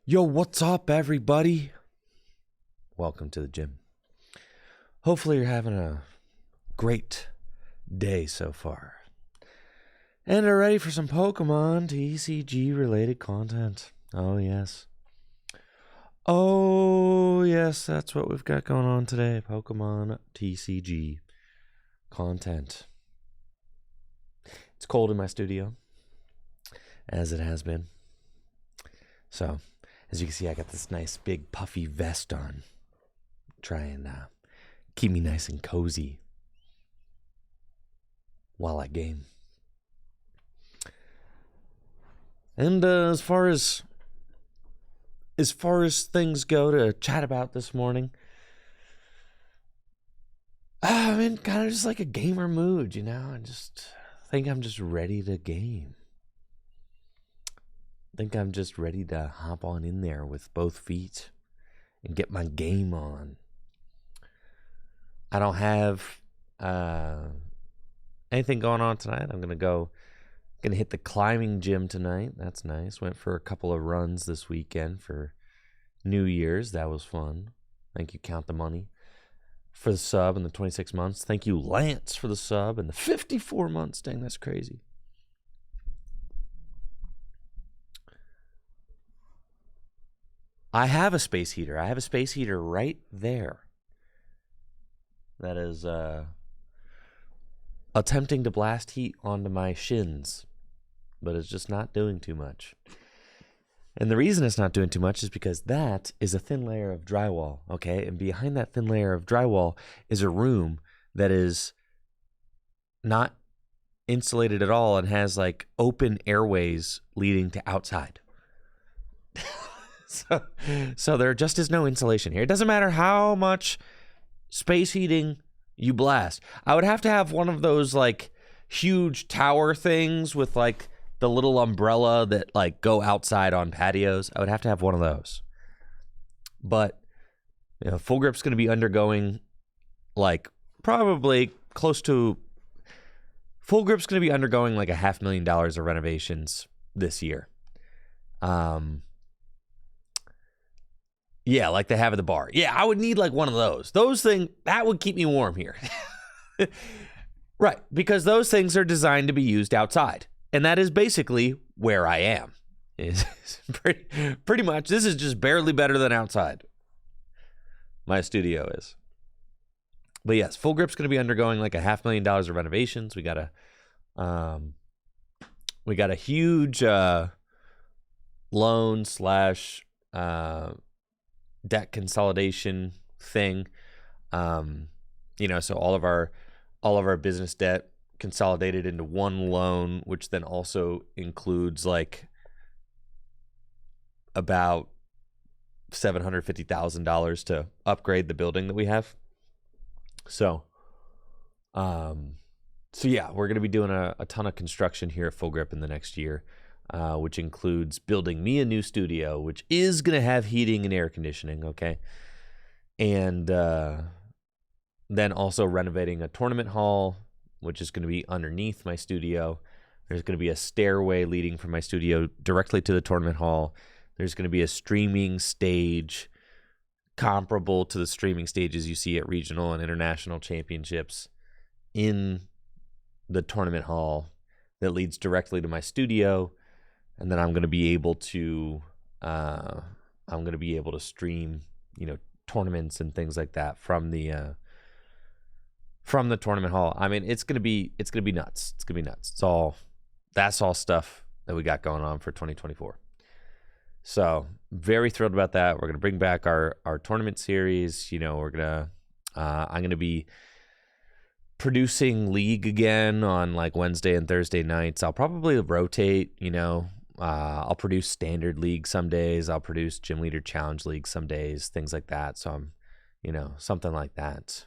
Yo, what's up, everybody? Welcome to the gym. Hopefully you're having a great day so far. And are ready for some Pokemon TCG related content. Oh, yes. Oh, yes, that's what we've got going on today. Pokemon TCG content. It's cold in my studio, as it has been. So, as you can see, I got this nice big puffy vest on. Try and keep me nice and cozy while I game. And as far as things go to chat about this morning, I'm in kind of just like a gamer mood, you know. I just think I'm just ready to game. I think I'm just ready to hop on in there with both feet and get my game on. I don't have anything going on tonight. I'm gonna hit the climbing gym tonight. That's nice. Went for a couple of runs this weekend for New Year's. That was fun. Thank you, Count the Money, for the sub and the 26 months. Thank you, Lance, for the sub and the 54 months. Dang, that's crazy. I have a space heater. I have a space heater right there that is attempting to blast heat onto my shins, but it's just not doing too much. And the reason it's not doing too much is because that is a thin layer of drywall, okay? And behind that thin layer of drywall is a room that is not insulated at all and has like open airways leading to outside. So there just is no insulation here. It doesn't matter how much space heating you blast. I would have to have one of those like huge tower things with like the little umbrella that like go outside on patios. I would have to have one of those. But you know, Full Grip's going to be undergoing like probably close to Full Grip's going to be undergoing like $500,000 of renovations this year. Yeah, like they have at the bar. Yeah, I would need like one of those. Those things, that would keep me warm here. Right, because those things are designed to be used outside. And that is basically where I am. It's pretty much, this is just barely better than outside. My studio is. But yes, Full Grip's going to be undergoing like $500,000 of renovations. We got a huge loan / debt consolidation thing. You know, so all of our business debt consolidated into one loan, which then also includes like about $750,000 to upgrade the building that we have. So yeah, we're going to be doing a ton of construction here at Full Grip in the next year. Which includes building me a new studio, which is going to have heating and air conditioning, okay? And then also renovating a tournament hall, which is going to be underneath my studio. There's going to be a stairway leading from my studio directly to the tournament hall. There's going to be a streaming stage comparable to the streaming stages you see at regional and international championships in the tournament hall that leads directly to my studio. And then I'm going to be able to stream, you know, tournaments and things like that from the tournament hall. I mean, it's going to be nuts. It's going to be nuts. That's all stuff that we got going on for 2024. So very thrilled about that. We're going to bring back our tournament series. You know, I'm going to be producing League again on like Wednesday and Thursday nights. I'll probably rotate, you know. I'll produce Standard League some days. I'll produce Gym Leader Challenge League some days, things like that. So I'm, you know, something like that.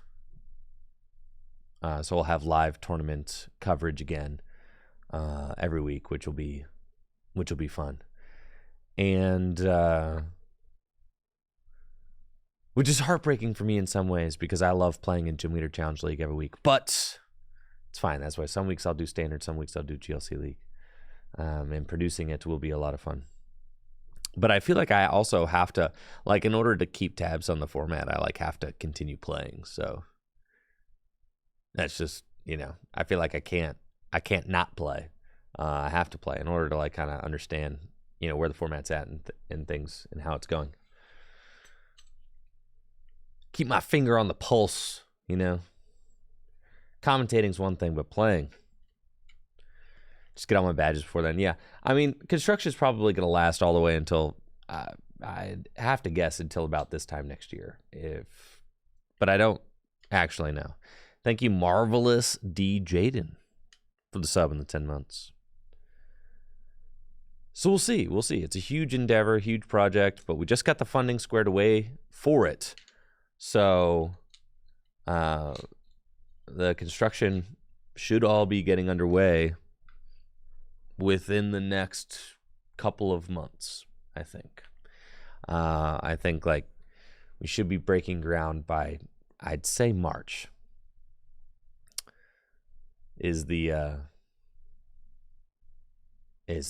So we'll have live tournament coverage again every week, which will be fun. And which is heartbreaking for me in some ways because I love playing in Gym Leader Challenge League every week. But it's fine. That's why some weeks I'll do Standard, some weeks I'll do GLC League. And producing it will be a lot of fun. But I feel like I also have to, like, in order to keep tabs on the format, I like have to continue playing. So that's just, you know, I feel like I can't not play. I have to play in order to like kind of understand, you know, where the format's at and things and how it's going. Keep my finger on the pulse, you know. Commentating's one thing, but playing. Just get all my badges before then. Yeah, I mean, construction is probably going to last all the way until I'd have to guess until about this time next year. But I don't actually know. Thank you, Marvelous D. Jaden, for the sub in the 10 months. So we'll see. We'll see. It's a huge endeavor, huge project, but we just got the funding squared away for it. So the construction should all be getting underway within the next couple of months, I think. I think like we should be breaking ground by, I'd say, March is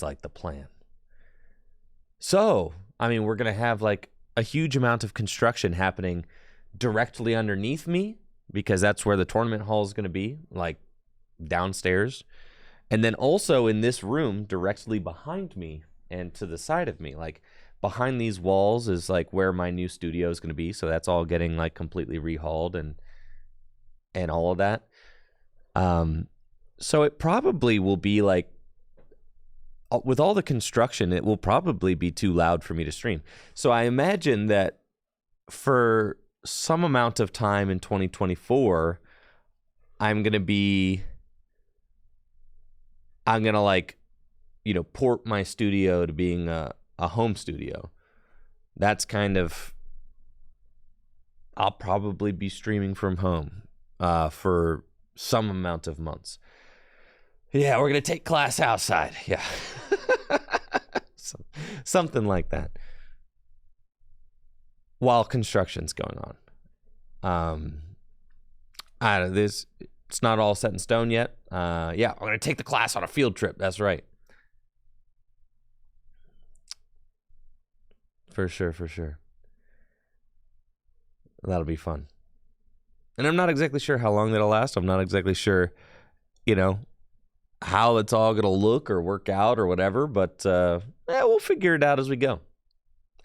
like the plan. So, I mean, we're going to have like a huge amount of construction happening directly underneath me because that's where the tournament hall is going to be, like downstairs. And then also in this room directly behind me and to the side of me, like behind these walls is like where my new studio is going to be. So that's all getting like completely rehauled and all of that. So it probably will be like, with all the construction, it will probably be too loud for me to stream. So I imagine that for some amount of time in 2024, I'm going to like, you know, port my studio to being a home studio. That's kind of, I'll probably be streaming from home for some amount of months. Yeah, we're going to take class outside. Yeah. Something like that. While construction's going on. It's not all set in stone yet. Yeah, we're going to take the class on a field trip. That's right. For sure. That'll be fun. And I'm not exactly sure how long that'll last. I'm not exactly sure, you know, how it's all going to look or work out or whatever, but we'll figure it out as we go,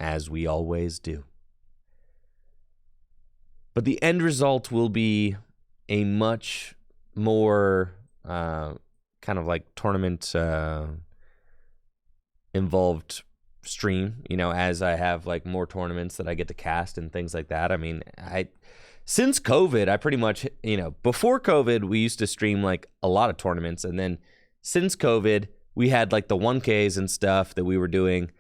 as we always do. But the end result will be a much more kind of like tournament involved stream, you know, as I have like more tournaments that I get to cast and things like that. I mean, since COVID, I pretty much, you know, before COVID, we used to stream like a lot of tournaments. And then since COVID, we had like the 1Ks and stuff that we were doing,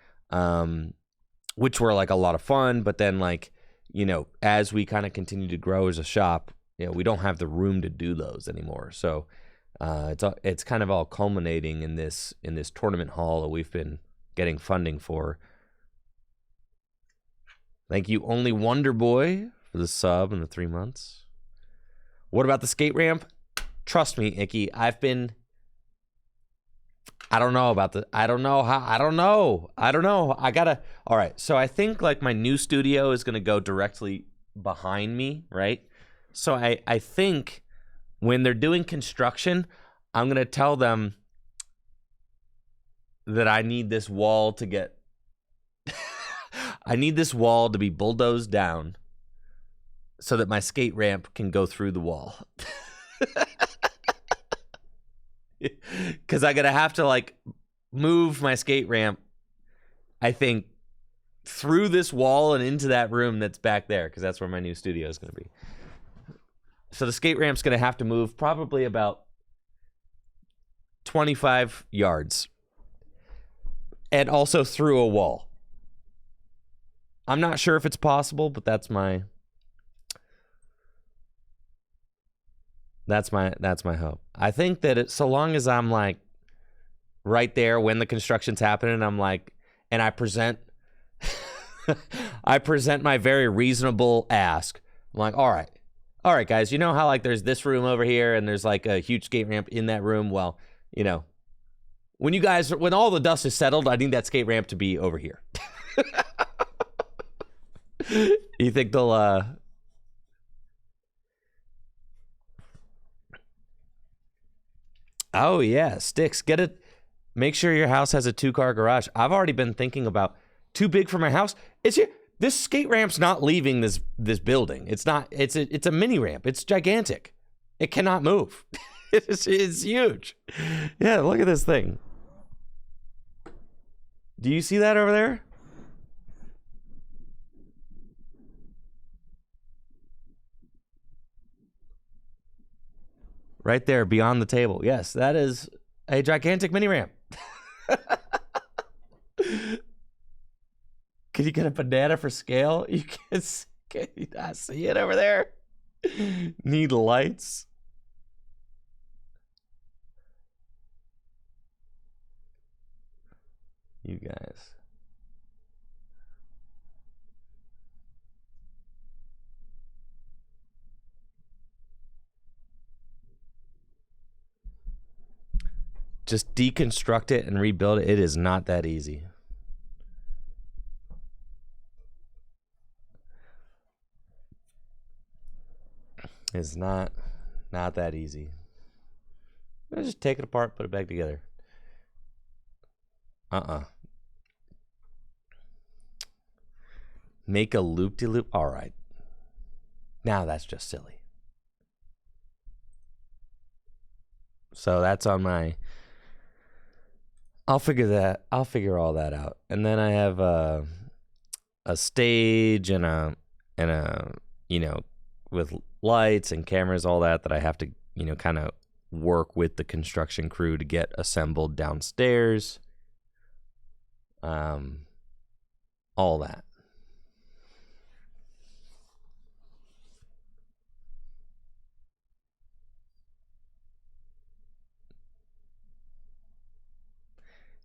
which were like a lot of fun. But then like, you know, as we kind of continue to grow as a shop, you know, we don't have the room to do those anymore. So it's kind of all culminating in this tournament hall that we've been getting funding for. Thank you, Only Wonder Boy, for the sub in the 3 months. What about the skate ramp? Trust me, Icky, I don't know. All right. So I think like my new studio is going to go directly behind me, right? So I think when they're doing construction, I'm going to tell them that I need this wall to get, I need this wall to be bulldozed down so that my skate ramp can go through the wall. Because I'm going to have to like move my skate ramp, I think, through this wall and into that room that's back there, because that's where my new studio is going to be. So the skate ramp's going to have to move probably about 25 yards. And also through a wall. I'm not sure if it's possible, but that's my hope. I think that so long as I'm like right there when the construction's happening, I'm like, and I present my very reasonable ask. I'm like, all right, guys, you know how like there's this room over here and there's like a huge skate ramp in that room? Well, you know, when all the dust is settled, I need that skate ramp to be over here. You think they'll Oh yeah, sticks. Get it. Make sure your house has a 2-car garage. I've already been thinking about too big for my house. This skate ramp's not leaving this building. It's not. It's a mini ramp. It's gigantic. It cannot move. It's huge. Yeah, look at this thing. Do you see that over there? Right there beyond the table. Yes, that is a gigantic mini ramp. Can you get a banana for scale? You can you not see it over there? Need lights. You guys. Just deconstruct it and rebuild it. It is not that easy. It's not that easy. Just take it apart, put it back together. Make a loop-de-loop. All right. Now that's just silly. So that's on my... I'll figure all that out. And then I have a stage and a with lights and cameras, all that I have to, kind of work with the construction crew to get assembled downstairs. All that.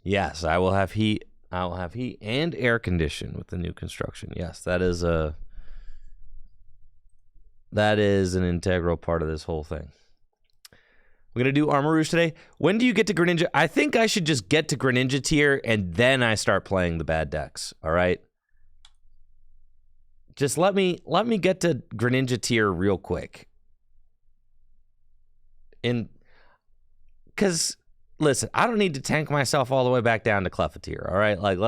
Yes, I will have heat. I will have heat and air condition with the new construction. Yes, that is an integral part of this whole thing. We're going to do Armarouge today. When do you get to Greninja? I think I should just get to Greninja tier and then I start playing the bad decks. All right? Just let me get to Greninja tier real quick. Because, listen, I don't need to tank myself all the way back down to Clefatier, all right? Like,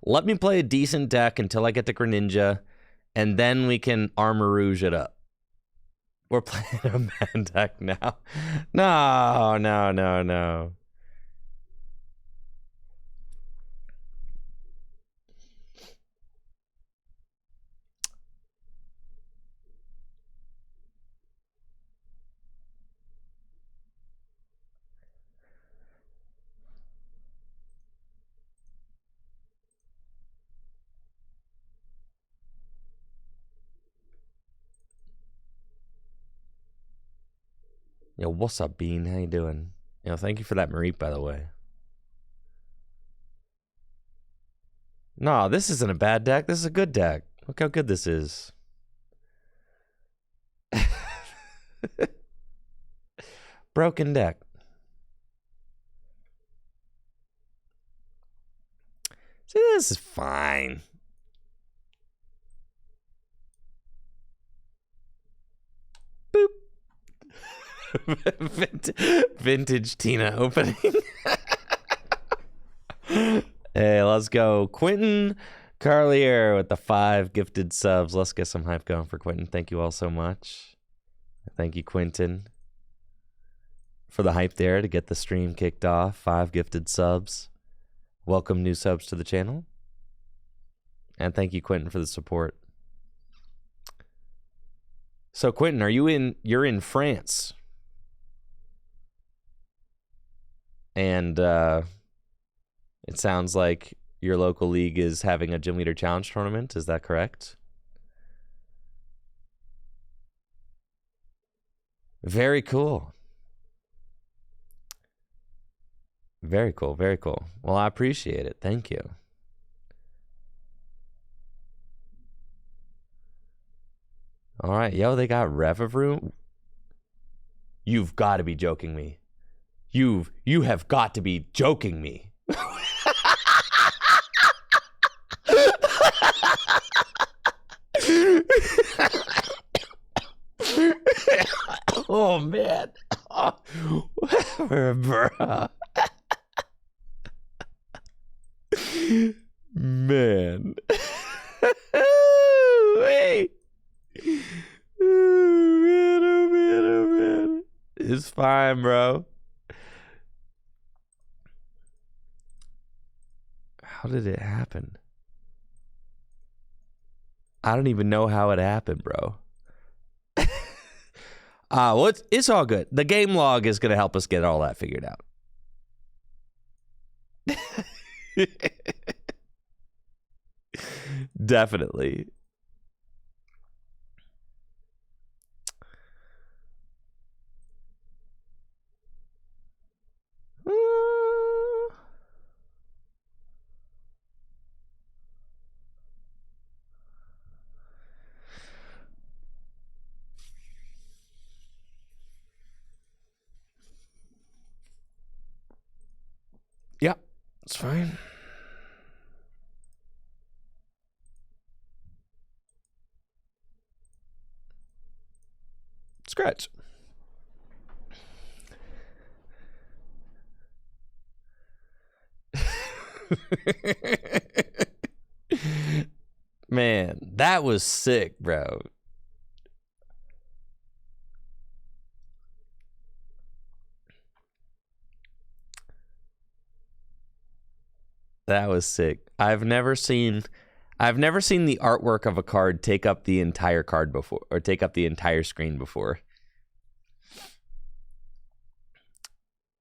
let me play a decent deck until I get to Greninja, and then we can Armarouge it up. We're playing a man deck now. No. Yo, what's up, Bean? How you doing? Thank you for that Mareep, by the way. No, this isn't a bad deck. This is a good deck. Look how good this is. Broken deck. See, this is fine. Boop. Vintage Tina opening. Hey, let's go. Quentin Carlier with the 5 gifted subs. Let's get some hype going for Quentin. Thank you all so much. Thank you, Quentin, for the hype there to get the stream kicked off. 5 gifted subs. Welcome new subs to the channel. And thank you, Quentin, for the support. So, Quentin, you're in France? And it sounds like your local league is having a Gym Leader Challenge tournament. Is that correct? Very cool. Very cool. Very cool. Well, I appreciate it. Thank you. All right. Yo, they got Revavroom. You've got to be joking me. You have got to be joking me. Oh, man. Bruh. Man. Hey. Oh, man, oh, man, oh, man. It's fine, bro. How did it happen? I don't even know how it happened, bro. Well, it's all good. The game log is going to help us get all that figured out. Definitely. Yeah, it's fine. Scratch. Man, that was sick, bro. That was sick. I've never seen the artwork of a card take up the entire card before, or take up the entire screen before.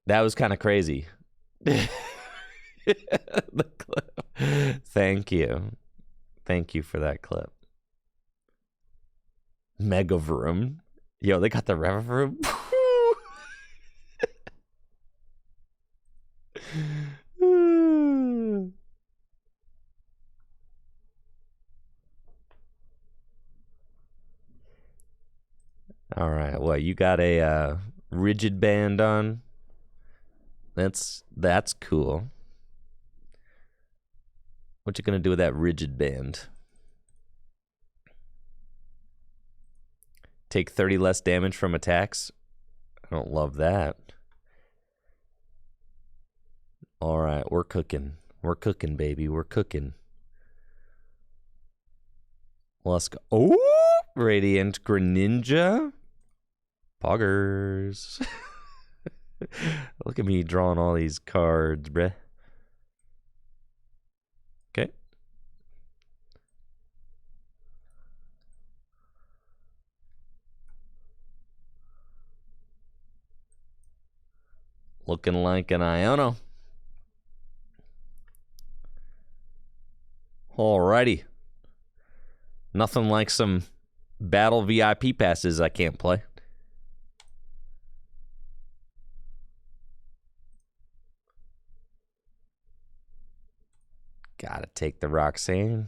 That was kind of crazy. The clip. Thank you. Thank you for that clip. Mega Vroom. Yo, they got the Rev Vroom. All right. Well, you got a rigid band on. That's cool. What you gonna do with that rigid band? Take 30 less damage from attacks? I don't love that. All right, we're cooking. We're cooking, baby. We're cooking. Let's go. Oh, Radiant Greninja. Poggers. Look at me drawing all these cards, bruh. Okay. Looking like an Iono. Alrighty. Nothing like some battle VIP passes I can't play. Gotta take the Roxanne.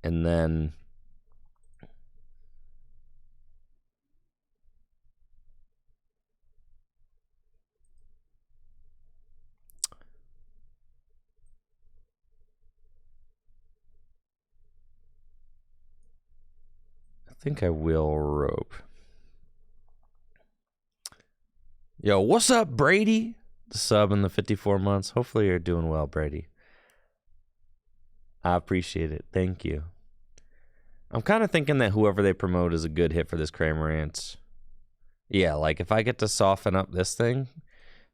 And then I think I will rope. Yo, what's up, Brady? The sub in the 54 months. Hopefully you're doing well, Brady. I appreciate it. Thank you. I'm kind of thinking that whoever they promote is a good hit for this Cramorant. Yeah, like if I get to soften up this thing,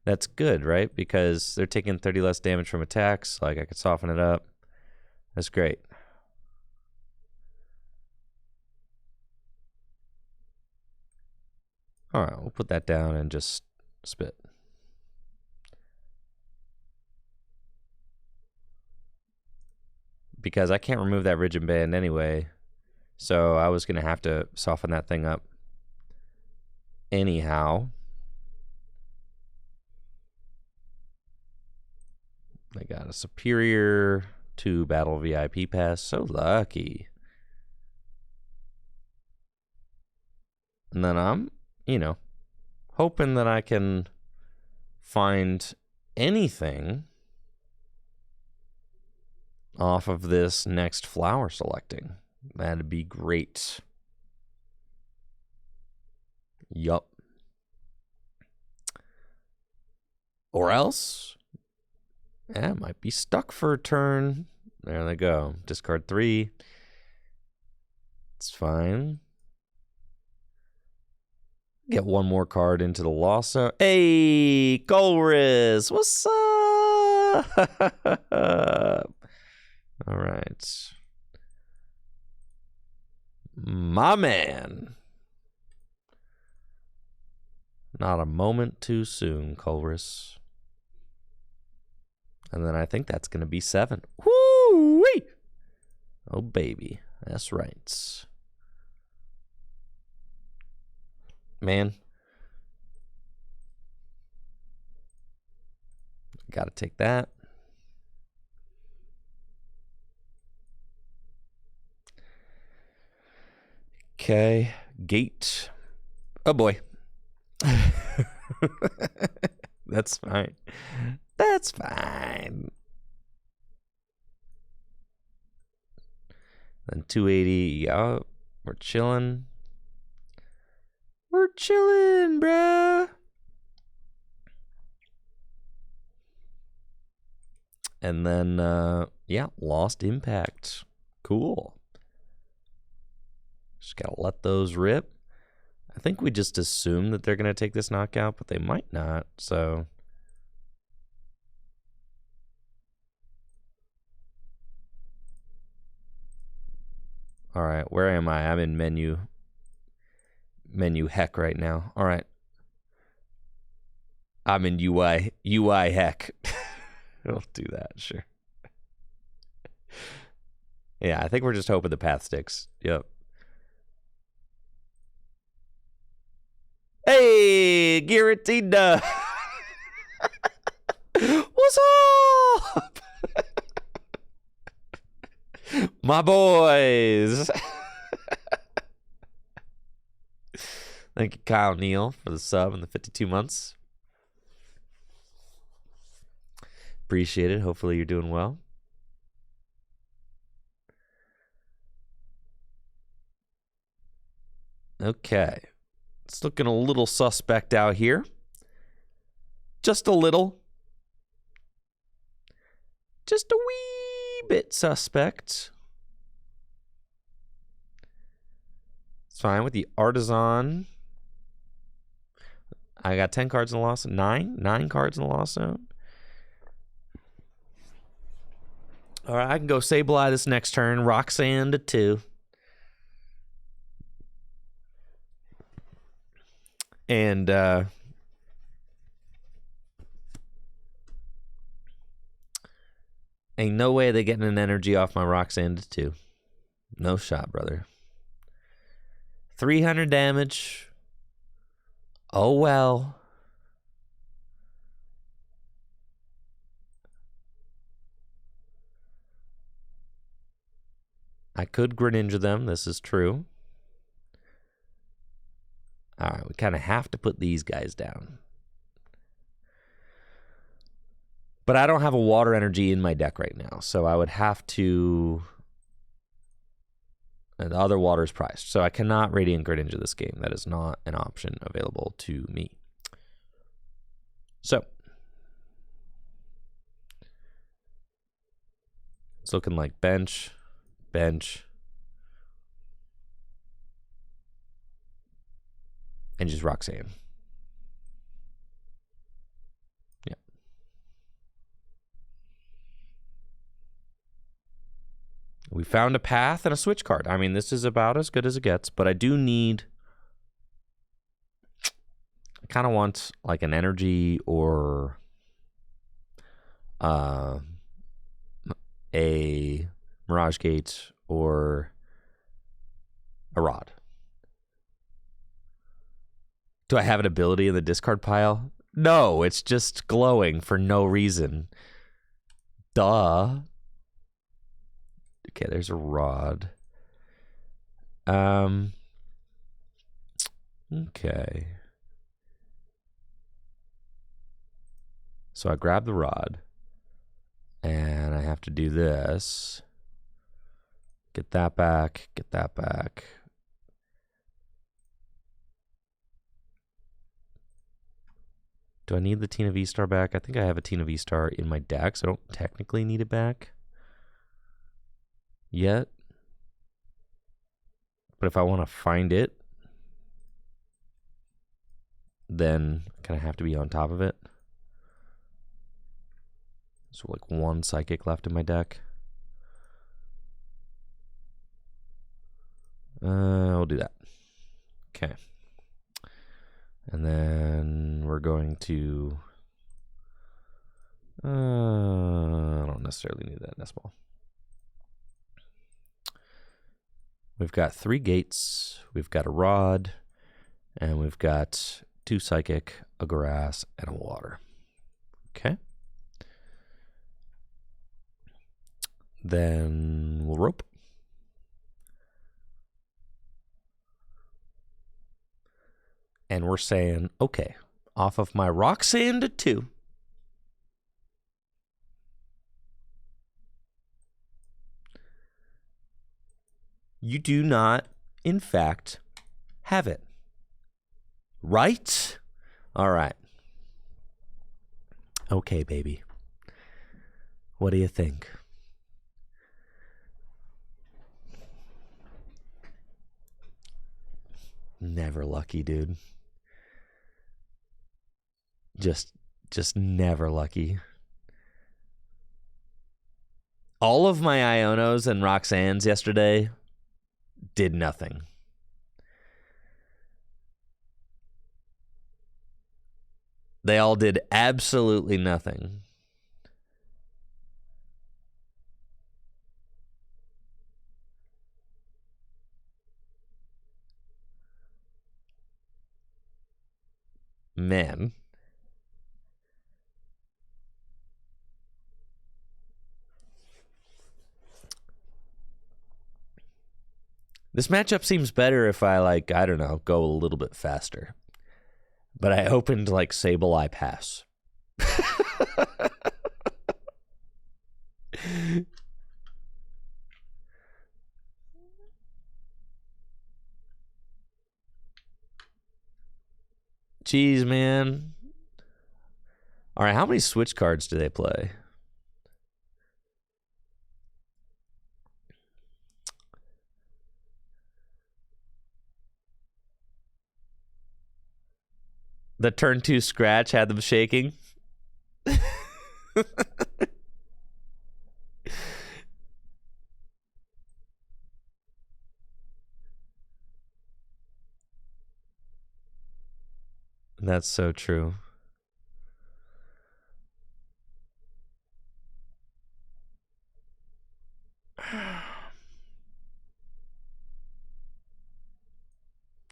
that's good, right? Because they're taking 30 less damage from attacks. Like I could soften it up. That's great. All right, we'll put that down and just spit. Because I can't remove that rigid band anyway. So I was going to have to soften that thing up anyhow. I got a superior to battle VIP pass. So lucky. And then I'm, hoping that I can find anything off of this next flower selecting. That'd be great. Yup. Or else, yeah, it might be stuck for a turn. There they go. Discard 3. It's fine. Get one more card into the Lhasa. Hey, Golriz, what's up? All right. My man. Not a moment too soon, Golriz. And then I think that's going to be 7. Woo-wee! Oh, baby. That's right. Man. Got to take that. Okay. Gate. Oh, boy. That's fine. That's fine. Then 280. Yeah, we're chilling. We're chilling, bruh. And then, yeah, Lost Impact. Cool. Just gotta let those rip. I think we just assume that they're gonna take this knockout, but they might not, so. All right, where am I? I'm in menu heck right now. All right. I'm in UI heck. I'll do that, sure. Yeah, I think we're just hoping the path sticks. Yep. Hey, Giratina. What's up? My boys. Thank you, Kyle Neal, for the sub and the 52 months. Appreciate it. Hopefully you're doing well. Okay. It's looking a little suspect out here. Just a little. Just a wee bit suspect. It's fine with the Artisan. I got 10 cards in the loss. 9 cards in the loss zone. All right, I can go Sableye this next turn. Roxanne to 2. And ain't no way they getting an energy off my Roxanne to 2. No shot, brother. 300 damage. Oh, well. I could Greninja them. This is true. All right, we kind of have to put these guys down. But I don't have a water energy in my deck right now, so I would have to... And the other water is priced, so I cannot Radiant Greninja this game. That is not an option available to me. So it's looking like bench, and just Roxanne. Yeah. We found a path and a switch card. I mean, this is about as good as it gets, but I do need... I kind of want like an energy or a Mirage Gate or a Rod. Do I have an ability in the discard pile? No, it's just glowing for no reason. Duh. Okay, there's a Rod. Okay. So I grab the Rod. And I have to do this. Get that back. Get that back. Do I need the Tina V-Star back? I think I have a Tina V-Star in my deck, so I don't technically need it back yet. But if I want to find it, then I kind of have to be on top of it. So like one Psychic left in my deck. I'll do that. Okay. And then we're going to... I don't necessarily need that nest ball. We've got 3 gates, we've got a rod, and we've got 2 Psychic, a grass, and a water. Okay. Then we'll rope. And we're saying, okay, off of my Roxanne to 2. You do not, in fact, have it. Right? All right. Okay, baby. What do you think? Never lucky, dude. Just never lucky. All of my Ionos and Roxannes yesterday did nothing. They all did absolutely nothing. Man. This matchup seems better if I, like, I don't know, go a little bit faster. But I opened, like, Sableye Pass. Jeez, man. All right, how many switch cards do they play? The turn 2 scratch had them shaking. That's so true.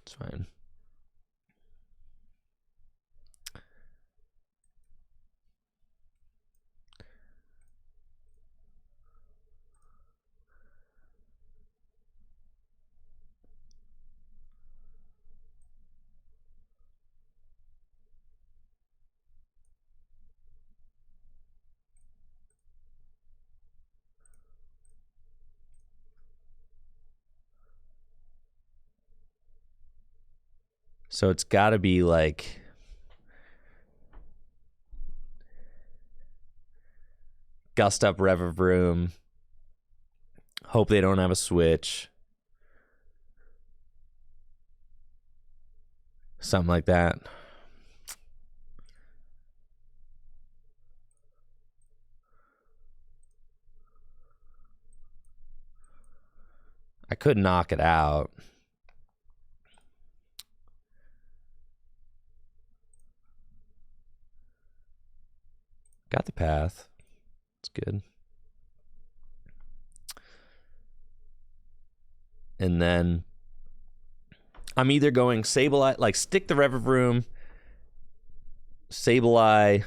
It's fine. So it's got to be like gust up Revervroom. Hope they don't have a switch. Something like that. I could knock it out. Got the path. It's good. And then I'm either going Sableye, like stick the Revervroom, Sableye.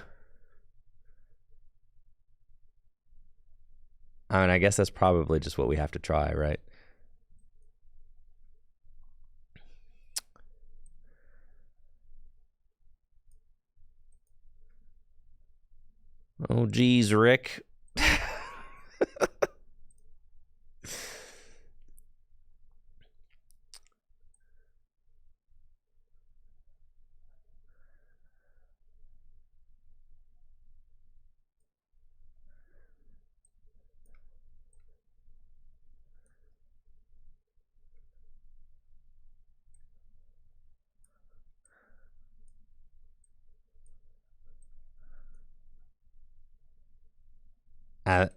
I mean, I guess that's probably just what we have to try, right? Oh, geez, Rick.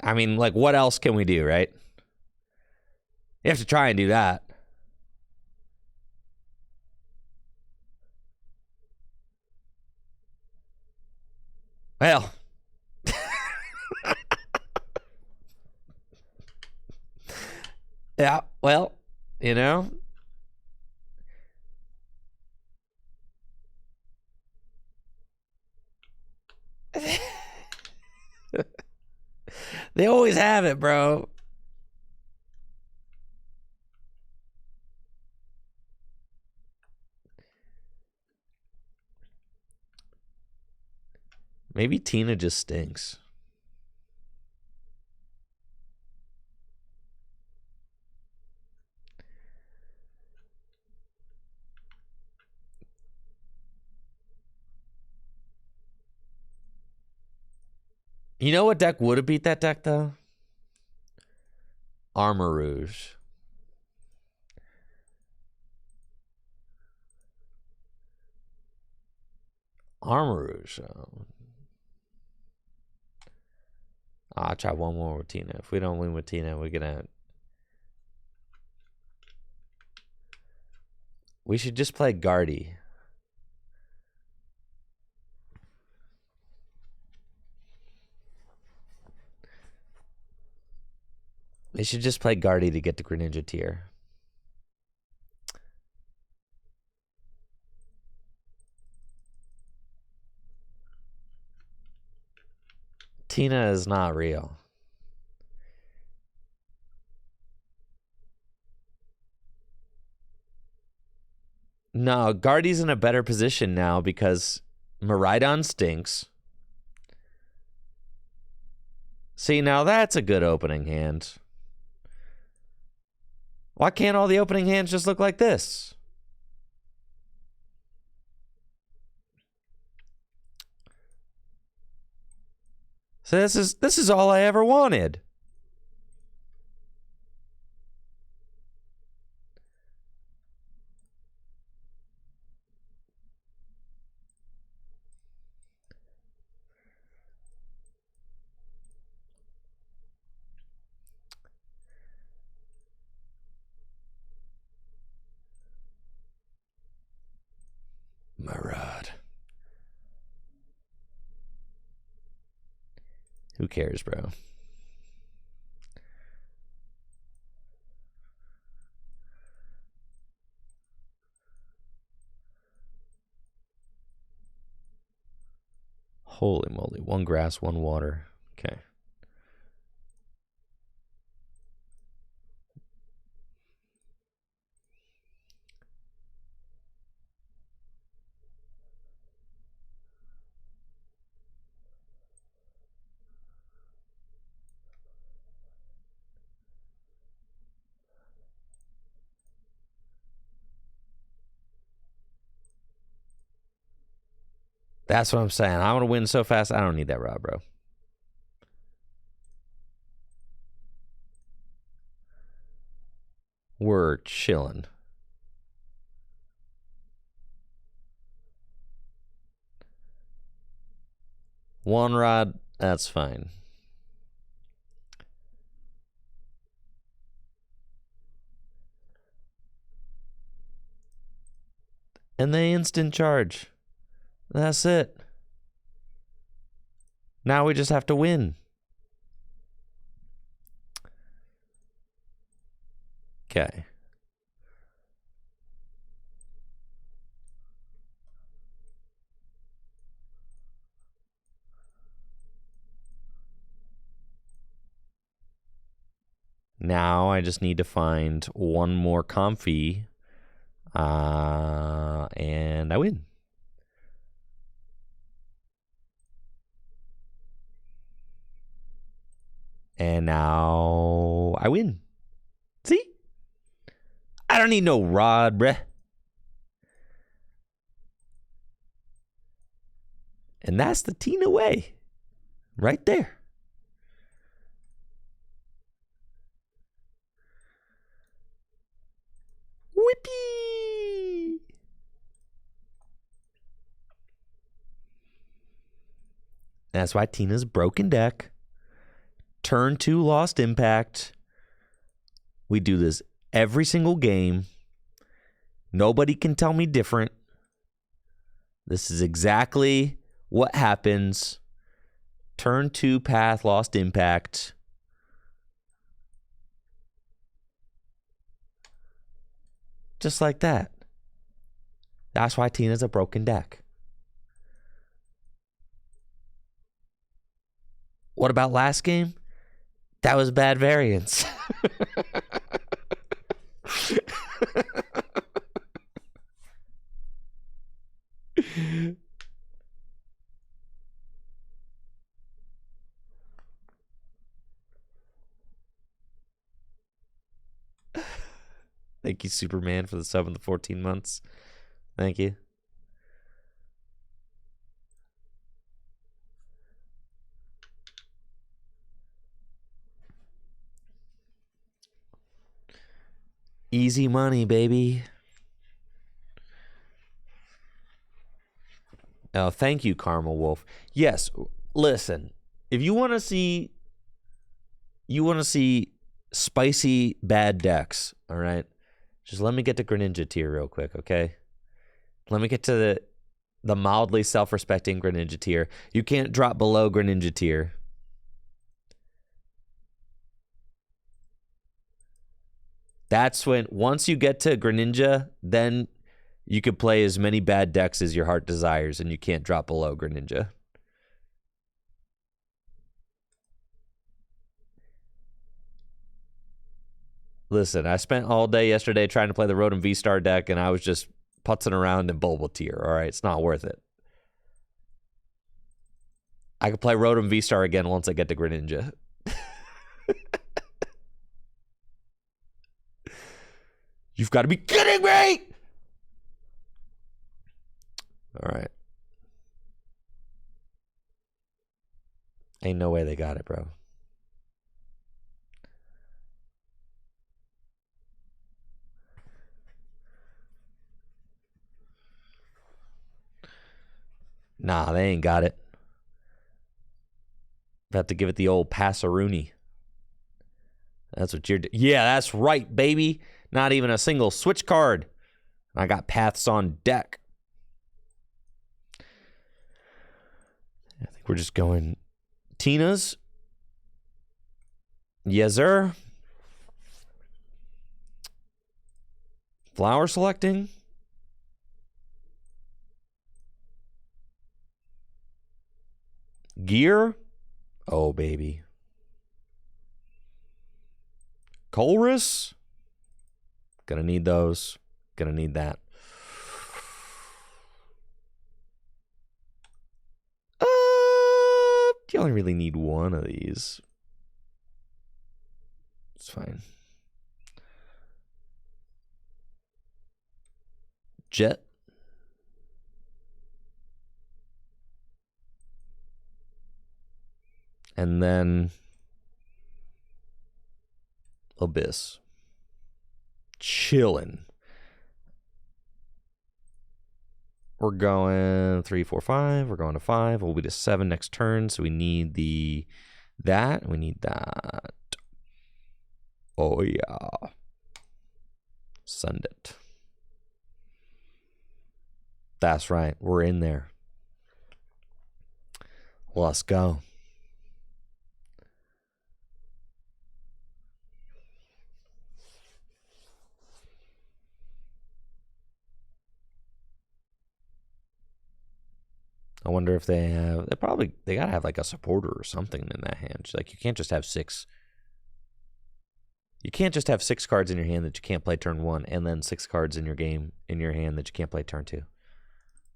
I mean, like, what else can we do, right? You have to try and do that. Well, yeah, well, you know. They always have it, bro. Maybe Tina just stinks. You know what deck would have beat that deck, though? Armarouge. Armarouge. I'll try one more with Tina. If we don't win with Tina, we're gonna... We should just play Guardy. They should just play Guardy to get the Greninja tier. Tina is not real. No, Guardy's in a better position now because Miraidon stinks. See, now that's a good opening hand. Why can't all the opening hands just look like this? So this is all I ever wanted. Marad. Who cares, bro? Holy moly. One grass, one water. Okay. That's what I'm saying. I want to win so fast. I don't need that rod, bro. We're chilling. One rod, that's fine. And they instant charge. That's it. Now we just have to win. Okay. Now I just need to find one more Comfy. And I win. And now I win. See? I don't need no rod, bruh. And that's the Tina way. Right there. Whippy! That's why Tina's broken deck Turn 2 Lost Impact. We do this every single game. Nobody can tell me different. This is exactly what happens. Turn 2 Path Lost Impact. Just like that. That's why Tina's a broken deck. What about last game? That was bad variance. Thank you, Superman, for the sub in the 14 months. Thank you. Easy money, baby. Oh, thank you, Karma Wolf. Yes, listen. If you want to see spicy bad decks, all right? Just let me get to Greninja tier real quick, okay? Let me get to the mildly self-respecting Greninja tier. You can't drop below Greninja tier. That's when, once you get to Greninja, then you could play as many bad decks as your heart desires, and you can't drop below Greninja. Listen, I spent all day yesterday trying to play the Rotom V-Star deck, and I was just putzing around in Bulba tier, all right? It's not worth it. I could play Rotom V-Star again once I get to Greninja. You've got to be kidding me! All right. Ain't no way they got it, bro. Nah, they ain't got it. About to give it the old Passeroonie. That's what you're doing. Yeah, that's right, baby. Not even a single switch card. I got paths on deck. I think we're just going Tina's. Yes, sir. Flower selecting. Gear. Oh, baby. Colress. Gonna need those. Gonna need that. You only really need one of these. It's fine. Jet. And then Abyss. Chillin'. We're going 3, 4, 5. We're going to 5. We'll be to 7 next turn. So we need that. We need that. Oh, yeah. Send it. That's right. We're in there. Let's go. I wonder if they have. They gotta have like a supporter or something in that hand. Like you can't just have 6. You can't just have 6 cards in your hand that you can't play turn 1, and then 6 cards in your hand that you can't play turn 2. And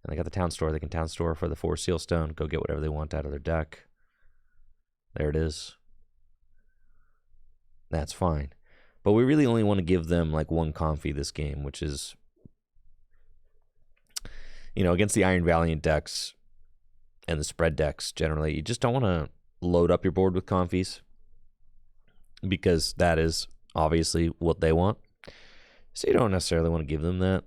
they got the town store. They can town store for the 4 seal stone. Go get whatever they want out of their deck. There it is. That's fine. But we really only want to give them like 1 Comfy this game, which is, against the Iron Valiant decks and the spread decks generally, you just don't want to load up your board with Comfies because that is obviously what they want. So you don't necessarily want to give them that.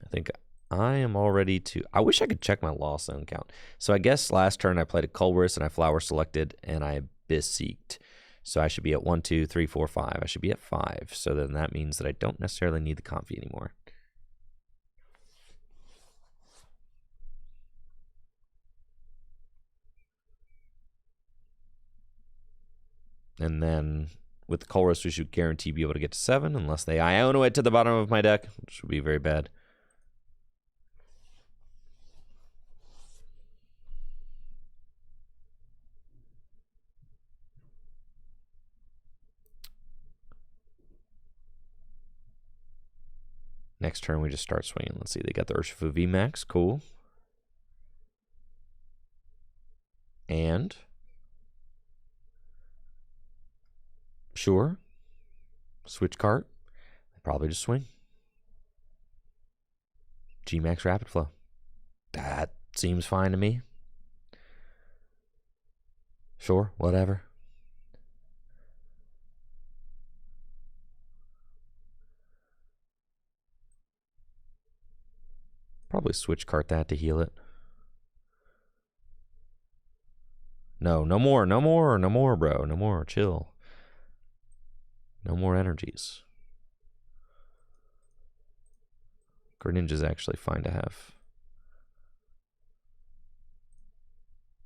I think I am all ready to... I wish I could check my Lost Zone count. So I guess last turn I played a Culverus and I flower selected and I Beseeked. So I should be at 1, 2, 3, 4, 5. I should be at 5. So then that means that I don't necessarily need the Comfy anymore. And then with the Culverus, we should guarantee be able to get to 7 unless they Iono it to the bottom of my deck, which would be very bad. Next turn, we just start swinging. Let's see. They got the Urshifu VMAX. Cool. And... Sure. Switch cart. Probably just swing. G-Max Rapid Flow. That seems fine to me. Sure, whatever. Probably switch cart that to heal it. No, no more, no more, no more, bro. No more, chill. No more energies. Greninja's actually fine to have.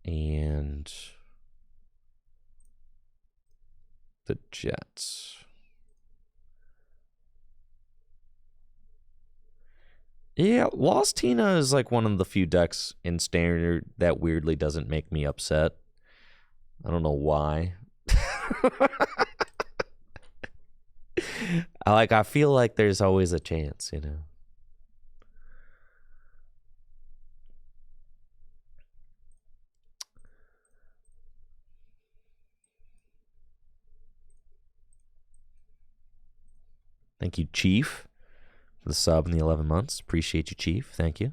And the Jets. Yeah, Lost Tina is like one of the few decks in Standard that weirdly doesn't make me upset. I don't know why. I feel like there's always a chance, you know. Thank you, Chief, for the sub in the 11 months. Appreciate you, Chief. Thank you.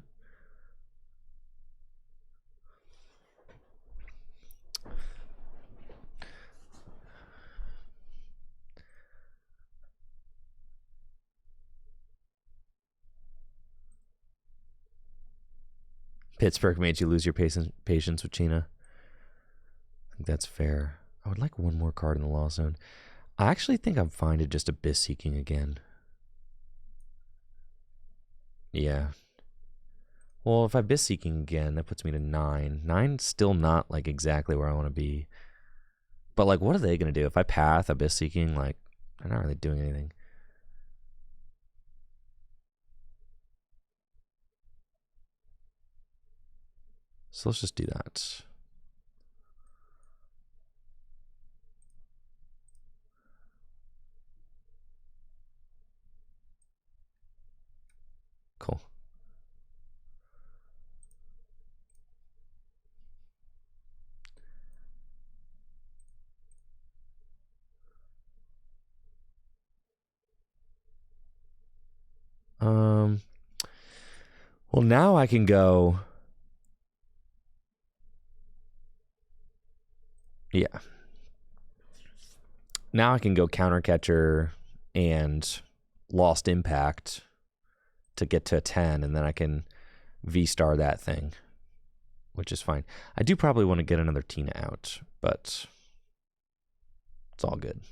Pittsburgh made you lose your patience with China. I think that's fair. I would like one more card in the Lost Zone. I actually think I'm fine to just Abyss Seeking again. Yeah. Well, if I Abyss Seeking again, that puts me to 9. 9's still not, like, exactly where I want to be. But, like, what are they going to do? If I Path Abyss Seeking, like, they're not really doing anything. So let's just do that. Cool. Well, now I can go... Yeah. Now I can go Counter Catcher and Lost Impact to get to a 10, and then I can V-star that thing, which is fine. I do probably want to get another Tina out, but it's all good.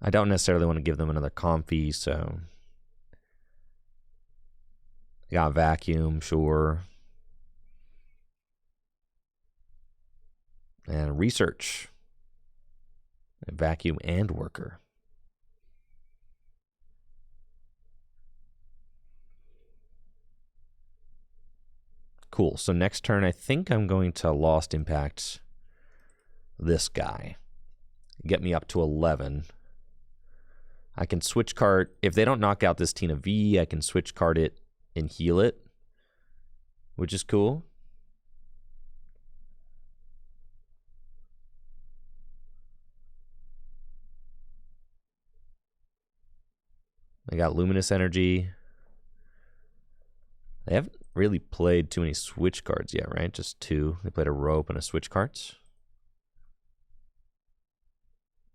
I don't necessarily want to give them another Comfy, so... I got Vacuum, sure. And Research. Vacuum and Worker. Cool. So next turn, I think I'm going to Lost Impact this guy. Get me up to 11. I can switch card. If they don't knock out this Tina V, I can switch card it and heal it, which is cool. I got Luminous Energy. They haven't really played too many switch cards yet, right? Just 2. They played a Rope and a switch cards.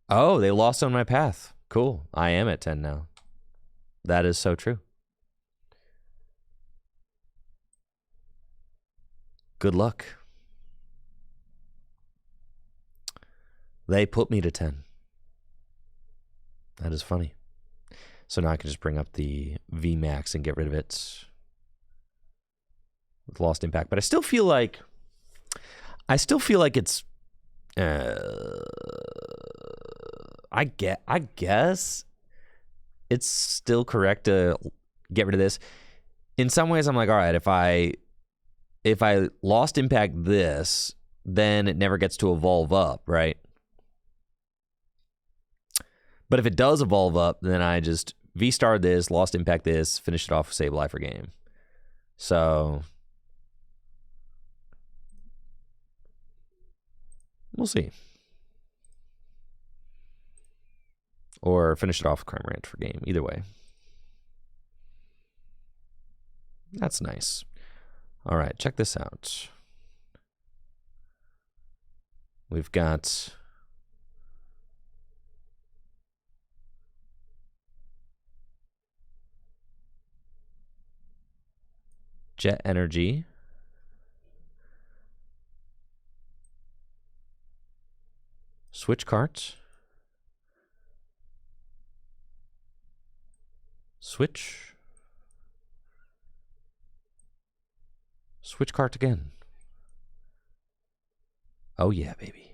Oh, they lost on my path. Cool. I am at 10 now. That is so true. Good luck. They put me to 10. That is funny. So now I can just bring up the VMAX and get rid of it with Lost Impact. But I still feel like it's I guess it's still correct to get rid of this. In some ways, I'm like, all right, if I Lost Impact this, then it never gets to evolve up, right? But if it does evolve up, then I just V-star this, Lost Impact this, finish it off with Save Life or Game. So we'll see. Or finish it off with Crime Ranch for Game. Either way. That's nice. All right, check this out. We've got Jet Energy. Switch Cart. Switch. Switch Cart again. Oh yeah, baby.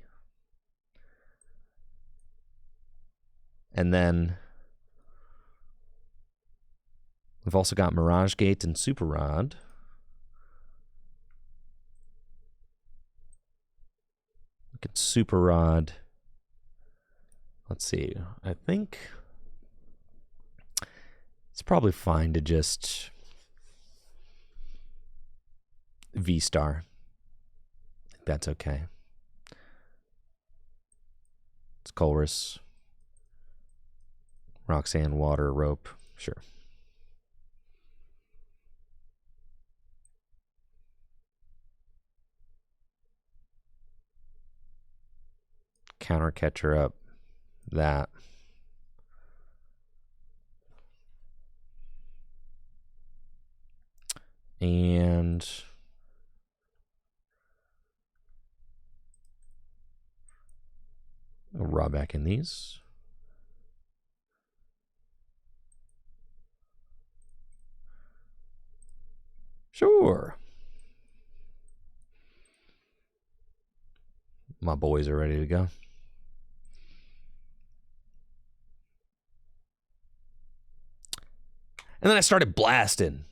And then we've also got Mirage Gate and Super Rod. Look at Super Rod. Let's see. I think it's probably fine to just V-star. I think that's okay. It's Colress. Roxanne, Water, Rope. Sure. Counter Catcher up. That. And I'll raw back in these. Sure. My boys are ready to go. And then I started blasting.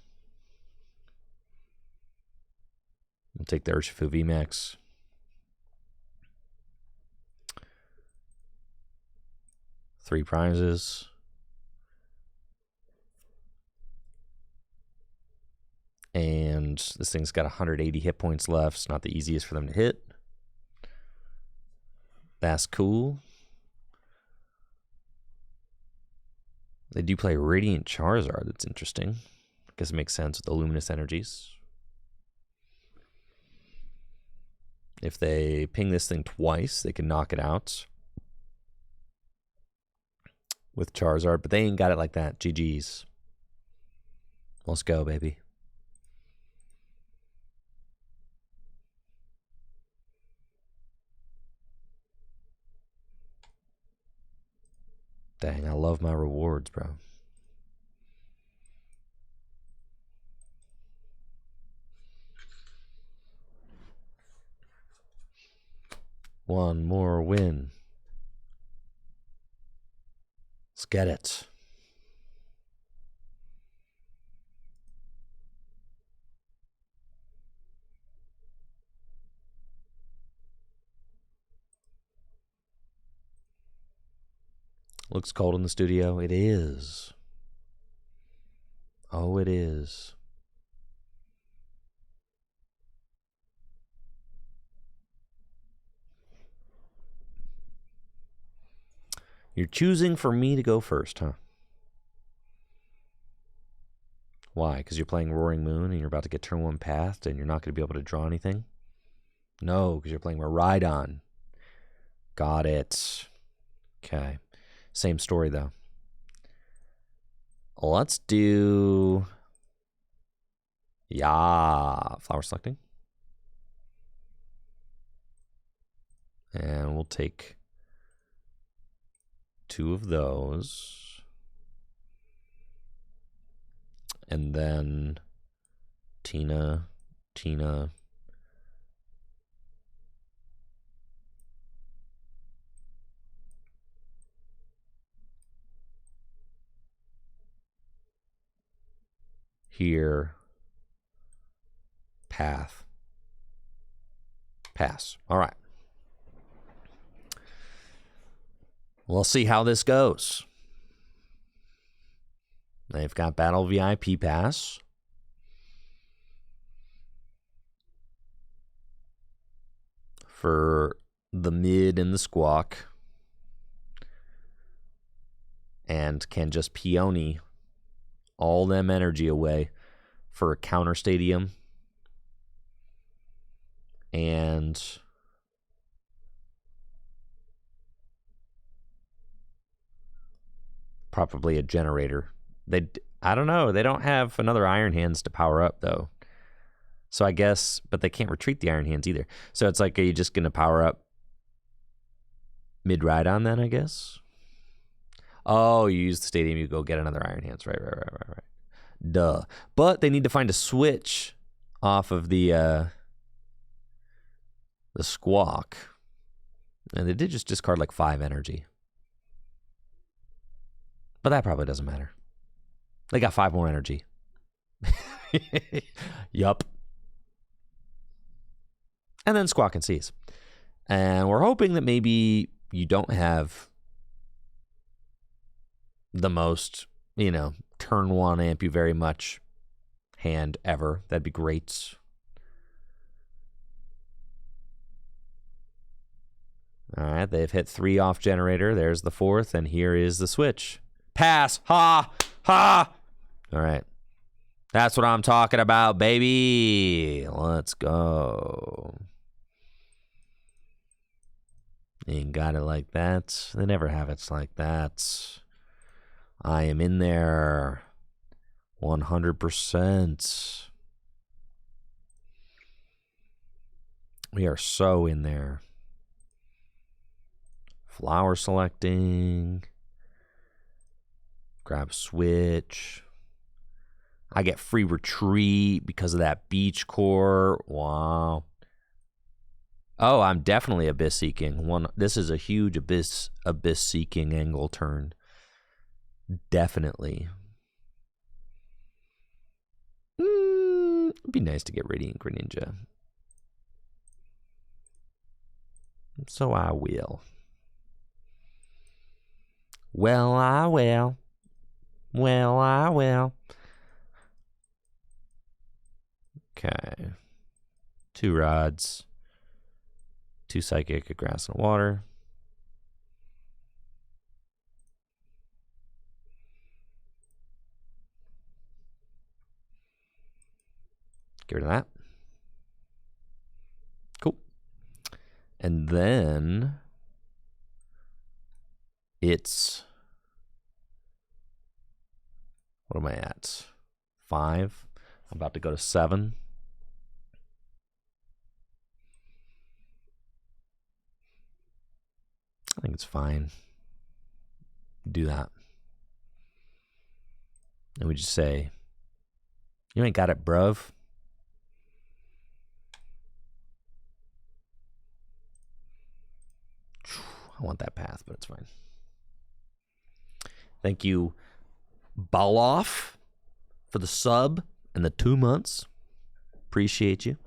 I'll take the Urshifu VMAX. Three prizes. And this thing's got 180 hit points left. It's not the easiest for them to hit. That's cool. They do play Radiant Charizard. That's interesting. I guess it makes sense with the Luminous Energies. If they ping this thing twice, they can knock it out with Charizard, but they ain't got it like that. GG's. Let's go, baby. Dang, I love my rewards, bro. One more win. Let's get it. Looks cold in the studio. It is. Oh, it is. You're choosing for me to go first, huh? Why? Because you're playing Roaring Moon and you're about to get turn one pathed and you're not going to be able to draw anything? No, because you're playing Miraidon. Got it. Okay. Same story, though. Let's do... Yeah. Flower selecting. And we'll take 2 of those. And then Tina. Here. Path. Pass. All right. We'll see how this goes. They've got Battle VIP Pass. For the mid and the squawk. And can just peony all them energy away for a counter stadium. And probably a generator. I don't know. They don't have another Iron Hands to power up, though. So I guess, but they can't retreat the Iron Hands either. So it's like, are you just going to power up mid-Rhydon then, I guess? Oh, you use the stadium, you go get another Iron Hands. Right. Duh. But they need to find a switch off of the squawk. And they did just discard like 5 energy. But that probably doesn't matter. They got 5 more energy. Yup. And then Squawk and Seize. And we're hoping that maybe you don't have the most, turn 1 amp you very much hand ever. That'd be great. All right, they've hit 3 off generator. There's the 4th, and here is the switch. Pass. Ha. Ha. All right. That's what I'm talking about, baby. Let's go. Ain't got it like that. They never have it like that. I am in there 100%. We are so in there. Flower selecting. Grab switch. I get free retreat because of that beach core. Wow. Oh, I'm definitely abyss seeking. This is a huge abyss seeking angle turn. Definitely. It'd be nice to get Radiant Greninja. So I will. Well, I will. Well, I will. Okay. 2 rods. 2 psychic, a grass, and a water. Get rid of that. Cool. And then it's, what am I at? 5. I'm about to go to 7. I think it's fine. Do that. And we just say, you ain't got it, bruv. I want that path, but it's fine. Thank you, Baloff, for the sub and the 2 months. Appreciate you.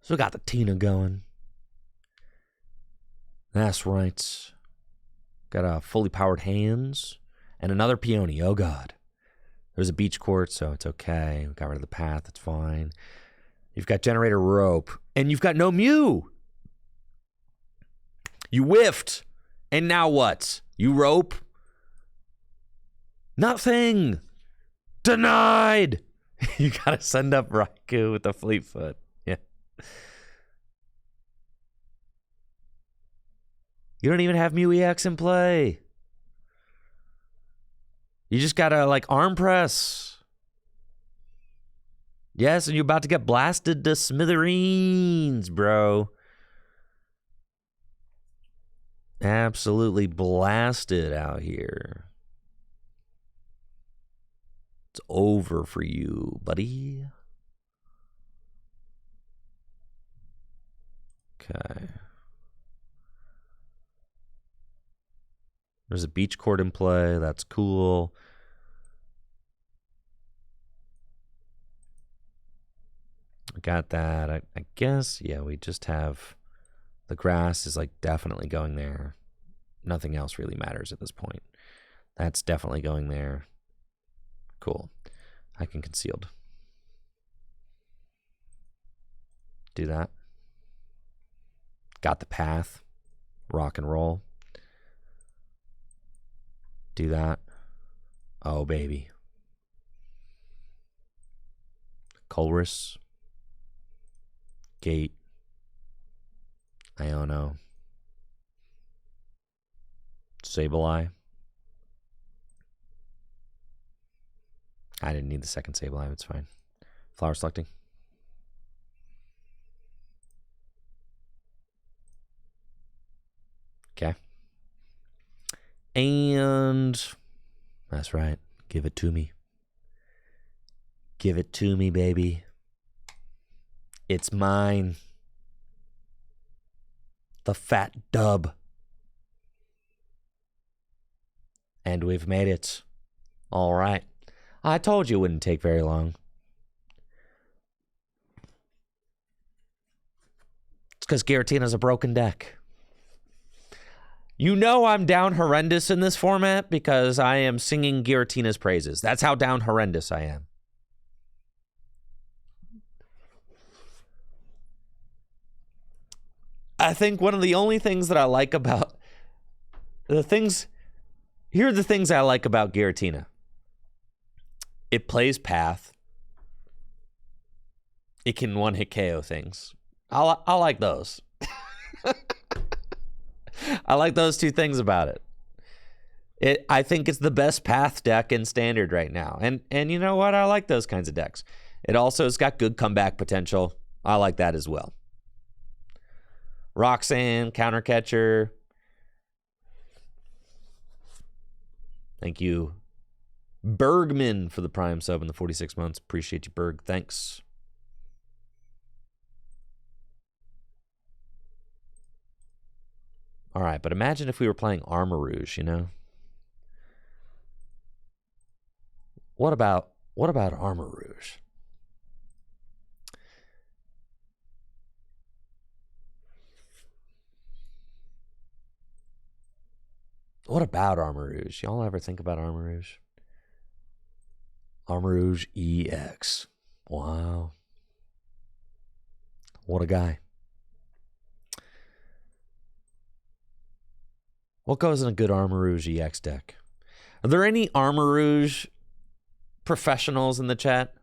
So we got the Tina going. That's right. Got a fully powered hands and another peony. Oh, God. There's a beach court, so it's okay. We got rid of the path. It's fine. You've got generator rope, and you've got no Mew. You whiffed, and now what? You rope? Nothing. Denied. You gotta send up Raikou with the Fleetfoot. Yeah. You don't even have Mew EX in play. You just gotta arm press. Yes, and you're about to get blasted to smithereens, bro. Absolutely blasted out here. It's over for you, buddy. Okay. There's a beach court in play. That's cool. I got that. I guess, yeah, we just have the grass is like definitely going there. Nothing else really matters at this point. That's definitely going there. Cool. I can concealed. Do that. Got the path. Rock and roll. Do that. Oh, baby. Colress. Gate. Iono. Sableye. I didn't need the second Sableye. It's fine. Flower selecting. Okay. And that's right. Give it to me. Give it to me, baby. It's mine. The fat dub. And we've made it. All right. I told you it wouldn't take very long. It's because Giratina's a broken deck. You know I'm down horrendous in this format because I am singing Giratina's praises. That's how down horrendous I am. I think one of the only things that I like about here are the things I like about Giratina. It plays Path. It can one-hit KO things. I like those. I like those two things about it. I think it's the best Path deck in Standard right now. And you know what? I like those kinds of decks. It also has got good comeback potential. I like that as well. Roxanne, counter catcher. Thank you, Bergman, for the Prime sub in the 46 months. Appreciate you, Berg. Thanks. All right, but imagine if we were playing Armarouge, you know? What about Armarouge? What about Armarouge? Y'all ever think about Armarouge? Armarouge EX. Wow. What a guy. What goes in a good Armarouge EX deck? Are there any Armarouge professionals in the chat?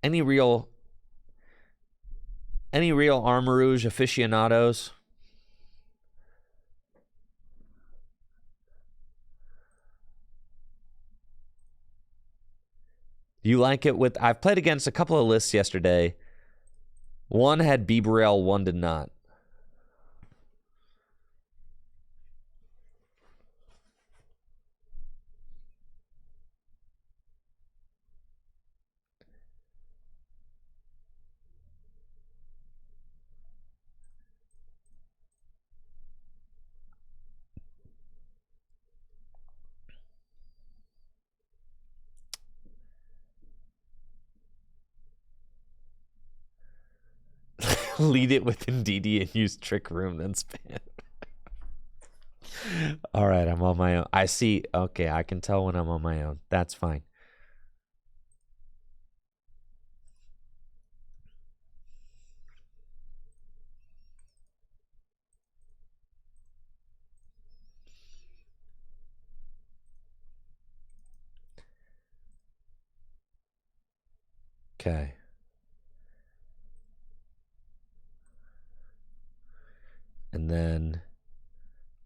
Any real Armarouge aficionados? You like it with... I've played against a couple of lists yesterday. One had Bibarel, one did not. Lead it with DD and use Trick Room, then spam. All right, I'm on my own. I see. Okay, I can tell when I'm on my own. That's fine. Okay. And then...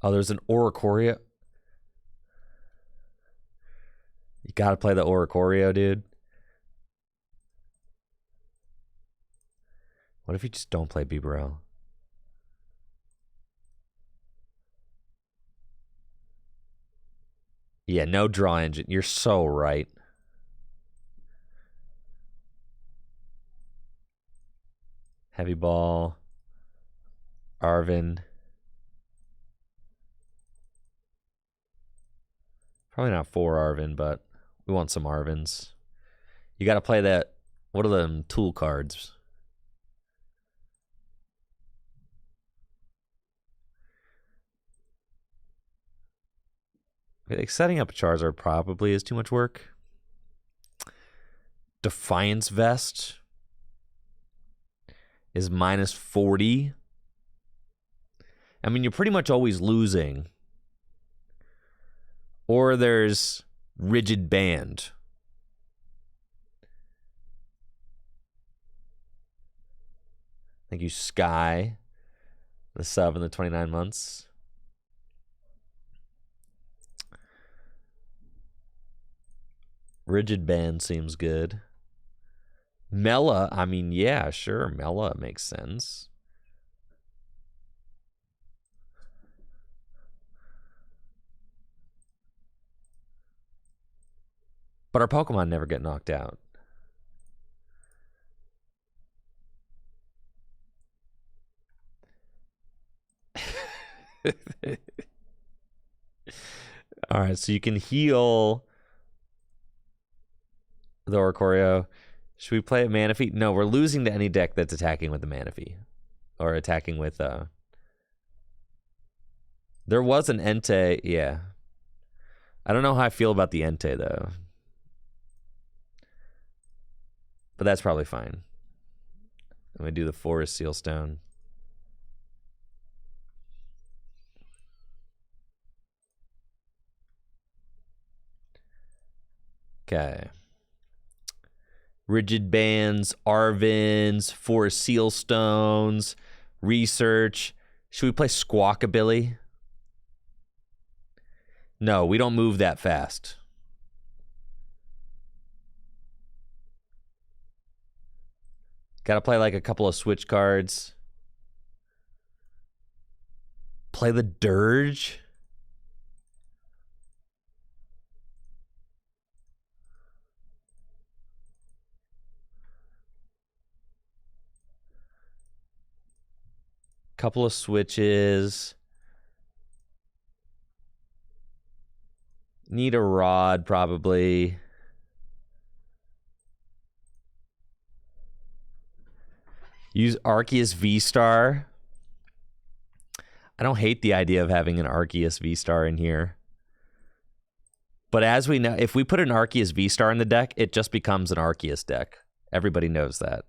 Oh, there's an Oricoria. You gotta play the Oricorio, dude. What if you just don't play Bibarel? Yeah, no draw engine. You're so right. Heavy ball. Arvin. Probably not 4 Arvin, but we want some Arvins. You got to play that. What are them tool cards? Like setting up a Charizard probably is too much work. Defiance Vest is minus 40. I mean, you're pretty much always losing. Or there's Rigid Band. Thank you, Sky. The sub in the 29 months. Rigid Band seems good. Mela, I mean, yeah, sure. Mela makes sense. But our Pokemon never get knocked out. All right, so you can heal the Oricorio. Should we play a Manaphy? No, we're losing to any deck that's attacking with the Manaphy. Or attacking with... There was an Entei, yeah. I don't know how I feel about the Entei, though. But that's probably fine. I'm going to do the Forest Sealstone. Okay. Rigid Bands, Arvins, Forest Sealstones, Research. Should we play Squawkabilly? No, we don't move that fast. Gotta play like a couple of switch cards. Play the Dirge. Couple of switches. Need a rod, probably. Use Arceus V-Star. I don't hate the idea of having an Arceus V-Star in here. But as we know, if we put an Arceus V-Star in the deck, it just becomes an Arceus deck. Everybody knows that.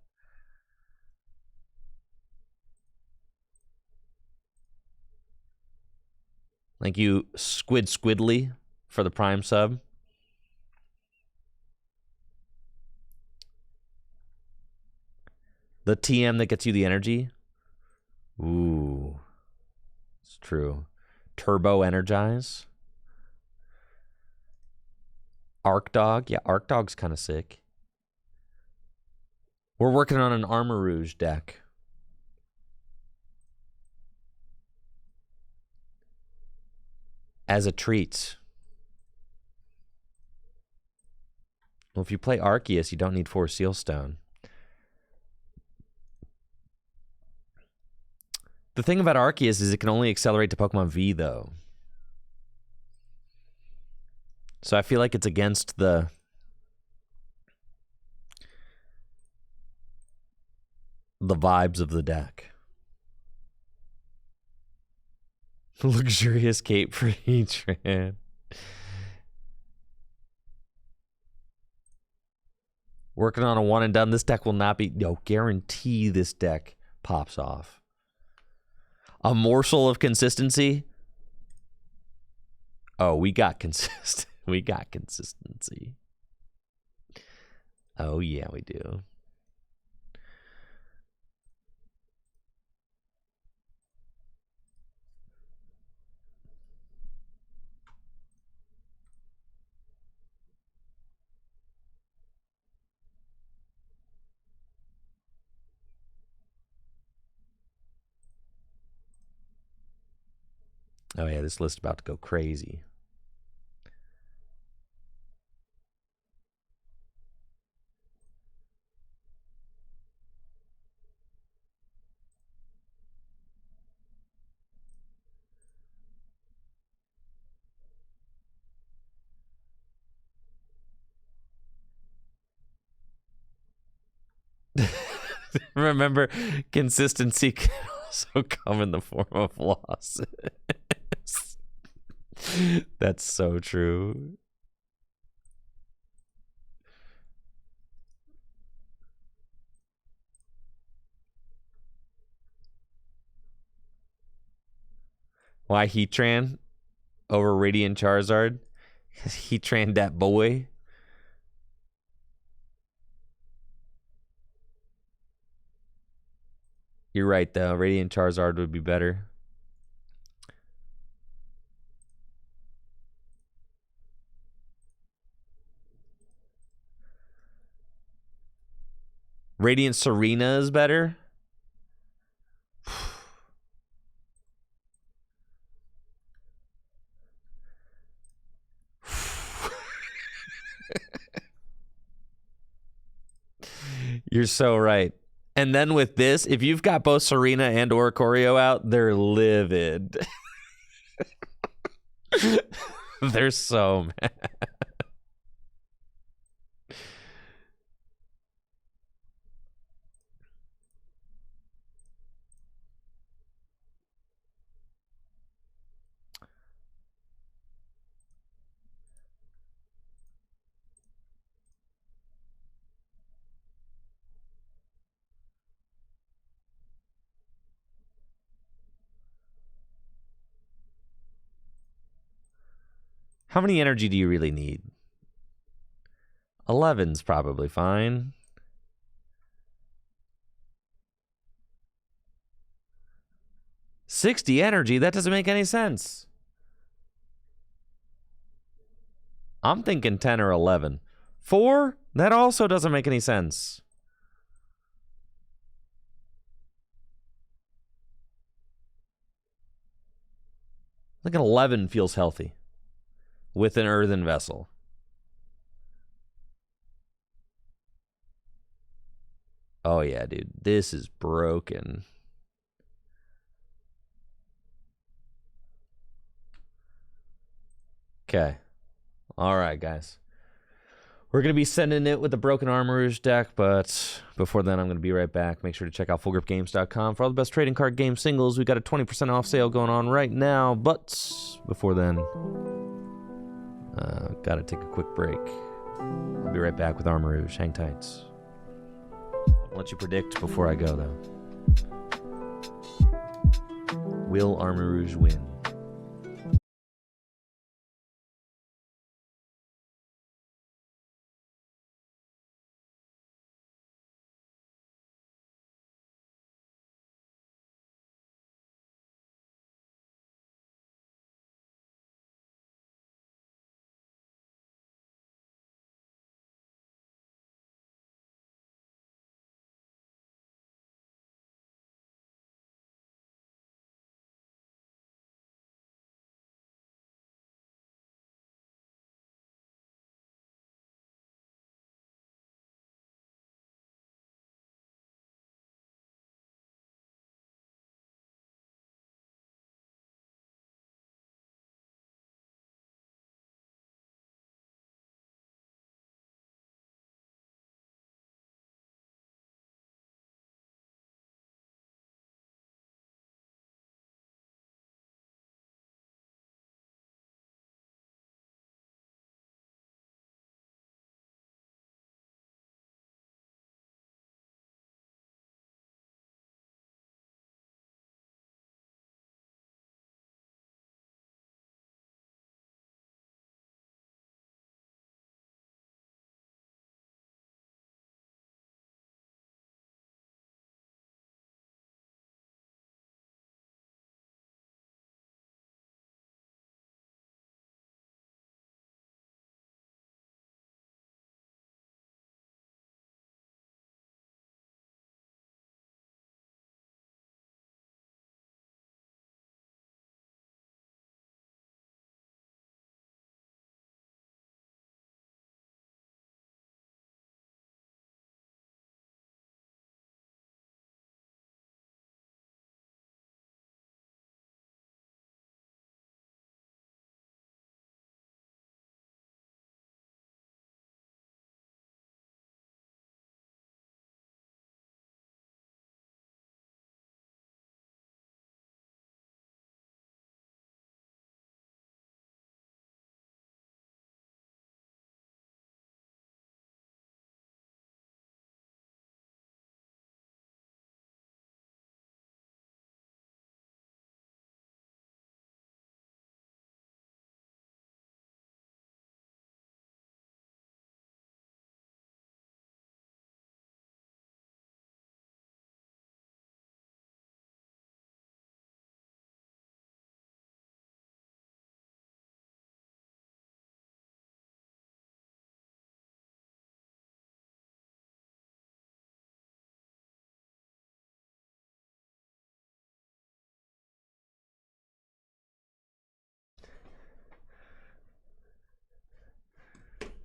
Thank you, Squidly, for the Prime sub. The TM that gets you the energy. Ooh. It's true. Turbo Energize. Arc Dog. Yeah, Arc Dog's kind of sick. We're working on an Armarouge deck. As a treat. Well, if you play Arceus, you don't need 4 Sealstone. The thing about Arceus is it can only accelerate to Pokemon V, though. So I feel like it's against the vibes of the deck. Luxurious cape for Heatran. Working on a one and done. This deck will not be... No, guarantee this deck pops off. A morsel of consistency. Oh, we got consistent. We got consistency. Oh, yeah, we do. Oh yeah, this list about to go crazy. Remember, consistency can also come in the form of losses. That's so true. Why Heatran over Radiant Charizard? Because Heatran that boy. You're right, though. Radiant Charizard would be better. Radiant Serena is better. You're so right. And then with this, if you've got both Serena and Oricorio out, they're livid. They're so mad. How many energy do you really need? 11's probably fine. $60 energy? That doesn't make any sense. I'm thinking 10 or 11. 4? That also doesn't make any sense. I think an 11 feels healthy with an earthen vessel. Oh, yeah, dude. This is broken. Okay. All right, guys. We're going to be sending it with the broken Armarouge deck, but before then, I'm going to be right back. Make sure to check out fullgripgames.com for all the best trading card game singles. We got a 20% off sale going on right now, but before then, got to take a quick break. I'll be right back with Armarouge. Hang tight. I'll let you predict before I go, though. Will Armarouge win?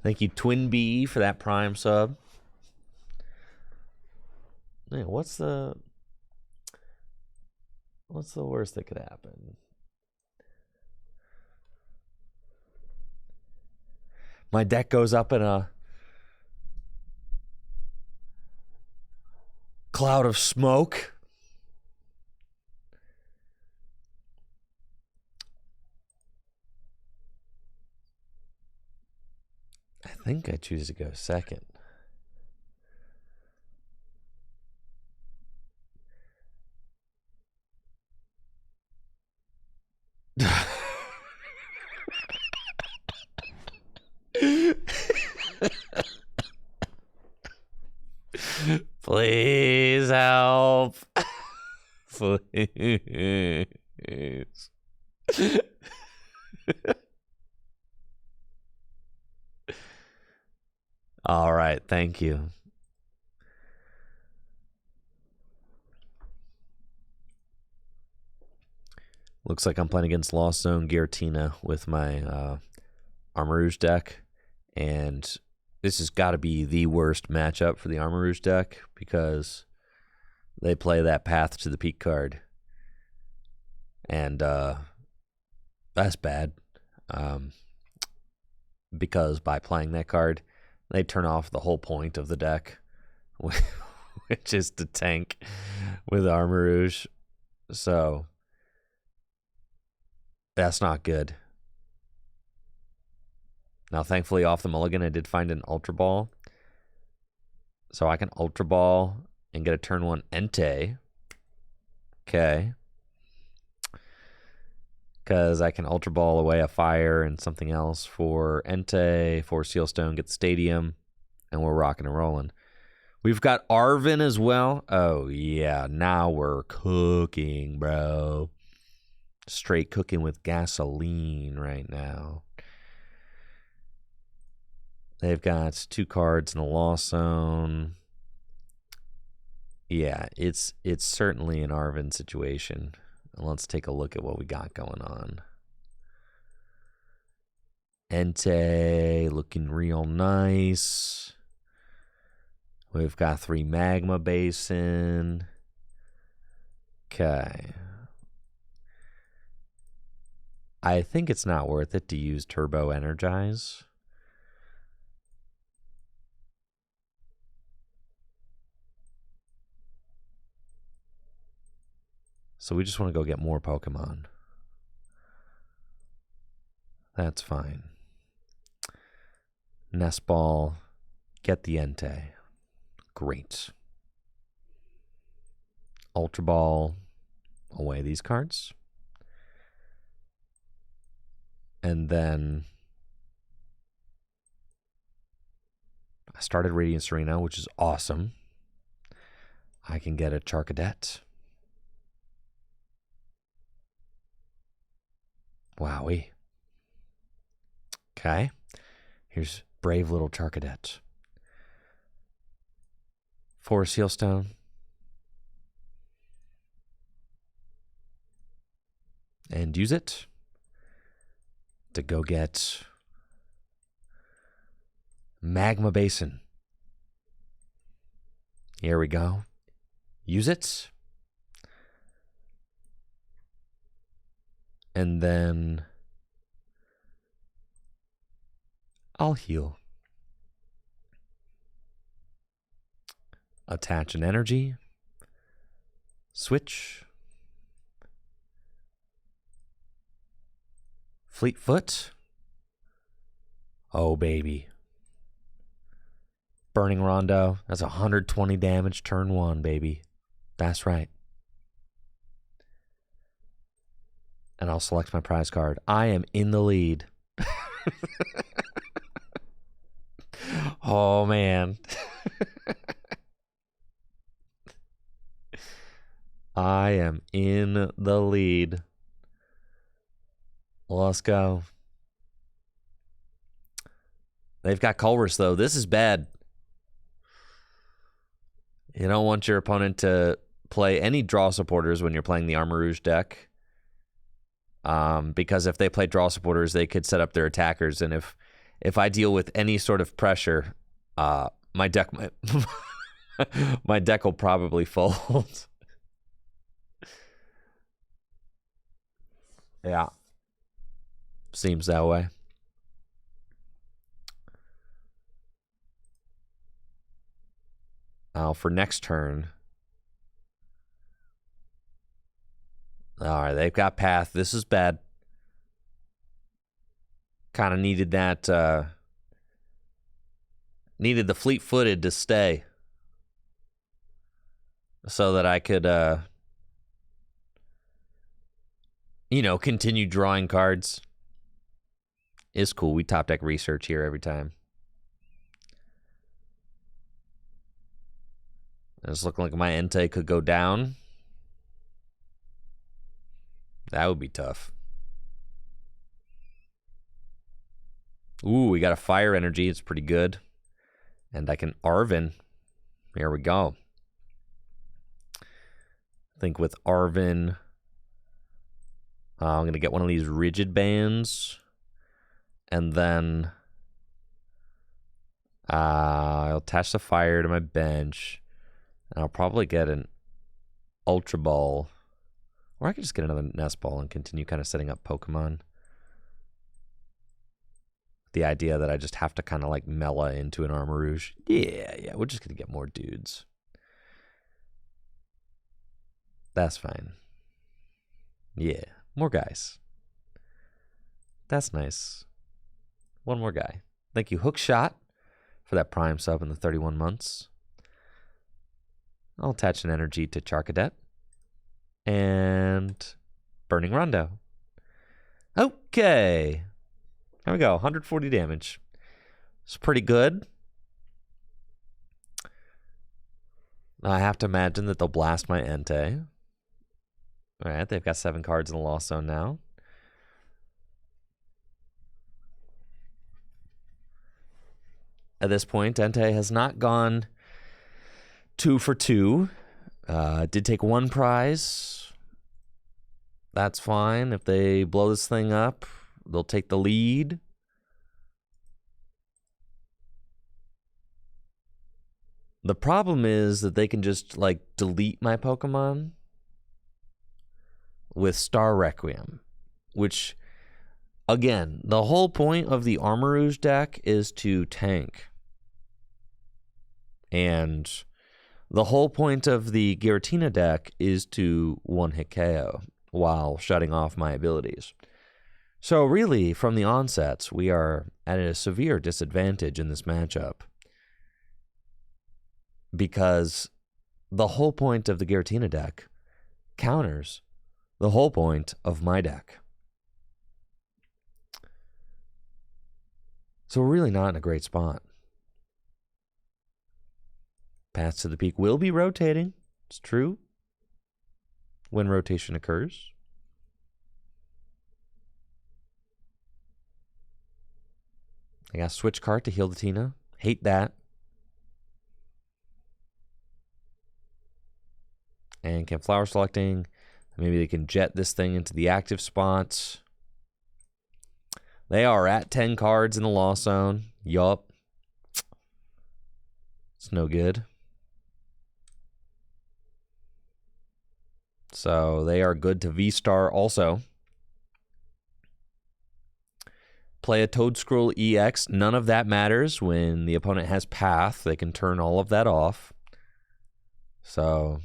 Thank you, Twin B, for that Prime sub. Yeah, what's the worst that could happen? My deck goes up in a cloud of smoke. I think I choose to go second. Please help. Please. All right, thank you. Looks like I'm playing against Lost Zone Giratina with my Armarouge deck, and this has got to be the worst matchup for the Armarouge deck because they play that Path to the Peak card, and that's bad because by playing that card, they turn off the whole point of the deck, which is to tank with Armarouge. So that's not good. Now, thankfully, off the mulligan, I did find an Ultra Ball. So I can Ultra Ball and get a turn 1 Entei. Okay. Because I can Ultra Ball away a Fire and something else for Entei, for Sealstone, get the Stadium, and we're rocking and rolling. We've got Arvin as well. Oh, yeah. Now we're cooking, bro. Straight cooking with gasoline right now. They've got 2 cards in a Lost Zone. Yeah, it's certainly an Arvin situation. Let's take a look at what we got going on. Entei looking real nice. We've got 3 Magma Basin. Okay. I think it's not worth it to use Turbo Energize. So we just want to go get more Pokemon. That's fine. Nest Ball, get the Entei. Great. Ultra Ball, away these cards. And then I started Radiant Serena, which is awesome. I can get a Charcadet. Wowie. Okay. Here's brave little Charcadet. 4 Sealstone. And use it to go get Magma Basin. Here we go. Use it. And then I'll heal. Attach an energy. Switch. Fleetfoot. Oh, baby. Burning Rondo. That's 120 damage turn 1, baby. That's right. And I'll select my prize card. I am in the lead. Oh, man. I am in the lead. Let's go. They've got Culver's, though. This is bad. You don't want your opponent to play any draw supporters when you're playing the Armarouge deck. Because if they play draw supporters, they could set up their attackers. And if if I deal with any sort of pressure, my deck my deck will probably fold. Yeah. Seems that way. For next turn. All right, they've got path. This is bad. Kind of needed that. Needed the fleet-footed to stay. So that I could, continue drawing cards. It's cool. We top deck research here every time. It's looking like my Entei could go down. That would be tough. Ooh, we got a fire energy. It's pretty good. And I can Arvin. Here we go. I think with Arvin, I'm going to get one of these rigid bands. And then I'll attach the fire to my bench. And I'll probably get an Ultra Ball. Or I could just get another Nest Ball and continue kind of setting up Pokemon. The idea that I just have to kind of like Mela into an Armarouge. Yeah, we're just going to get more dudes. That's fine. Yeah, more guys. That's nice. One more guy. Thank you, Hookshot, for that Prime sub in the 31 months. I'll attach an energy to Charcadet. And Burning Rondo. Okay. There we go. 140 damage. It's pretty good. I have to imagine that they'll blast my Entei. All right, they've got 7 cards in the Lost Zone now. At this point, Entei has not gone 2 for 2. Did take 1 prize. That's fine. If they blow this thing up, they'll take the lead. The problem is that they can just, like, delete my Pokemon with Star Requiem, which, again, the whole point of the Armarouge deck is to tank. And the whole point of the Giratina deck is to one-hit KO while shutting off my abilities. So really, from the onsets, we are at a severe disadvantage in this matchup. Because the whole point of the Giratina deck counters the whole point of my deck. So we're really not in a great spot. Paths to the Peak will be rotating. It's true. When rotation occurs. I got Switch Cart to heal the Tina. Hate that. And can Flower Selecting. Maybe they can jet this thing into the active spots. They are at 10 cards in the Lost Zone. Yup. It's no good. So they are good to V-Star also. Play a Toedscruel EX. None of that matters. When the opponent has Path, they can turn all of that off. So,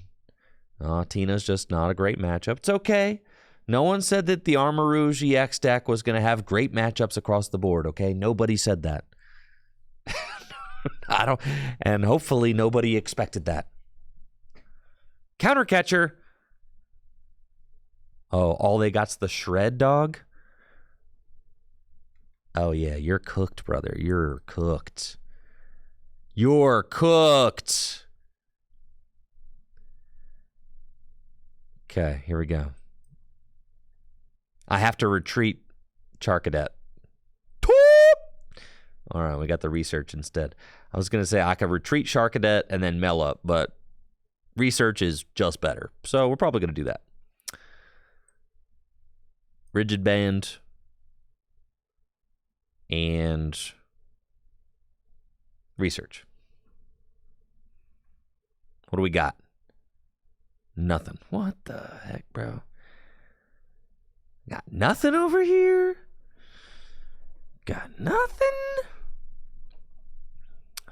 Tina's just not a great matchup. It's okay. No one said that the Armarouge EX deck was going to have great matchups across the board, okay? Nobody said that. And hopefully nobody expected that. Countercatcher. Oh, all they got's the Shred Dog? Oh, yeah, you're cooked, brother. You're cooked. You're cooked. Okay, here we go. I have to retreat Charcadet. All right, we got the research instead. I was going to say I could retreat Charcadet and then Mel up, but research is just better. So we're probably going to do that. Rigid Band. And Research. What do we got? Nothing. What the heck, bro? Got nothing over here? Got nothing?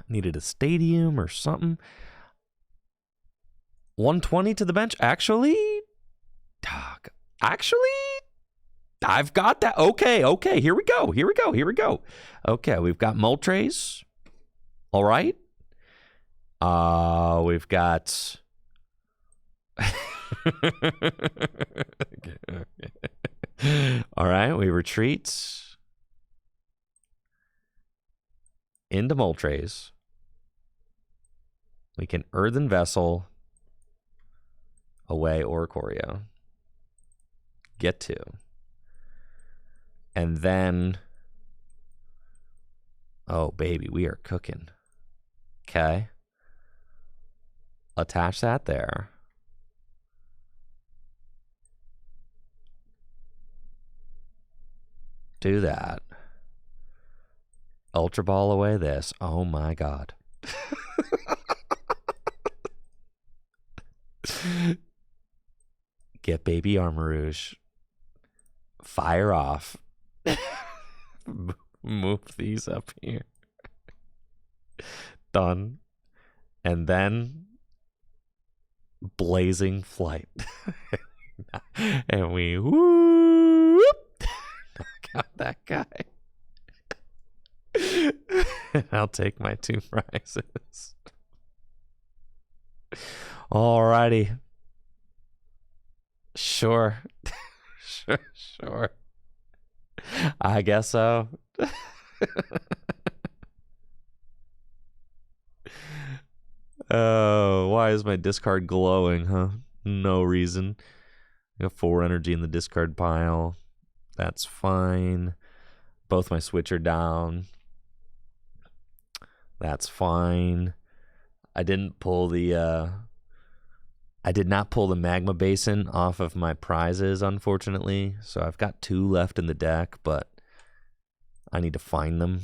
Needed a stadium or something. 120 to the bench? Actually, I've got that. Okay. Here we go. Okay, we've got Moltres. All right. We've got... All right, we retreat into Moltres. We can Earthen Vessel away Oricorio. Get to. And then... Oh, baby, we are cooking. Okay. Attach that there. Do that. Ultra Ball away this. Oh my god. Get baby Armarouge. Fire off. Move these up here. Done. And then Blazing Flight. And we whoop, knock out that guy. I'll take my 2 prizes. Alrighty. Sure. Sure. I guess so. Oh, why is my discard glowing, huh? No reason. I got 4 energy in the discard pile. That's fine. Both my switch are down. That's fine. I didn't pull the I did not pull the Magma Basin off of my prizes, unfortunately. So I've got 2 left in the deck, but I need to find them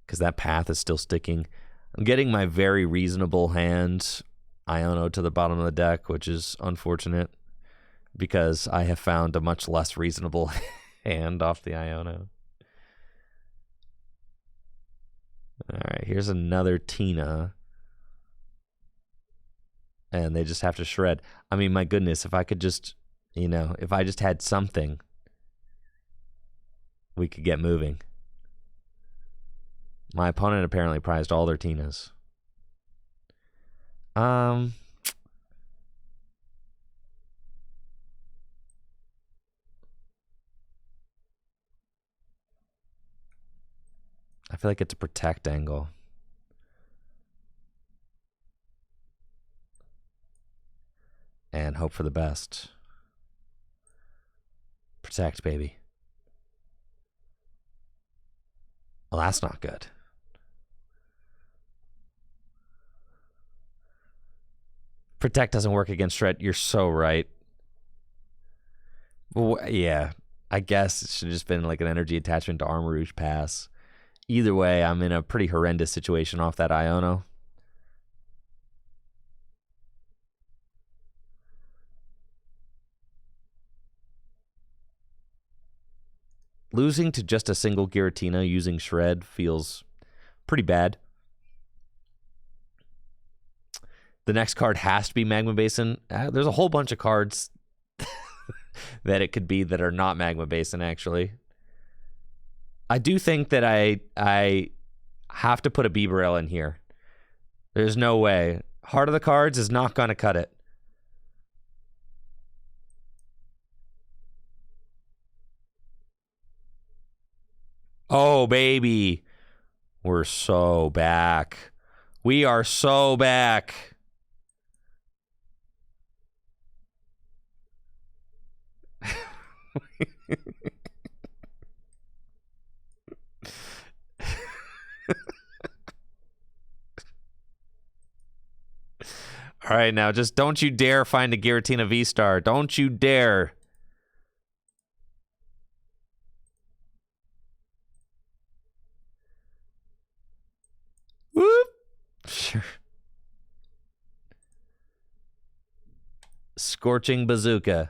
because that path is still sticking. I'm getting my very reasonable hand Iono to the bottom of the deck, which is unfortunate because I have found a much less reasonable hand off the Iono. All right, here's another Tina. And they just have to shred. I mean, my goodness, if I could just, if I just had something, we could get moving. My opponent apparently prized all their Tinas. I feel like it's a protect angle. And hope for the best. Protect, baby. Well, that's not good. Protect doesn't work against Shred. You're so right. Well, yeah, I guess it should have just been like an energy attachment to Armarouge pass. Either way, I'm in a pretty horrendous situation off that Iono. Losing to just a single Giratina using Shred feels pretty bad. The next card has to be Magma Basin. There's a whole bunch of cards that it could be that are not Magma Basin, actually. I do think that I have to put a Bibarel in here. There's no way. Heart of the Cards is not going to cut it. Oh, baby. We're so back. We are so back. All right, now just don't you dare find a Giratina V-Star. Don't you dare. Scorching Bazooka.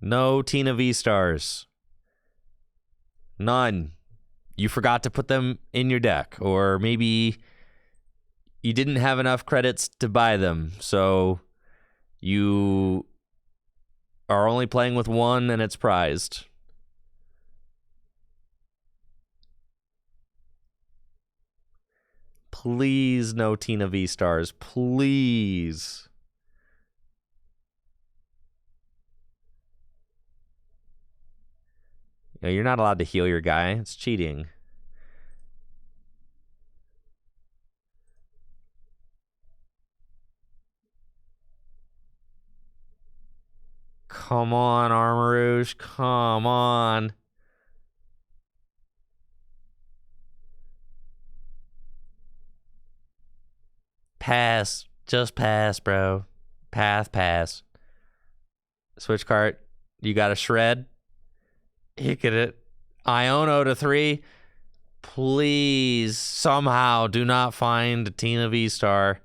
No Tina V-Stars. None. You forgot to put them in your deck, or maybe you didn't have enough credits to buy them, so you are only playing with one and it's prized. Please, no Tina V-Stars. Please. You know, you're not allowed to heal your guy. It's cheating. Come on, Armarouge. Come on. Pass. Just pass, bro. Pass. Switch cart. You got a shred. You get it. Iono to 3. Please, somehow, do not find a Tina V-Star.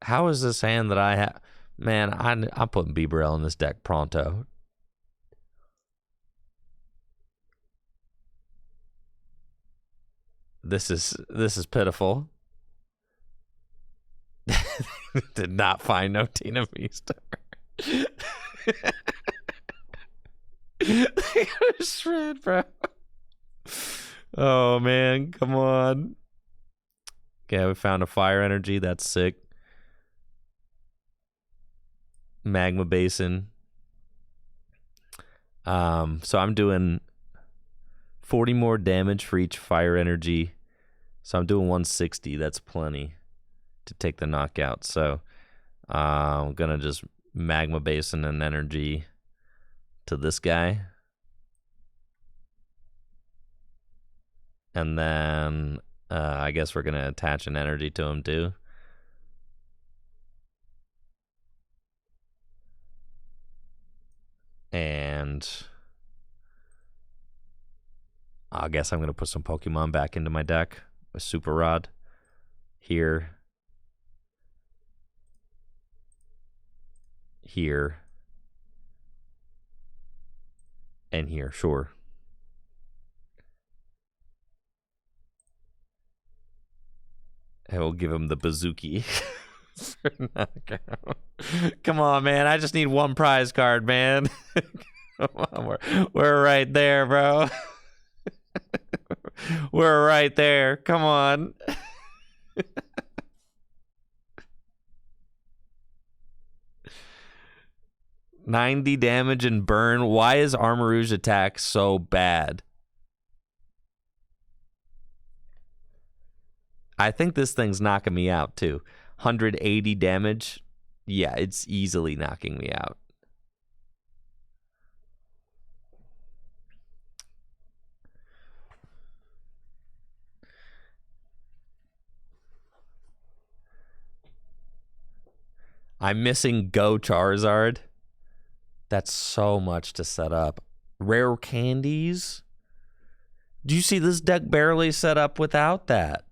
How is this hand that I have? Man, I'm putting Bieberell in this deck pronto. This is pitiful. Did not find no Tina V-Star. Shred, bro. Oh man, come on. Okay, we found a fire energy. That's sick. Magma basin. So I'm doing 40 more damage for each fire energy. So I'm doing 160. That's plenty to take the knockout. So I'm gonna just magma basin and energy to this guy. And then I guess we're gonna attach an energy to him too. And I guess I'm gonna put some Pokemon back into my deck with Super Rod here. Here. And here, sure. And we'll give him the Bazooki. Come on, man. I just need one prize card, man. Come on, we're right there, bro. We're right there. Come on. $90 damage and burn. Why is Armarouge attack so bad? I think this thing's knocking me out too. 180 damage. Yeah, it's easily knocking me out. I'm missing Go Charizard. That's so much to set up. Rare candies. Do you see this deck barely set up without that?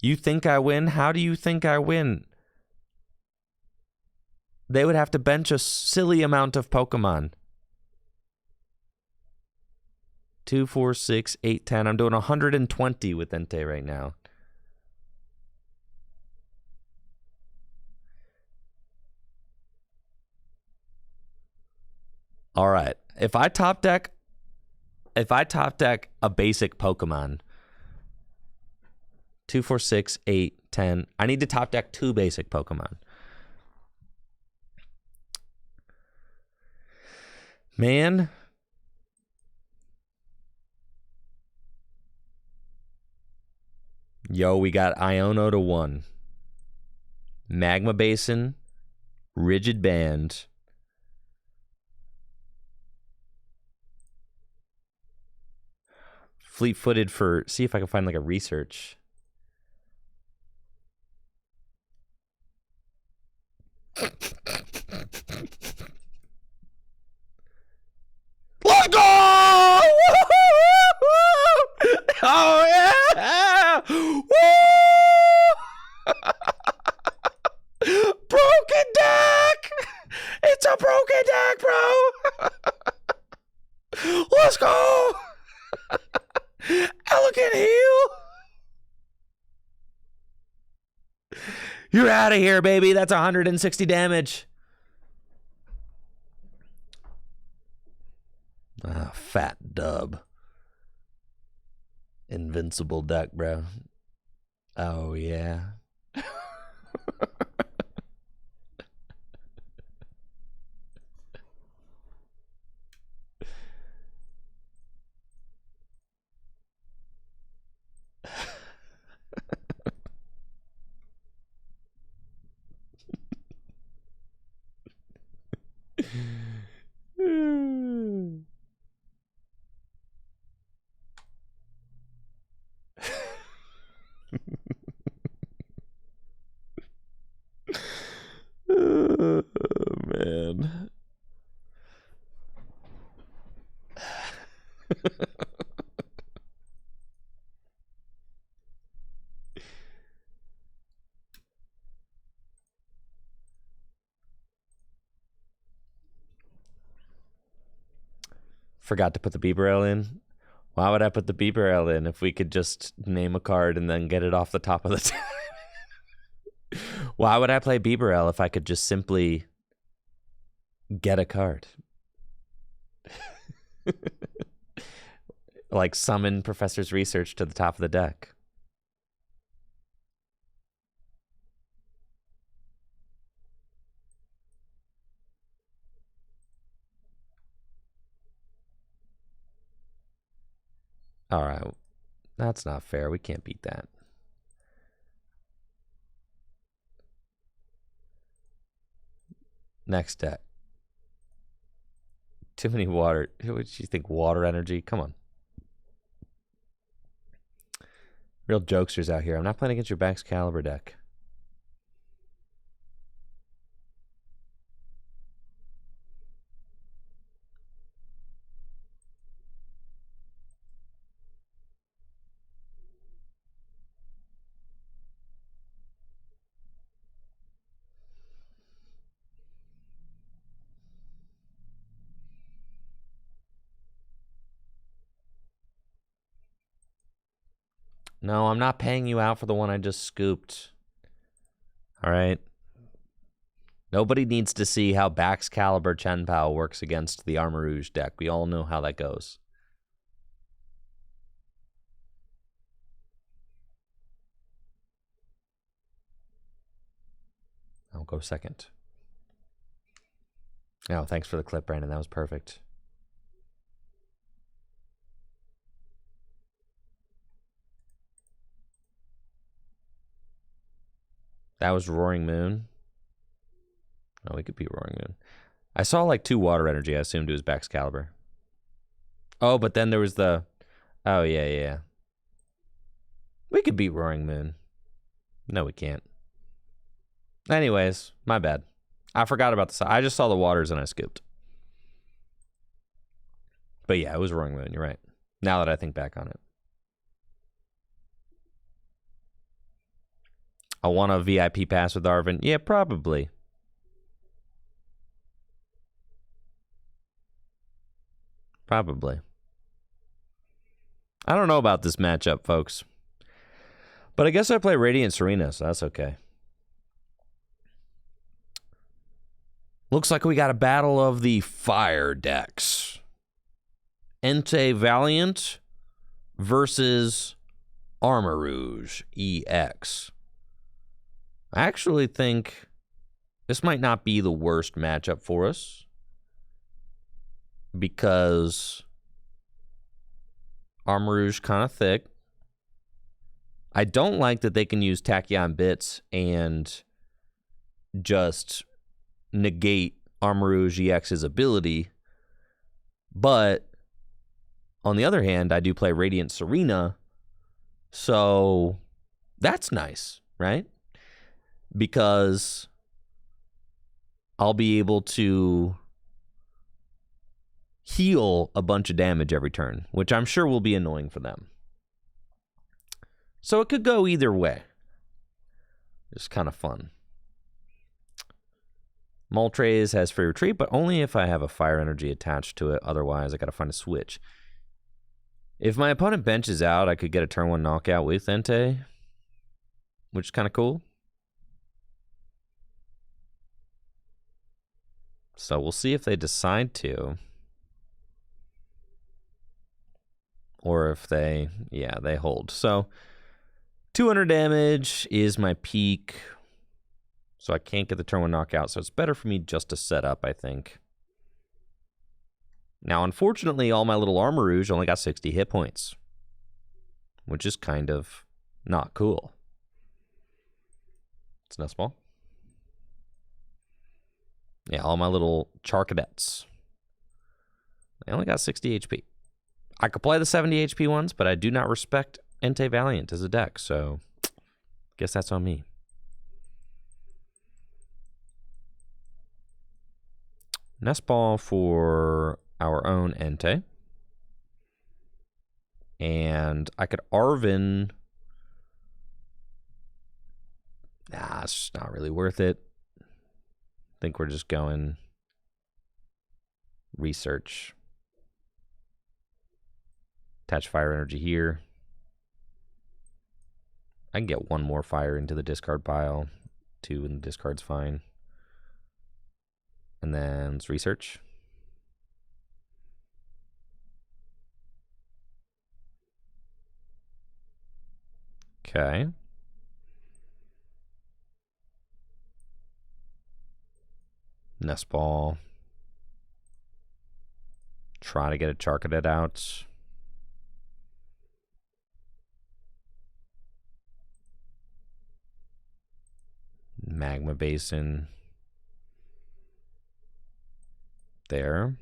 You think I win? How do you think I win? They would have to bench a silly amount of Pokemon. 2, 4, 6, 8, 10. I'm doing 120 with Entei right now. All right. If I top deck a basic Pokemon, 2, 4, 6, 8, 10. I need to top deck 2 basic Pokemon. Man. Yo, we got Iono to 1. Magma Basin. Rigid Band. Fleet-footed for... See if I can find like a research. It's a broken deck, bro. Let's go. Elegant heal. You're out of here, baby. That's 160 damage. Ah, fat dub. Invincible deck, bro. Oh, yeah. Oh, man. Forgot to put the Bieber in. Why would I put the Bieber in if we could just name a card and then get it off the top of the deck? Why would I play Bieber if I could just simply get a card? Like summon Professor's Research to the top of the deck. All right. That's not fair. We can't beat that. Next deck. Too many water. Who would you think? Water energy? Come on. Real jokesters out here. I'm not playing against your Baxcalibur deck. No, I'm not paying you out for the one I just scooped. All right. Nobody needs to see how Baxcalibur Chen Pao works against the Armarouge deck. We all know how that goes. I'll go second. Oh, thanks for the clip, Brandon. That was perfect. That was Roaring Moon. Oh, we could beat Roaring Moon. I saw like 2 water energy. I assumed it was Baxcalibur. Oh, but then there was the... Oh, yeah. We could beat Roaring Moon. No, we can't. Anyways, my bad. I forgot about this. I just saw the waters and I scooped. But yeah, it was Roaring Moon. You're right. Now that I think back on it. I want a VIP pass with Arvin. Yeah, probably. Probably. I don't know about this matchup, folks. But I guess I play Radiant Serena, so that's okay. Looks like we got a battle of the fire decks. Entei Valiant versus Armarouge EX. I actually think this might not be the worst matchup for us, because Armarouge kind of thick. I don't like that they can use Tachyon Bits and just negate Armarouge EX's ability. But on the other hand, I do play Radiant Serena, so that's nice, right? Because I'll be able to heal a bunch of damage every turn, which I'm sure will be annoying for them. So it could go either way. It's kind of fun. Moltres has free retreat, but only if I have a fire energy attached to it. Otherwise, I gotta find a switch. If my opponent benches out, I could get a turn 1 knockout with Entei, which is kind of cool. So we'll see if they decide to. Or if they, yeah, they hold. So 200 damage is my peak. So I can't get the turn 1 knockout. So it's better for me just to set up, I think. Now, unfortunately, all my little Armarouge only got 60 hit points, which is kind of not cool. It's nest ball. Yeah, all my little Charcadets. They only got 60 HP. I could play the 70 HP ones, but I do not respect Entei Valiant as a deck, so guess that's on me. Nest ball for our own Entei. And I could Arvin. Nah, it's just not really worth it. I think we're just going research. Attach fire energy here. I can get 1 more fire into the discard pile. 2 in the discard's fine. And then let's research. Okay. Nest ball. Try to get a Charcadet out. Magma Basin. There.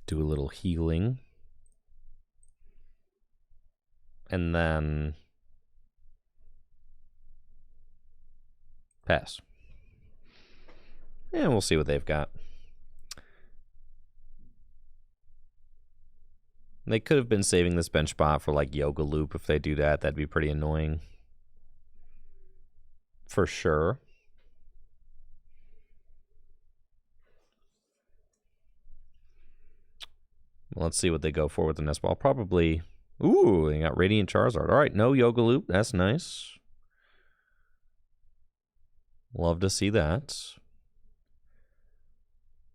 Do a little healing. And then pass. And we'll see what they've got. They could have been saving this bench spot for like Yoga Loop. If they do that, that'd be pretty annoying. For sure. Well, let's see what they go for with the nest ball. Probably. Ooh, they got Radiant Charizard. All right, no Yoga Loop. That's nice. Love to see that.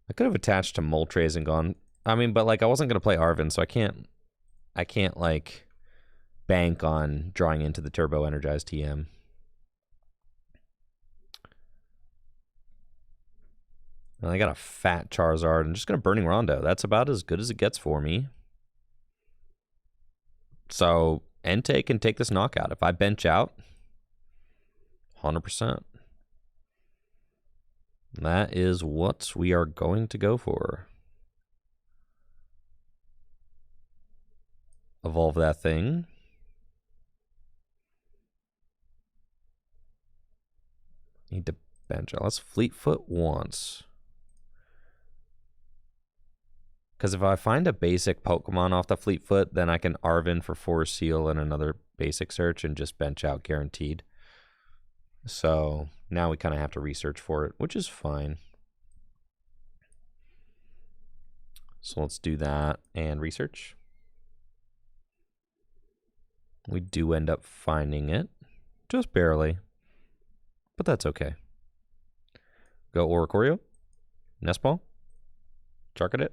I could have attached to Moltres and gone. I mean, but like I wasn't gonna play Arvin, so I can't like bank on drawing into the Turbo Energized TM. And I got a fat Charizard. I'm just gonna Burning Rondo. That's about as good as it gets for me. So Entei can take this knockout. If I bench out, 100%. That is what we are going to go for. Evolve that thing. Need to bench out. Let's Fleetfoot once. Because if I find a basic Pokemon off the Fleetfoot, then I can Arvin for Force Seal and another basic search and just bench out guaranteed. So now we kind of have to research for it, which is fine. So let's do that and research. We do end up finding it, just barely, but that's okay. Go Oricorio, Nest Ball, Charcadet,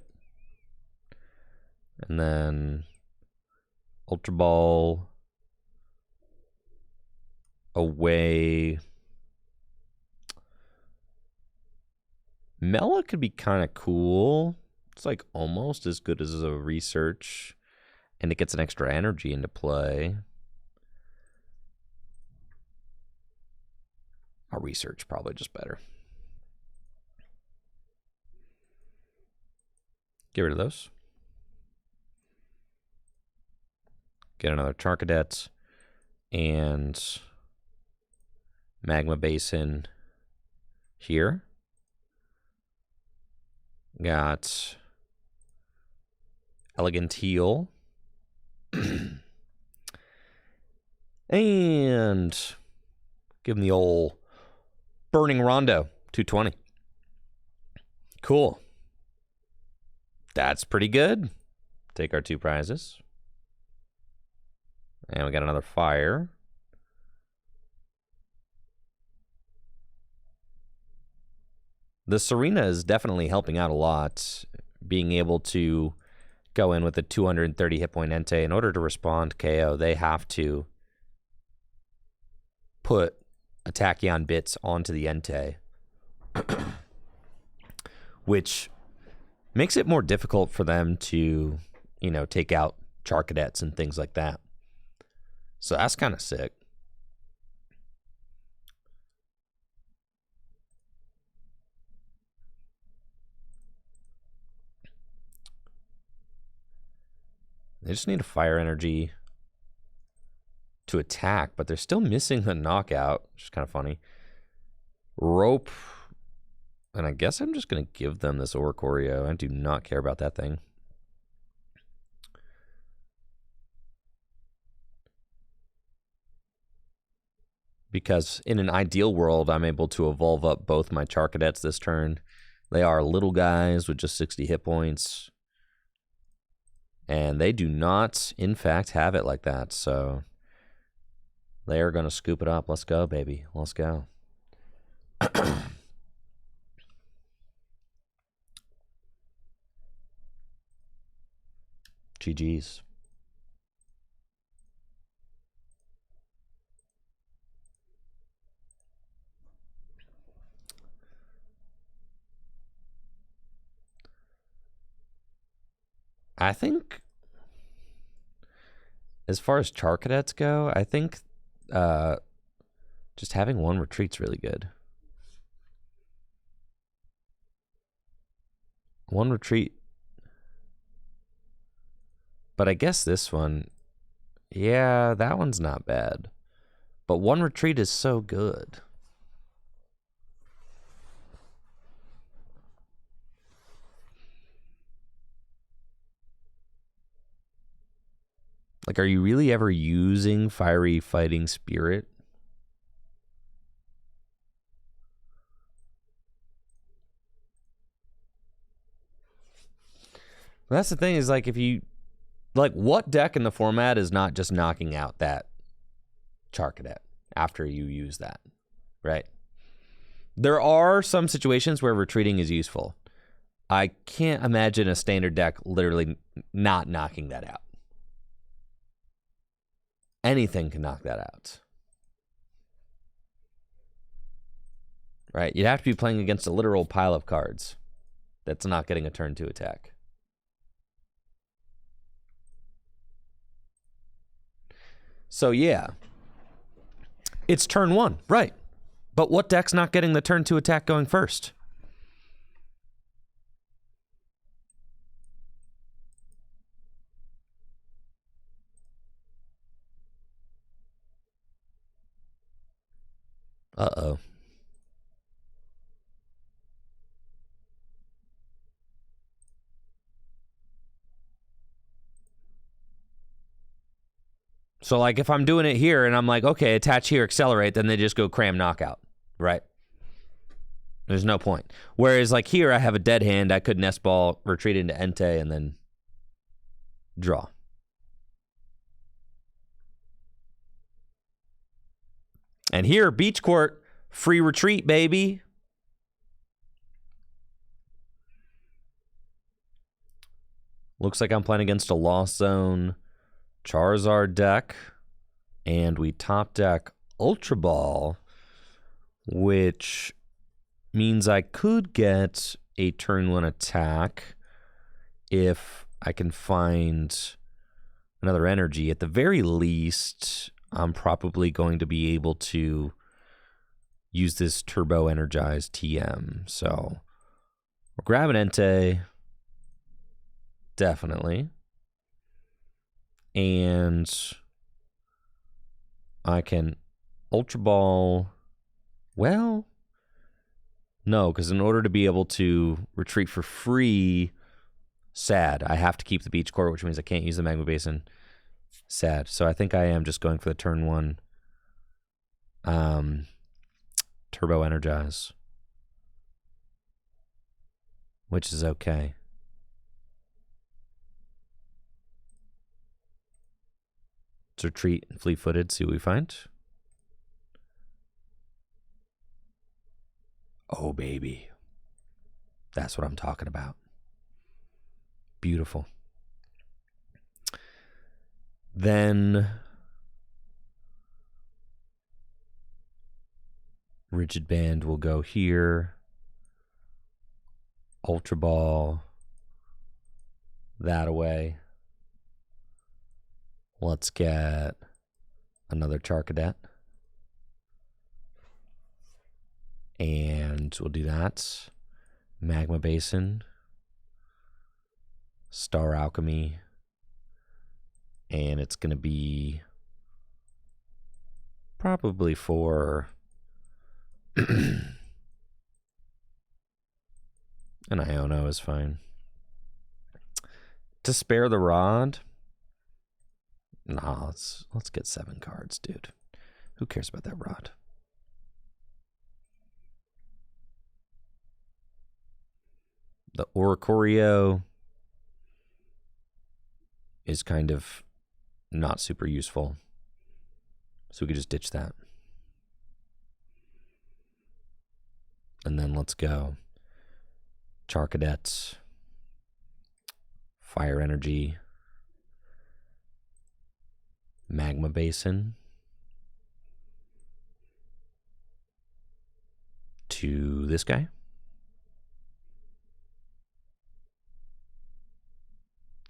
and then Ultra Ball away. Mela could be kind of cool. It's like almost as good as a research, and it gets an extra energy into play. Our research probably just better. Get rid of those. Get another Charcadet and Magma Basin here. Got Elegant Heal. And give him the old Burning Rondo, 220. Cool. That's pretty good. Take our 2 prizes. And we got another fire. The Serena is definitely helping out a lot, being able to go in with a 230 hit point Entei. In order to respond KO, they have to put a Tachyon bits onto the Entei, which makes it more difficult for them to, you know, take out Charcadets and things like that. So that's kind of sick. They just need a fire energy to attack, but they're still missing the knockout, which is kind of funny. Rope, and I guess I'm just going to give them this Oricorio. I do not care about that thing. Because in an ideal world, I'm able to evolve up both my Charcadets this turn. They are little guys with just 60 hit points. And they do not, in fact, have it like that. So they are going to scoop it up. Let's go, baby. Let's go. GG's. I think, as far as Charcadets go, I think just having 1 retreat's really good. 1 retreat. But I guess this one, yeah, that one's not bad. But 1 retreat is so good. Like, are you really ever using Fiery Fighting Spirit? Well, that's the thing, is like, if you, like, what deck in the format is not just knocking out that Charcadet after you use that, right? There are some situations where retreating is useful. I can't imagine a standard deck literally not knocking that out. Anything can knock that out. Right? You'd have to be playing against a literal pile of cards that's not getting a turn 2 attack. So yeah, it's turn 1, right? But what deck's not getting the turn 2 attack going first? Uh-oh. So, like, if I'm doing it here and I'm like, okay, attach here, accelerate, then they just go cram knockout, right? There's no point. Whereas, like, here I have a dead hand. I could nest ball, retreat into Entei, and then draw. And here, Beach Court, free retreat, baby. Looks like I'm playing against a Lost Zone Charizard deck. And we top deck Ultra Ball, which means I could get a turn 1 attack if I can find another energy. At the very least, I'm probably going to be able to use this turbo energized TM. So we'll grab an Entei, definitely. And I can Ultra Ball. Well, no, because in order to be able to retreat for free, sad, I have to keep the Beach Court, which means I can't use the Magma Basin. Sad. So I think I am just going for the turn 1 Turbo Energize, which is okay. Let's retreat and fleet-footed, see what we find. Oh, baby. That's what I'm talking about. Beautiful. Then Rigid Band will go here. Ultra Ball. That away. Let's get another Charcadet. And we'll do that. Magma Basin. Star Alchemy. And it's going to be probably for an Iono is fine. To spare the rod. Nah, let's get 7 cards, dude. Who cares about that rod? The Oricorio is kind of not super useful. So we could just ditch that. And then let's go Charcadets, Fire Energy, Magma Basin to this guy.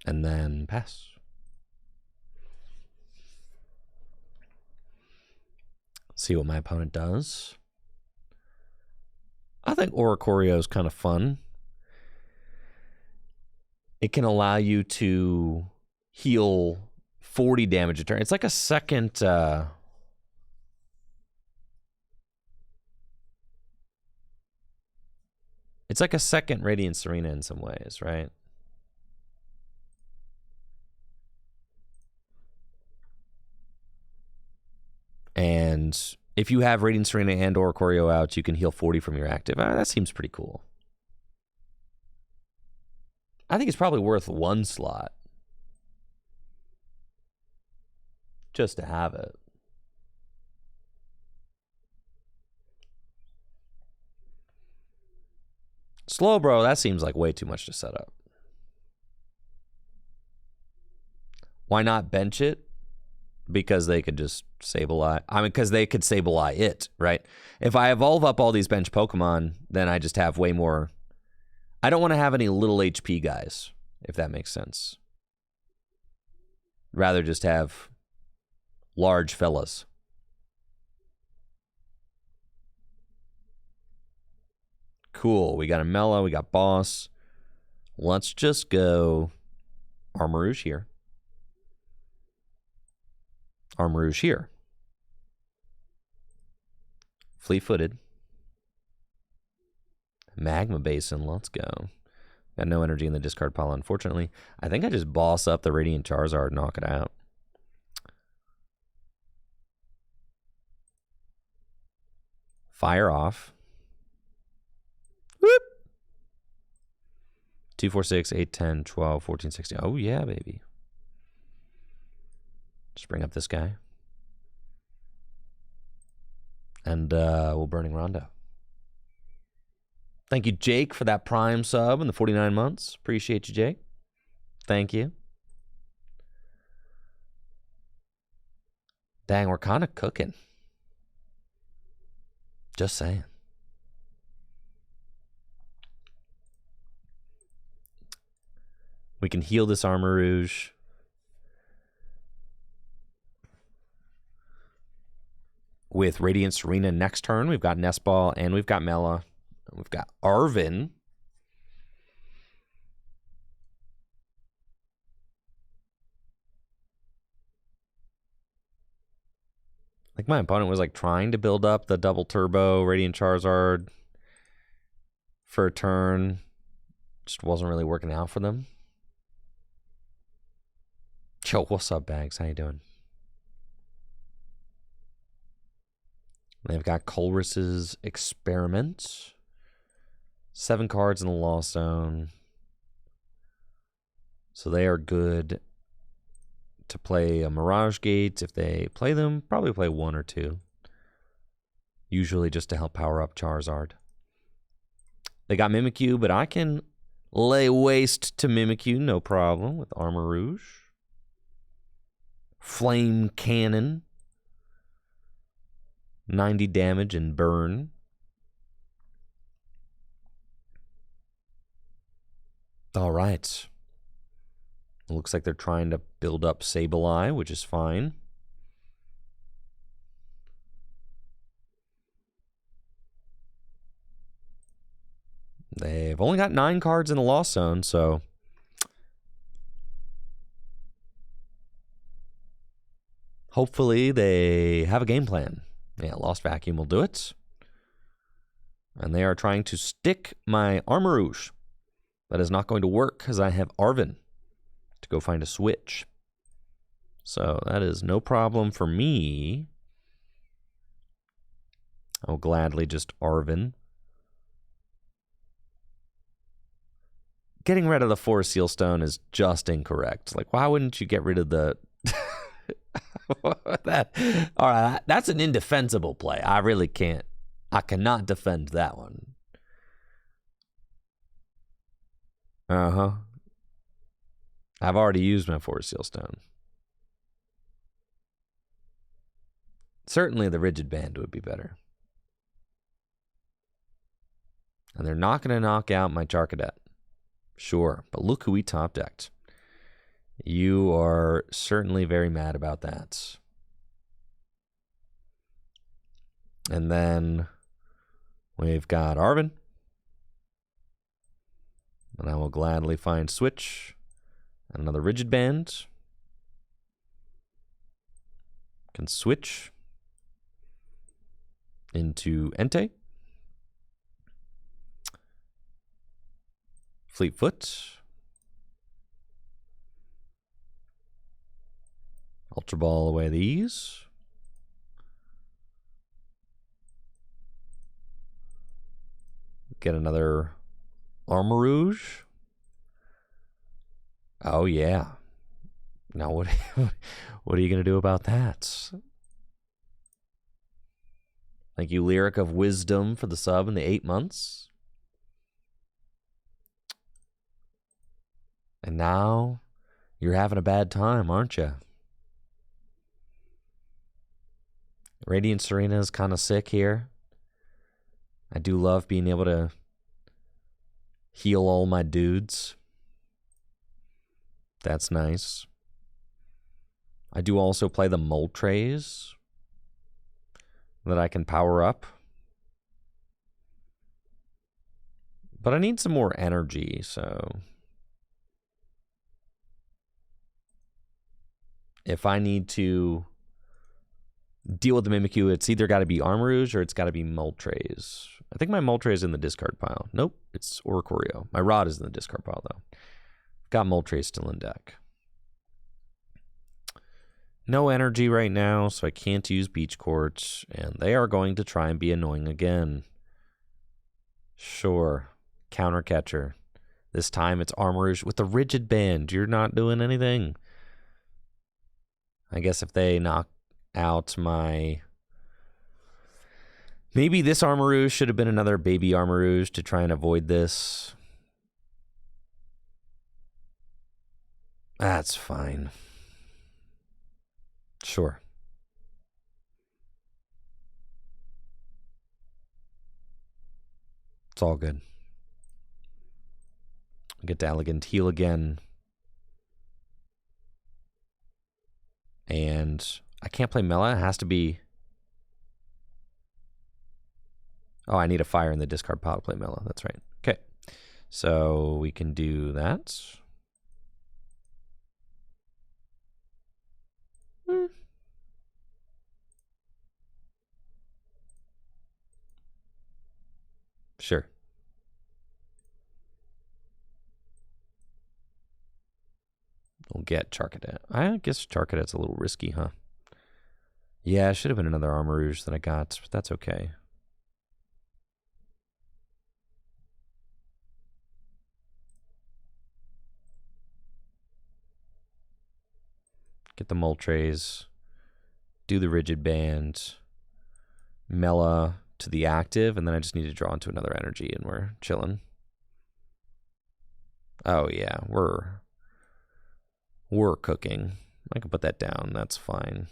And then pass. See what my opponent does. I think Oricorio is kind of fun. It can allow you to heal 40 damage a turn. It's like a second... it's like a second Radiant Serena in some ways, right? And if you have Radiant Serena and Oricorio out, you can heal 40 from your active. That seems pretty cool. I think it's probably worth 1 slot. Just to have it. Slow, bro, that seems like way too much to set up. Why not bench it? Because they could just Sableye. I mean, because they could Sableye it, right? If I evolve up all these bench Pokemon, then I just have way more. I don't want to have any little HP guys, if that makes sense. Rather just have large fellas. Cool. We got a Mellow. We got Boss. Let's just go Armarouge here. Armarouge here. Fleet-footed. Magma Basin, let's go. Got no energy in the discard pile, unfortunately. I think I just boss up the Radiant Charizard and knock it out. Fire off. Whoop! 2, 4, 6, 8, 10, 12, 14, 16. Oh, yeah, baby. Just bring up this guy. And we'll Burning Rondo. Thank you, Jake, for that Prime sub and the 49 months. Appreciate you, Jake. Thank you. Dang, we're kind of cooking. Just saying. We can heal this Armarouge. With Radiant Serena next turn. We've got Nest Ball and we've got Mela. We've got Arvin. Like my opponent was like trying to build up the double turbo Radiant Charizard for a turn. Just wasn't really working out for them. Yo, what's up, Bags? How you doing? They've got Colress's Experiment. 7 cards in the Lost Zone. So they are good to play a Mirage Gates. If they play them, probably play 1 or 2. Usually just to help power up Charizard. They got Mimikyu, but I can lay waste to Mimikyu, no problem, with Armarouge. Flame Cannon. 90 damage and burn. All right. It looks like they're trying to build up Sableye, which is fine. They've only got 9 cards in the Lost Zone, so hopefully they have a game plan. Yeah, Lost Vacuum will do it. And they are trying to stick my Armarouge. That is not going to work because I have Arven to go find a switch. So that is no problem for me. I'll gladly just Arven. Getting rid of the Forest Seal Stone is just incorrect. Like, why wouldn't you get rid of the... that? All right, that's an indefensible play. I really can't. I cannot defend that one. Uh-huh. I've already used my Forest Seal Stone. Certainly the Rigid Band would be better. And they're not going to knock out my Charcadet. Sure, but look who we top-decked. You are certainly very mad about that. And then we've got Arven. And I will gladly find Switch. And another Rigid Band. Can switch into Entei. Fleetfoot. Ultra Ball away these. Get another Armarouge. Oh, yeah. Now what are you going to do about that? Thank you, Lyric of Wisdom, for the sub in the 8 months. And now you're having a bad time, aren't you? Radiant Serena is kind of sick here. I do love being able to heal all my dudes. That's nice. I do also play the Moltres that I can power up. But I need some more energy, so... If I need to deal with the Mimikyu, it's either got to be Armarouge or it's got to be Moltres. I think my Moltres is in the discard pile. Nope, it's Oricorio. My Rod is in the discard pile, though. Got Moltres still in deck. No energy right now, so I can't use Beach Court, and they are going to try and be annoying again. Sure. Counter Catcher. This time it's Armarouge with the Rigid Band. You're not doing anything. I guess if they knock out my... Maybe this Armarouge should have been another baby Armarouge to try and avoid this. That's fine. Sure. It's all good. Get to Elegant Heal again. And I can't play Mela. It has to be... Oh, I need a fire in the discard pile to play Mela. That's right. Okay. So we can do that. Sure. We'll get Charcadet. I guess Charcadet's a little risky, huh? Yeah, it should have been another Armarouge that I got, but that's okay. Get the Moltres. Do the Rigid Band. Mela to the active, and then I just need to draw into another energy, and we're chilling. Oh, yeah, we're cooking. I can put that down. That's fine.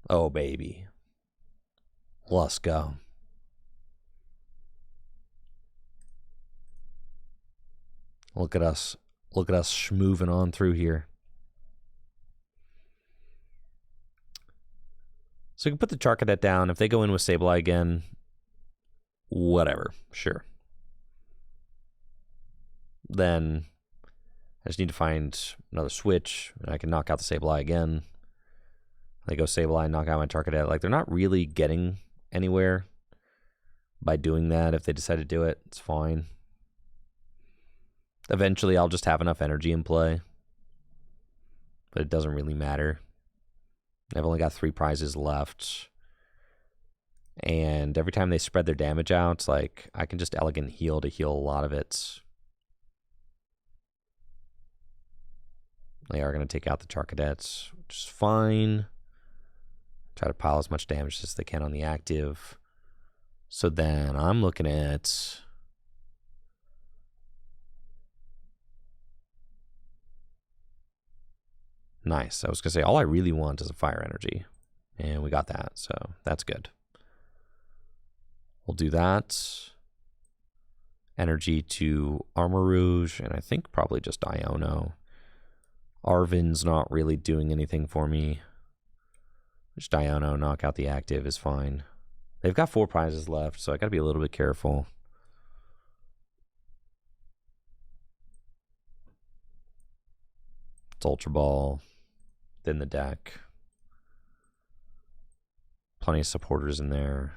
Oh, baby. Let's go. Look at us. Look at us schmoving on through here. So you can put the Charcadet down. If they go in with Sableye again, whatever. Sure. Then I just need to find another switch, and I can knock out the Sableye again. They go Sableye, knock out my Charcadet. Like, they're not really getting anywhere by doing that. If they decide to do it, it's fine. Eventually, I'll just have enough energy in play. But it doesn't really matter. I've only got 3 prizes left. And every time they spread their damage out, it's like I can just Elegant Heal to heal a lot of it. They are going to take out the Charcadets, which is fine. Try to pile as much damage as they can on the active. So then I'm looking at... Nice. I was going to say, all I really want is a fire energy. And we got that, so that's good. We'll do that. Energy to Armarouge, and I think probably just Iono. Arvin's not really doing anything for me. Just Iono, knock out the active is fine. They've got 4 prizes left, so I got to be a little bit careful. It's Ultra Ball. In the deck. Plenty of supporters in there.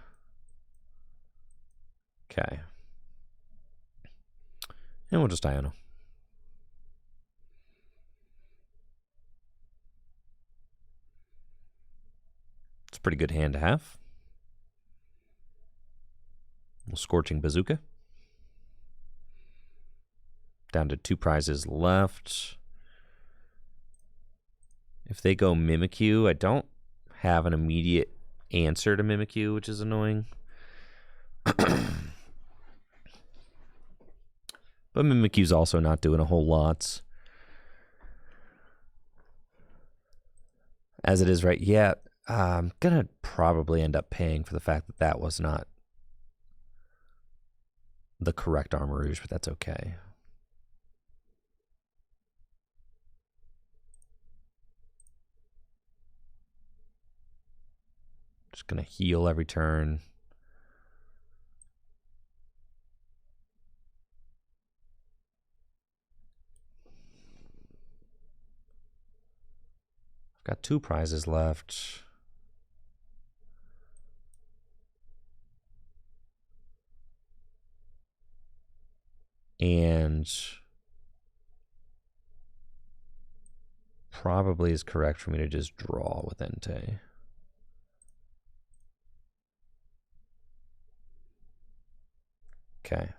Okay. And we'll just Iono. It's a pretty good hand to have. Scorching Bazooka. Down to 2 prizes left. If they go Mimikyu, I don't have an immediate answer to Mimikyu, which is annoying. But Mimikyu's also not doing a whole lot. As it is right, yeah, I'm going to probably end up paying for the fact that that was not the correct Armarouge, but that's okay. Just going to heal every turn. I've got 2 prizes left. And probably is correct for me to just draw with Entei. Okay.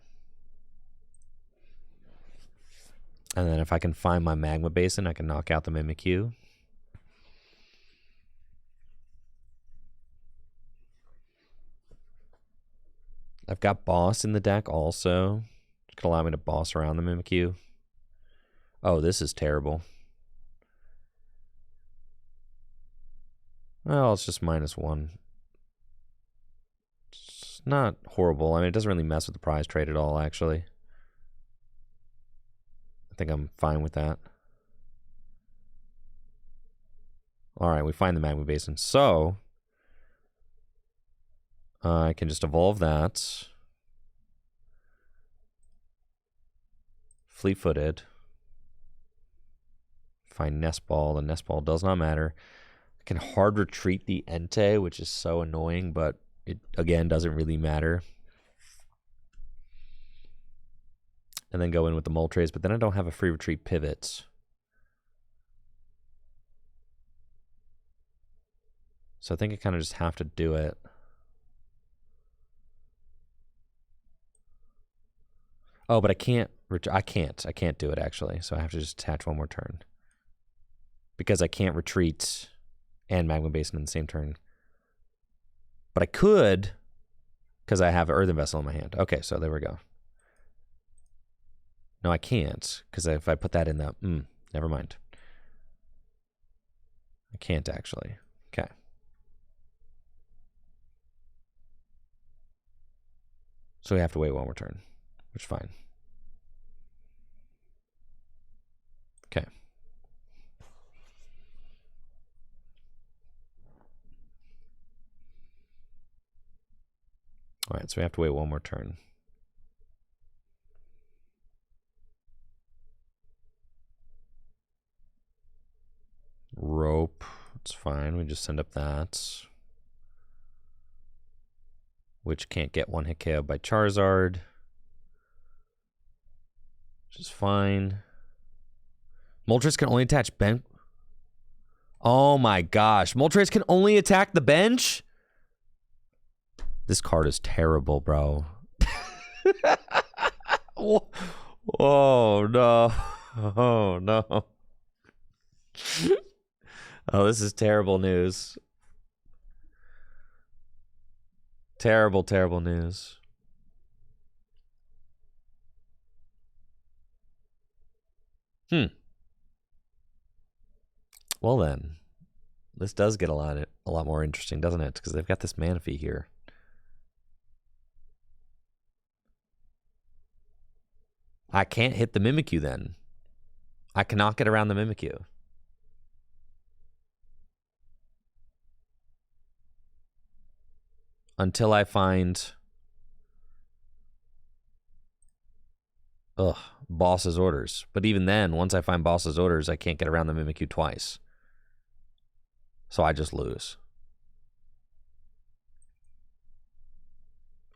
And then if I can find my Magma Basin, I can knock out the Mimikyu. I've got Boss in the deck also. It can allow me to boss around the Mimikyu. Oh, this is terrible. Well, it's just -1. It's not horrible. I mean, it doesn't really mess with the prize trade at all, actually. I think I'm fine with that. All right, we find the Magma Basin. So I can just evolve that. Fleet-footed. Find Nest Ball. The Nest Ball does not matter. I can hard retreat the Entei, which is so annoying, but it, again, doesn't really matter. And then go in with the Moltres, but then I don't have a free retreat pivot. So I think I kind of just have to do it. Oh, but I can't do it actually. So I have to just attach one more turn. Because I can't retreat and Magma Basin in the same turn. But I could, because I have an Earthen Vessel in my hand. Okay, so there we go. No, I can't, because if I put that in the... never mind. I can't actually. Okay. So we have to wait one more turn, which is fine. Okay. All right, so we have to wait one more turn. Rope. It's fine. We just send up that. Which can't get one hit KO by Charizard. Which is fine. Moltres can only attach bench. Oh my gosh. Moltres can only attack the bench? This card is terrible, bro. Oh no. Oh no. Oh, this is terrible news. Terrible, terrible news. Well then, this does get a lot more interesting, doesn't it? Because they've got this Manaphy here. I can't hit the Mimikyu then. I cannot get around the Mimikyu. Until I find... Boss's Orders. But even then, once I find Boss's Orders, I can't get around the Mimikyu twice. So I just lose.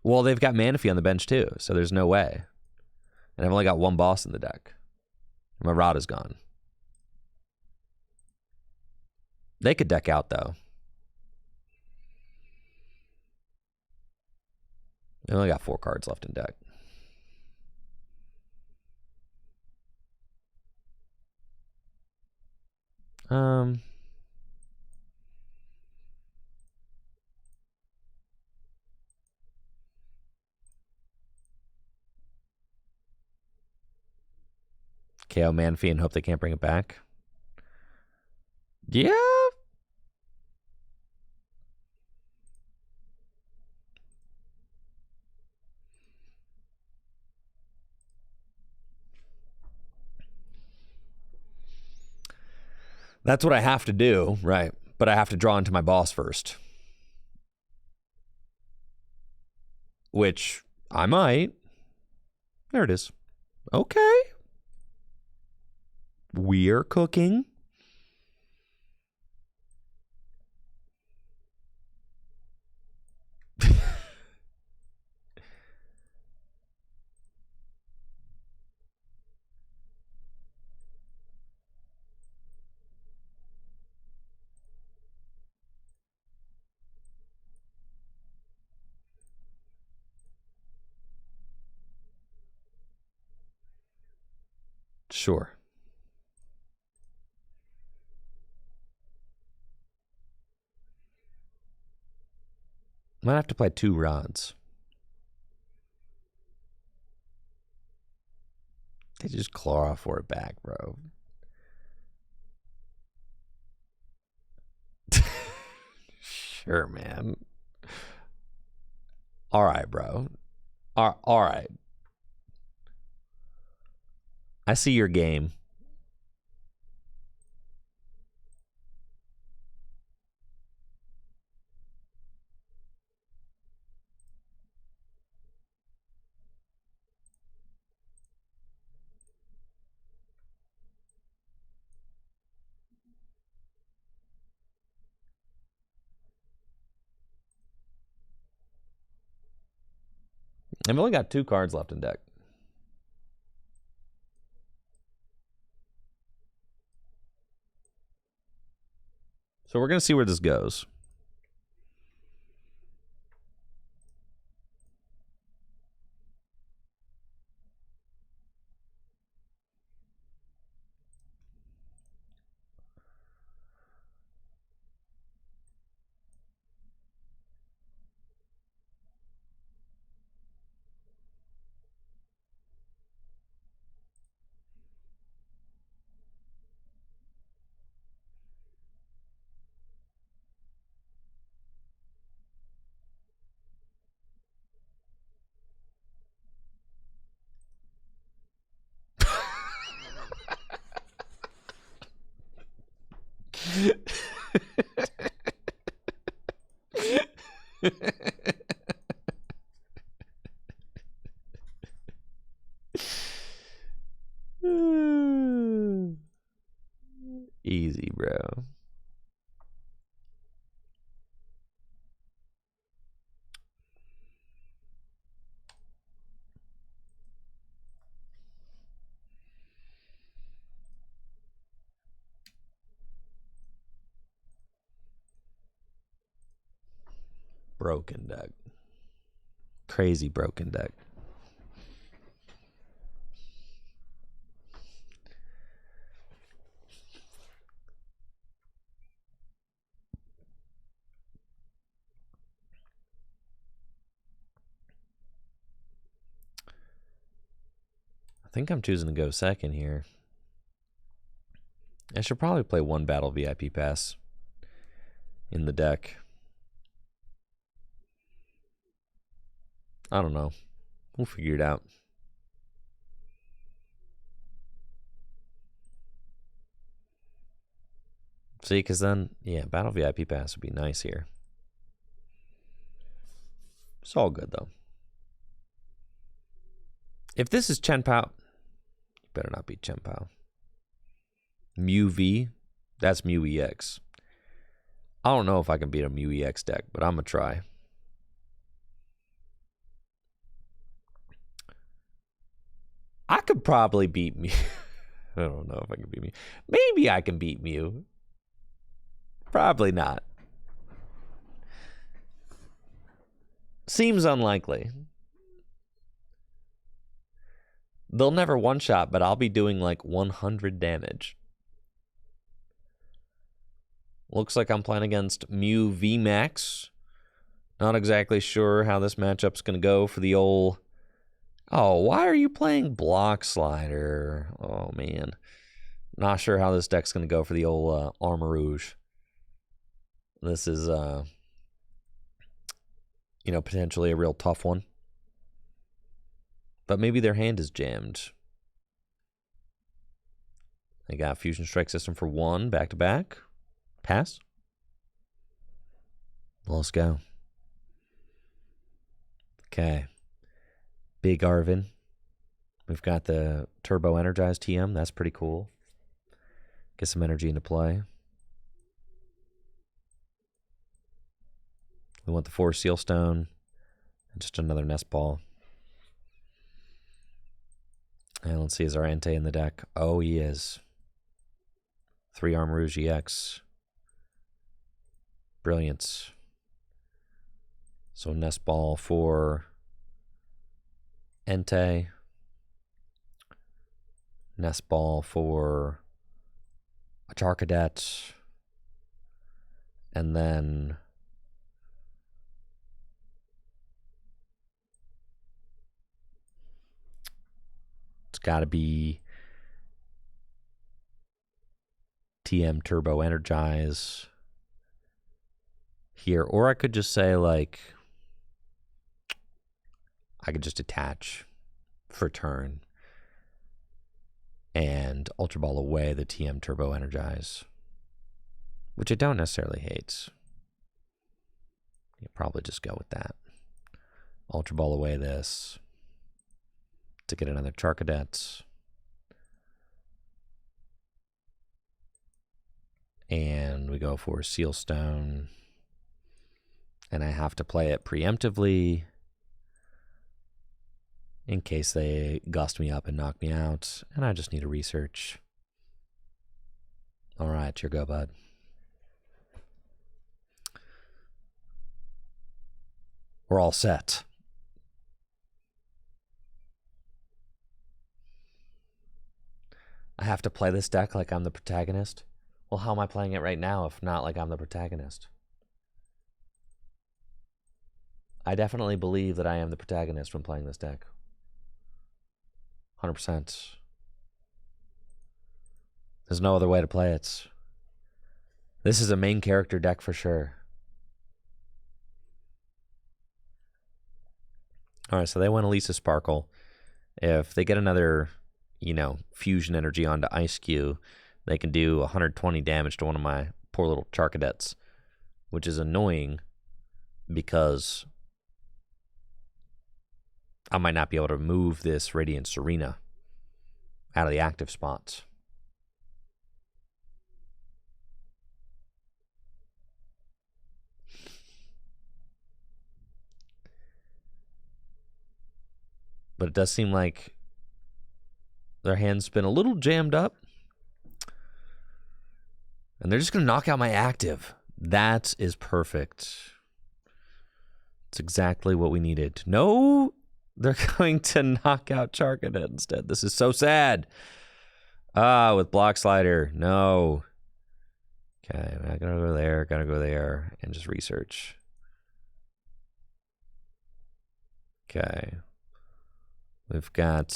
Well, they've got Manaphy on the bench too, so there's no way. And I've only got one boss in the deck. My Rod is gone. They could deck out, though. They only got 4 cards left in deck. KO Manaphy and hope they can't bring it back. Yeah. That's what I have to do, right? But I have to draw into my boss first. Which I might. There it is. Okay. We're cooking. Sure. Might have to play 2 rods. They just claw for it back, bro. Sure, man. All right, bro. All right. I see your game. I've only got 2 cards left in deck. So we're going to see where this goes. Easy, bro. Broken deck. Crazy broken deck. I think I'm choosing to go second here. I should probably play one battle VIP pass in the deck. I don't know. We'll figure it out. See, because then, yeah, battle VIP pass would be nice here. It's all good, though. If this is Chen Pao, you better not beat Chen Pao. Mew V, that's Mew EX. I don't know if I can beat a Mew EX deck, but I'm going to try. I could probably beat Mew. I don't know if I can beat Mew. Maybe I can beat Mew. Probably not. Seems unlikely. They'll never one-shot, but I'll be doing like 100 damage. Looks like I'm playing against Mew VMAX. Not exactly sure how this matchup's going to go for the old... Oh, why are you playing Block Slider? Oh, man. Not sure how this deck's going to go for the old Armarouge. This is, potentially a real tough one. But maybe their hand is jammed. They got Fusion Strike System for 1, back-to-back. Pass. Let's go. Okay. Big Arvin. We've got the Turbo Energized TM. That's pretty cool. Get some energy into play. We want the 4 Sealstone. And just another Nest Ball. And let's see, is our Entei in the deck? Oh, he is. 3 Armarouge EX. Brilliance. So Nest Ball for Entei. Nest Ball for a Charcadet. And then it's got to be TM Turbo Energize here. Or I could just say, like, I could just attach for turn and Ultra Ball away the TM Turbo Energize, which I don't necessarily hate. You probably just go with that. Ultra Ball away this to get another Charcadet. And we go for Sealstone. And I have to play it preemptively in case they gust me up and knock me out. And I just need to research. All right, your go, bud. We're all set. I have to play this deck like I'm the protagonist. Well, how am I playing it right now if not like I'm the protagonist? I definitely believe that I am the protagonist when playing this deck. 100%. There's no other way to play it. This is a main character deck for sure. All right, so they want Elisa Sparkle. If they get another, fusion energy onto Ice Cube, they can do 120 damage to one of my poor little Charcadets, which is annoying because I might not be able to move this Radiant Serena out of the active spots. But it does seem like their hand's been a little jammed up. And they're just going to knock out my active. That is perfect. It's exactly what we needed. No, they're going to knock out Charcadet instead. This is so sad. With Block Slider. No. Okay, I gotta go there, and just research. Okay. We've got...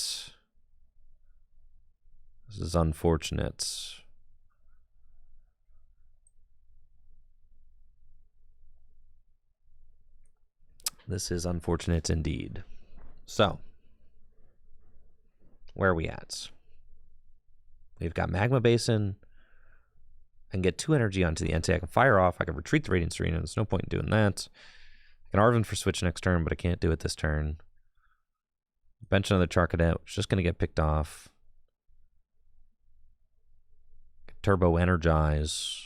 This is unfortunate. This is unfortunate indeed. So, where are we at? We've got Magma Basin. I can get 2 energy onto the NT. I can fire off. I can retreat the Radiant Serena. There's no point in doing that. I can Arven for switch next turn, but I can't do it this turn. Bench another Charcadet, which is just going to get picked off. Turbo Energize.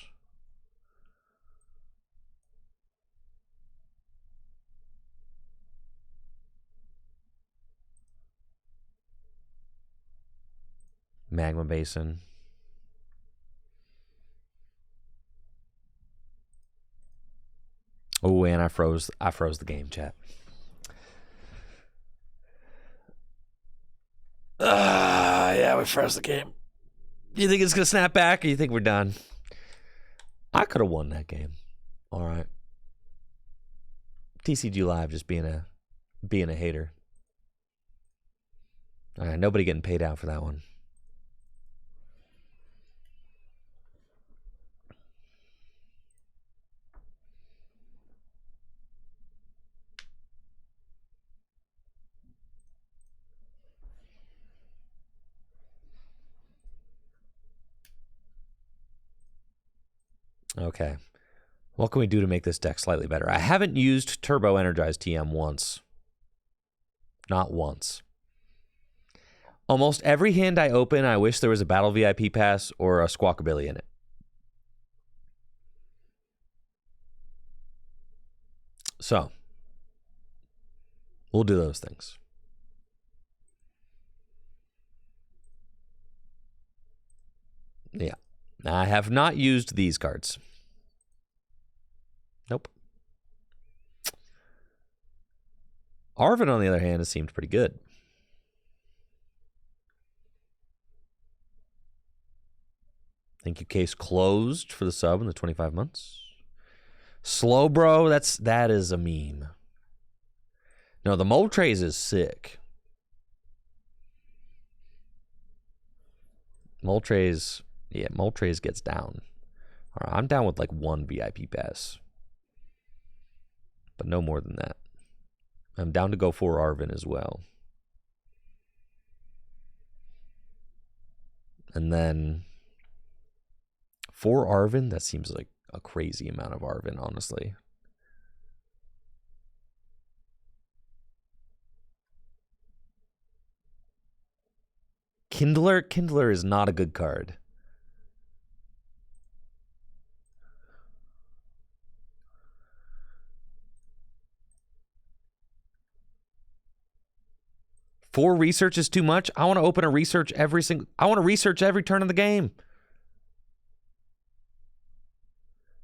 Magma Basin. Oh, and I froze the game, chat. Yeah, we froze the game. You think it's gonna snap back, or you think we're done? I could have won that game. All right. TCG Live just being a hater. All right, nobody getting paid out for that one. Okay. What can we do to make this deck slightly better? I haven't used Turbo Energized TM once. Not once. Almost every hand I open, I wish there was a Battle VIP pass or a Squawkabilly in it. So, we'll do those things. Yeah. I have not used these cards. Nope. Arven, on the other hand, has seemed pretty good. Thank you, case closed for the sub in the 25 months. Slow bro, that is a meme. No, the Moltres is sick. Moltres, yeah, Moltres gets down. All right, I'm down with like 1 VIP pass. But no more than that. I'm down to go for Arven as well. And then for Arven, that seems like a crazy amount of Arven, honestly. Kindler is not a good card. Four research is too much. I want to open a research I want to research every turn of the game.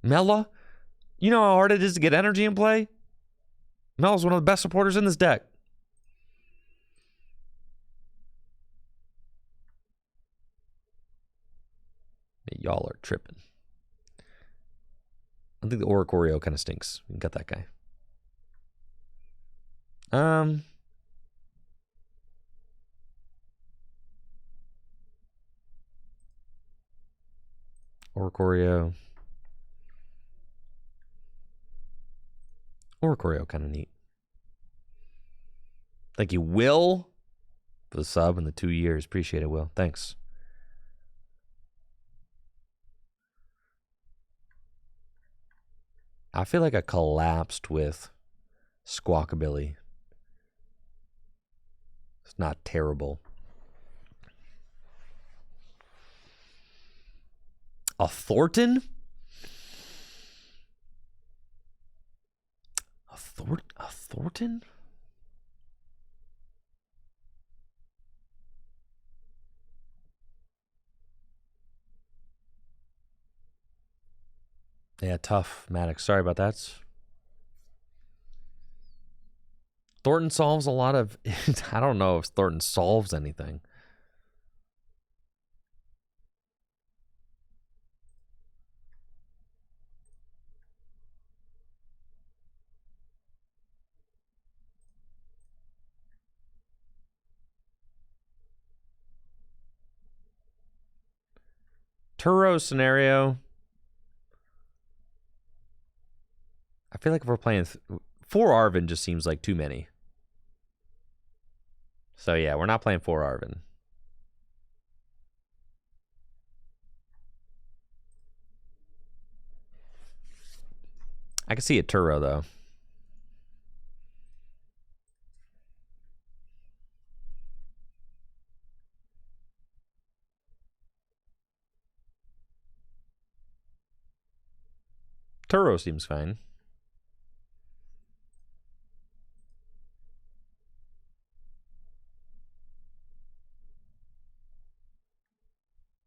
Mela, you know how hard it is to get energy in play? Mela's one of the best supporters in this deck. Y'all are tripping. I think the Oricorio kind of stinks. You got that guy. Oricorio. Oricorio kind of neat. Thank you, Will, for the sub and the 2 years. Appreciate it, Will. Thanks. I feel like I collapsed with Squawkabilly. It's not terrible. A Thornton? A Thornton? Yeah, tough, Maddox. Sorry about that. Thornton solves a lot of... I don't know if Thornton solves anything. Turo scenario. I feel like if we're playing... 4 Arvin just seems like too many. So yeah, we're not playing 4 Arvin. I can see a Turo, though. Turo seems fine.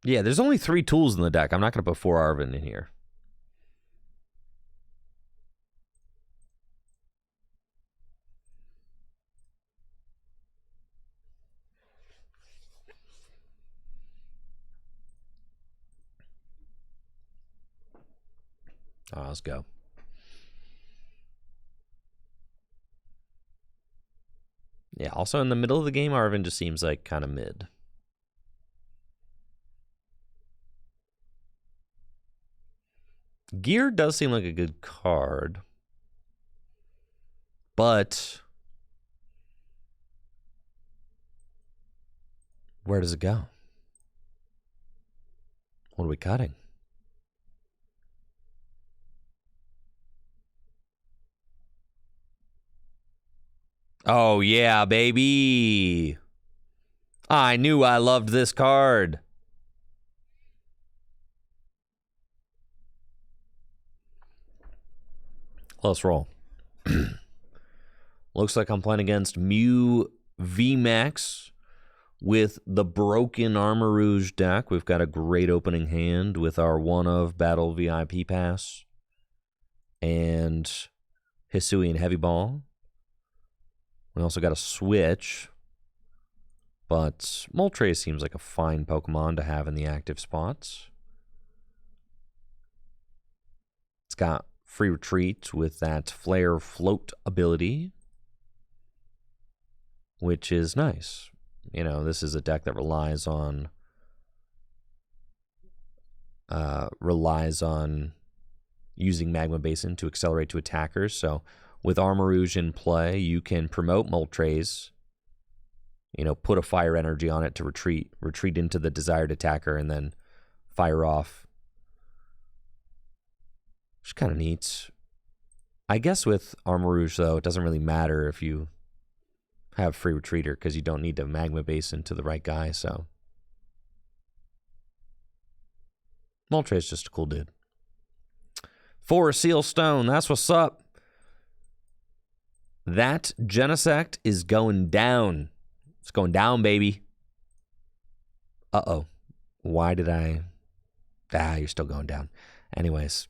Yeah, there's only 3 tools in the deck. I'm not going to put 4 Arvin in here. Oh, let's go. Yeah, also in the middle of the game, Arvin just seems like kind of mid. Gear does seem like a good card. But where does it go? What are we cutting? Oh, yeah, baby. I knew I loved this card. Let's roll. Looks like I'm playing against Mew VMAX with the broken Armarouge deck. We've got a great opening hand with our one of Battle VIP Pass and Hisuian Heavy Ball. We also got a switch, but Moltres seems like a fine Pokemon to have in the active spots. It's got free retreat with that Flare Float ability, which is nice. You know, this is a deck that relies on using Magma Basin to accelerate to attackers. So with Armarouge in play, you can promote Moltres, you know, put a fire energy on it to retreat into the desired attacker, and then fire off. Which kind of neat. I guess with Armarouge, though, it doesn't really matter if you have free retreater because you don't need to Magma Basin to the right guy, so. Moltres is just a cool dude. 4 Seal Stone, that's what's up. That Genesect is going down. It's going down, baby. Uh-oh. Why did I... you're still going down. Anyways.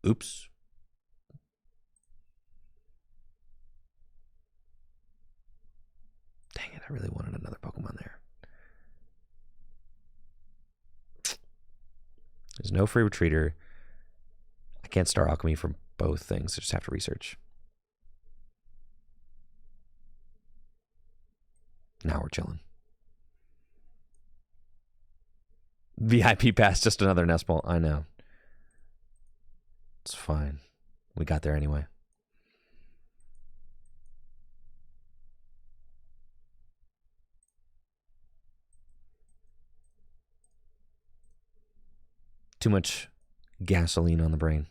Oops. Dang it, I really wanted another Pokemon there. There's no free retreater. I can't Star Alchemy for both things. I just have to research. Now we're chilling. VIP pass, just another nest ball. I know. It's fine. We got there anyway. too much gasoline on the brain.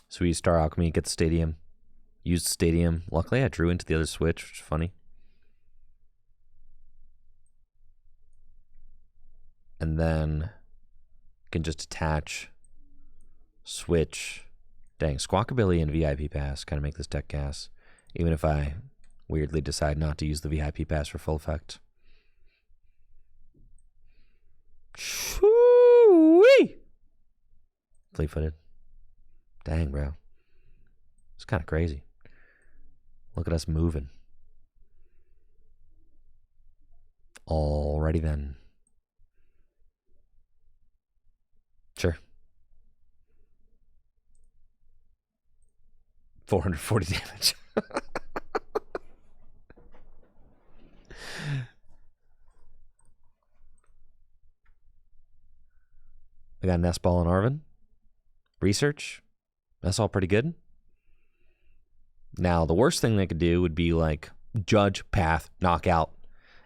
So we use Star Alchemy, get the stadium. Used the stadium. Luckily, I drew into the other switch, which is funny. And then can just attach, switch. Dang, Squawkabilly and VIP Pass kind of make this deck gas. Even if I weirdly decide not to use the VIP Pass for full effect. Shoo-wee! Fleet-footed. Dang, bro. It's kind of crazy. Look at us moving. Alrighty then. Sure. 440 damage. I got Nest Ball and Arvin. Research. That's all pretty good. Now, the worst thing they could do would be like Judge, Path, Knockout,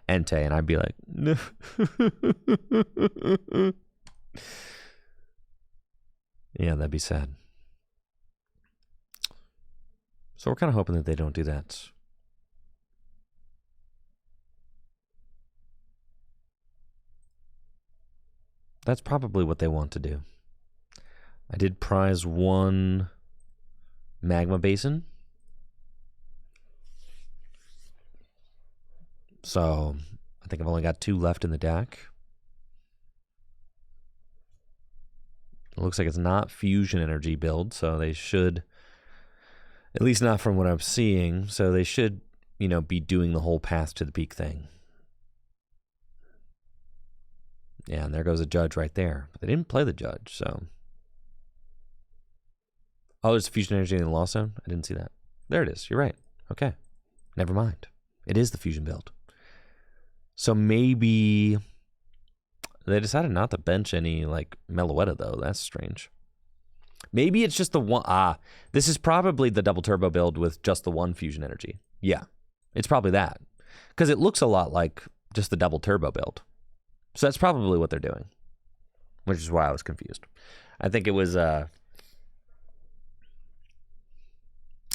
Entei, and I'd be like, no. Yeah, that'd be sad. So we're kind of hoping that they don't do that. That's probably what they want to do. I did prize one Magma Basin. So I think I've only got 2 left in the deck. It looks like it's not fusion energy build, so they should, at least not from what I'm seeing, so they should, you know, be doing the whole path to the peak thing. Yeah, and there goes a Judge right there. But they didn't play the Judge, so. Oh, there's fusion energy in the Lost Zone? I didn't see that. There it is. You're right. Okay. Never mind. It is the fusion build. So maybe they decided not to bench any, like, Meloetta, though. That's strange. Maybe it's just the one. This is probably the double turbo build with just the one fusion energy. Yeah, it's probably that. Because it looks a lot like just the double turbo build. So that's probably what they're doing. Which is why I was confused. I think it was, and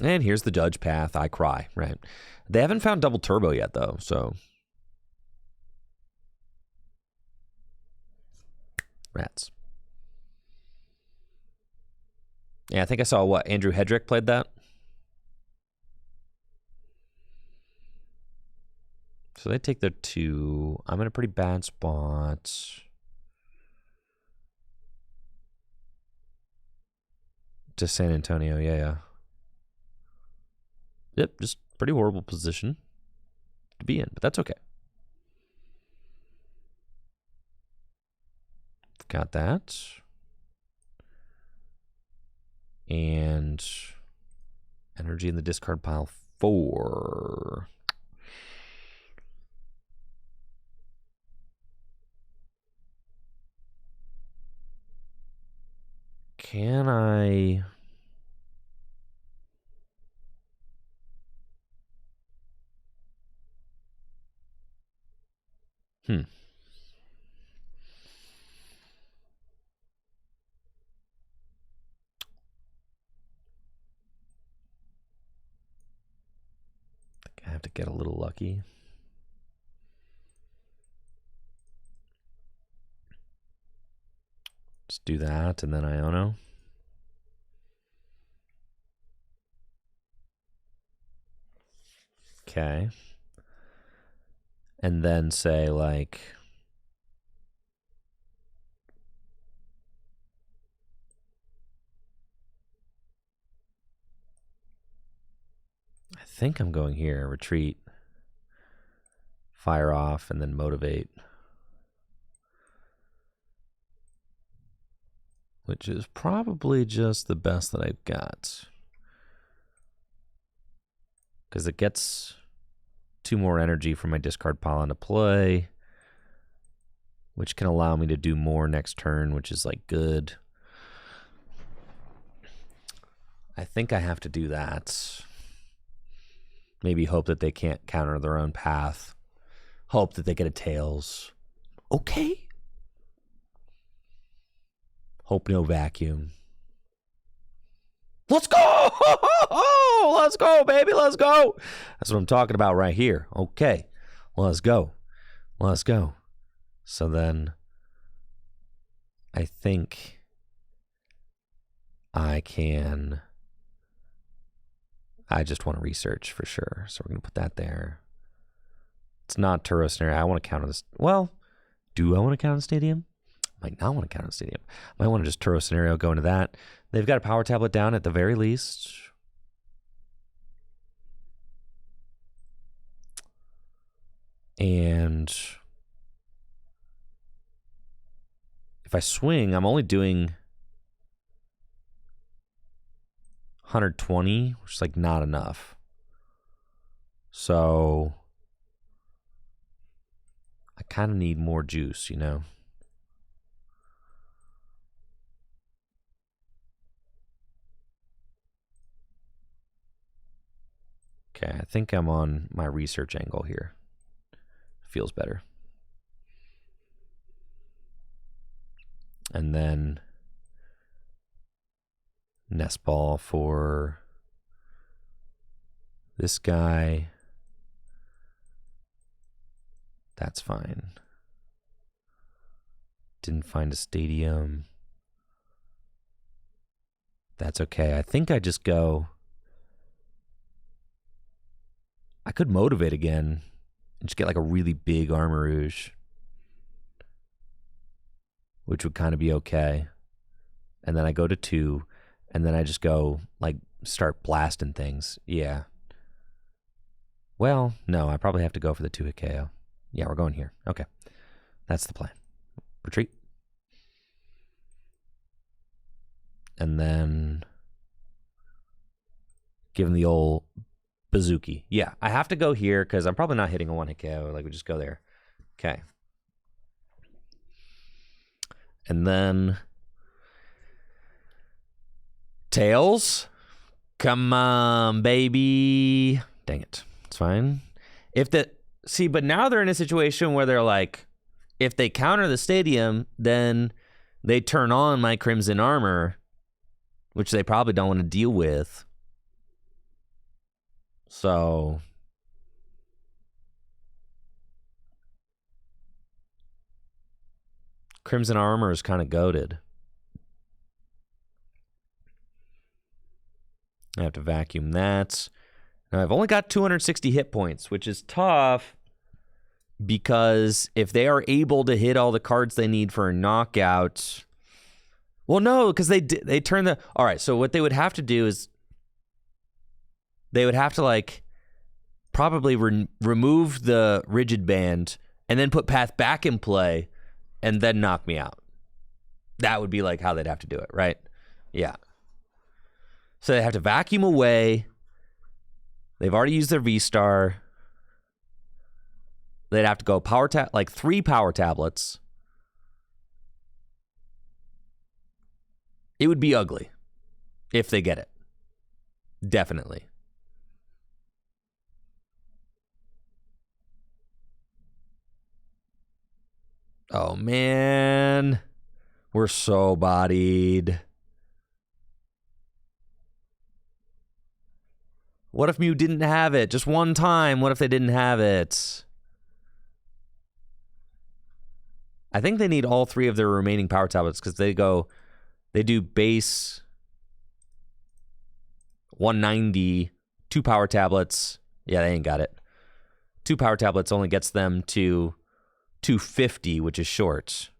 here's the Judge Path. I cry, right? They haven't found double turbo yet, though, so. Rats. Yeah, I think I saw what? Andrew Hedrick played that? So they take their 2. I'm in a pretty bad spot. To San Antonio, yeah. Yep, just pretty horrible position to be in, but that's okay. Got that. And energy in the discard pile 4. Can I... I have to get a little lucky. Just do that, and then Iono. Okay. And then say, like... I think I'm going here. Retreat. Fire off, and then motivate. Which is probably just the best that I've got. Because it gets 2 more energy from my discard pile into play, which can allow me to do more next turn, which is like good. I think I have to do that. Maybe hope that they can't counter their own path. Hope that they get a tails. Okay. Hope no vacuum. Let's go! Let's go, baby. Let's go. That's what I'm talking about right here. Okay. Let's go. Let's go. So then I think I just want to research for sure. So we're going to put that there. It's not Turo scenario. I want to counter this. Well, do I want to counter the stadium? Might not want to counter the stadium. Might want to just Turo scenario go into that. They've got a power tablet down at the very least. And if I swing, I'm only doing 120, which is like not enough. So I kind of need more juice, you know? Okay, I think I'm on my research angle here. Feels better. And then nest ball for this guy. That's fine. Didn't find a stadium. That's okay. I think I just go. I could motivate again and just get like a really big Armarouge, which would kind of be okay. And then I go to 2, and then I just go like start blasting things. Yeah. Well, no, I probably have to go for the 2-hit KO. Yeah, we're going here. Okay. That's the plan. Retreat. And then give him the old bazooki. Yeah, I have to go here because I'm probably not hitting a 1-hit KO. Like, we just go there. Okay. And then tails. Come on, baby. Dang it. It's fine. But now they're in a situation where they're like, if they counter the stadium, then they turn on my Crimson Armor, which they probably don't want to deal with. So Crimson Armor is kind of goated. I have to vacuum that. Now I've only got 260 hit points, which is tough because if they are able to hit all the cards they need for a knockout, well, no, because they turn the. All right, so what they would have to do is they would have to like probably remove the rigid band and then put path back in play and then knock me out. That would be like how they'd have to do it, right? Yeah. So they have to vacuum away. They've already used their V-Star. They'd have to go like 3 power tablets. It would be ugly if they get it. Definitely. Oh, man. We're so bodied. What if Mew didn't have it? Just one time. What if they didn't have it? I think they need all 3 of their remaining power tablets because they do base 190, 2 power tablets. Yeah, they ain't got it. 2 power tablets only gets them to 250, which is short.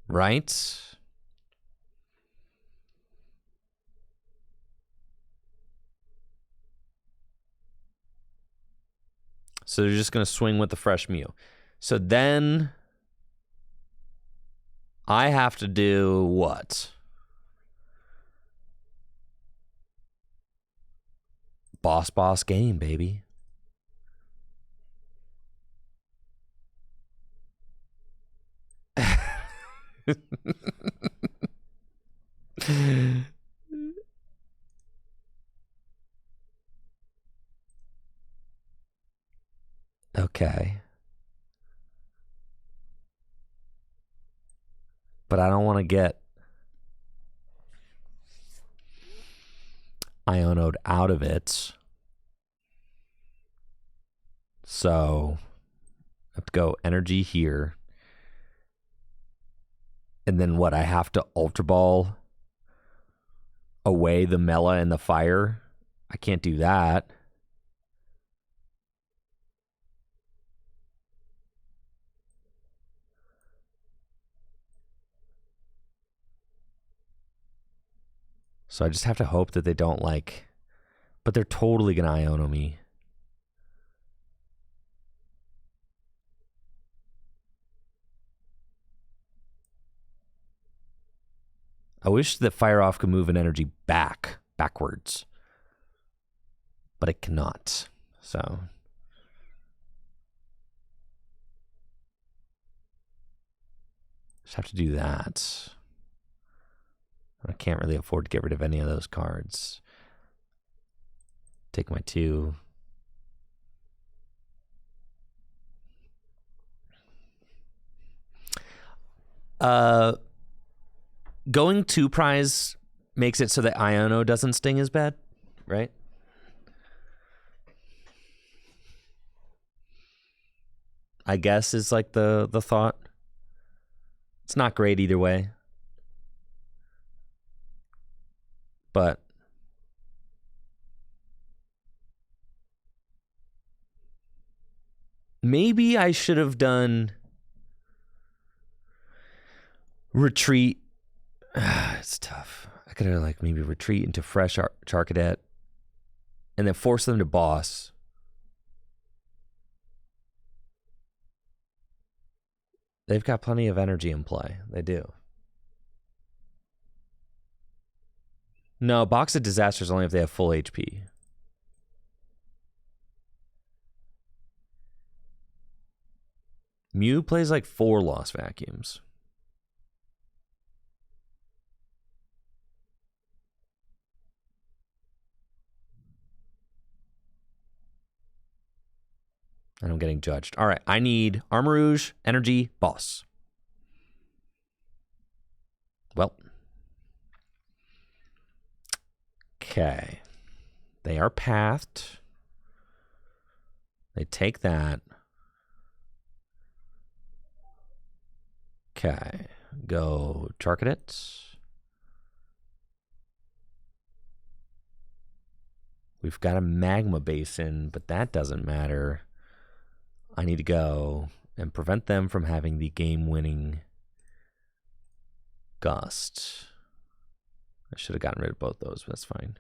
Right? So they're just going to swing with the fresh Mew. So then I have to do what? Boss game, baby. Okay. But I don't want to get Ionoed out of it. So I have to go energy here. And then what? I have to Ultra Ball away the Mela and the fire? I can't do that. So I just have to hope that they don't like... But they're totally going to Iono me. I wish that Fire Off could move an energy backwards. But it cannot. So... just have to do that. I can't really afford to get rid of any of those cards. Take my 2. Going 2 prize makes it so that Iono doesn't sting as bad, right? I guess is like the thought. It's not great either way. But maybe I should have done retreat. It's tough. I could have like maybe retreat into fresh Charcadet and then force them to boss. They've got plenty of energy in play. They do. No, Box of Disasters only if they have full HP. Mew plays like 4 Lost Vacuums. And I'm getting judged. All right, I need Armarouge, energy, boss. Well. Okay. They are pathed. They take that. Okay. Go Charcadet. We've got a Magma Basin, but that doesn't matter. I need to go and prevent them from having the game-winning Gust. I should have gotten rid of both those, but that's fine.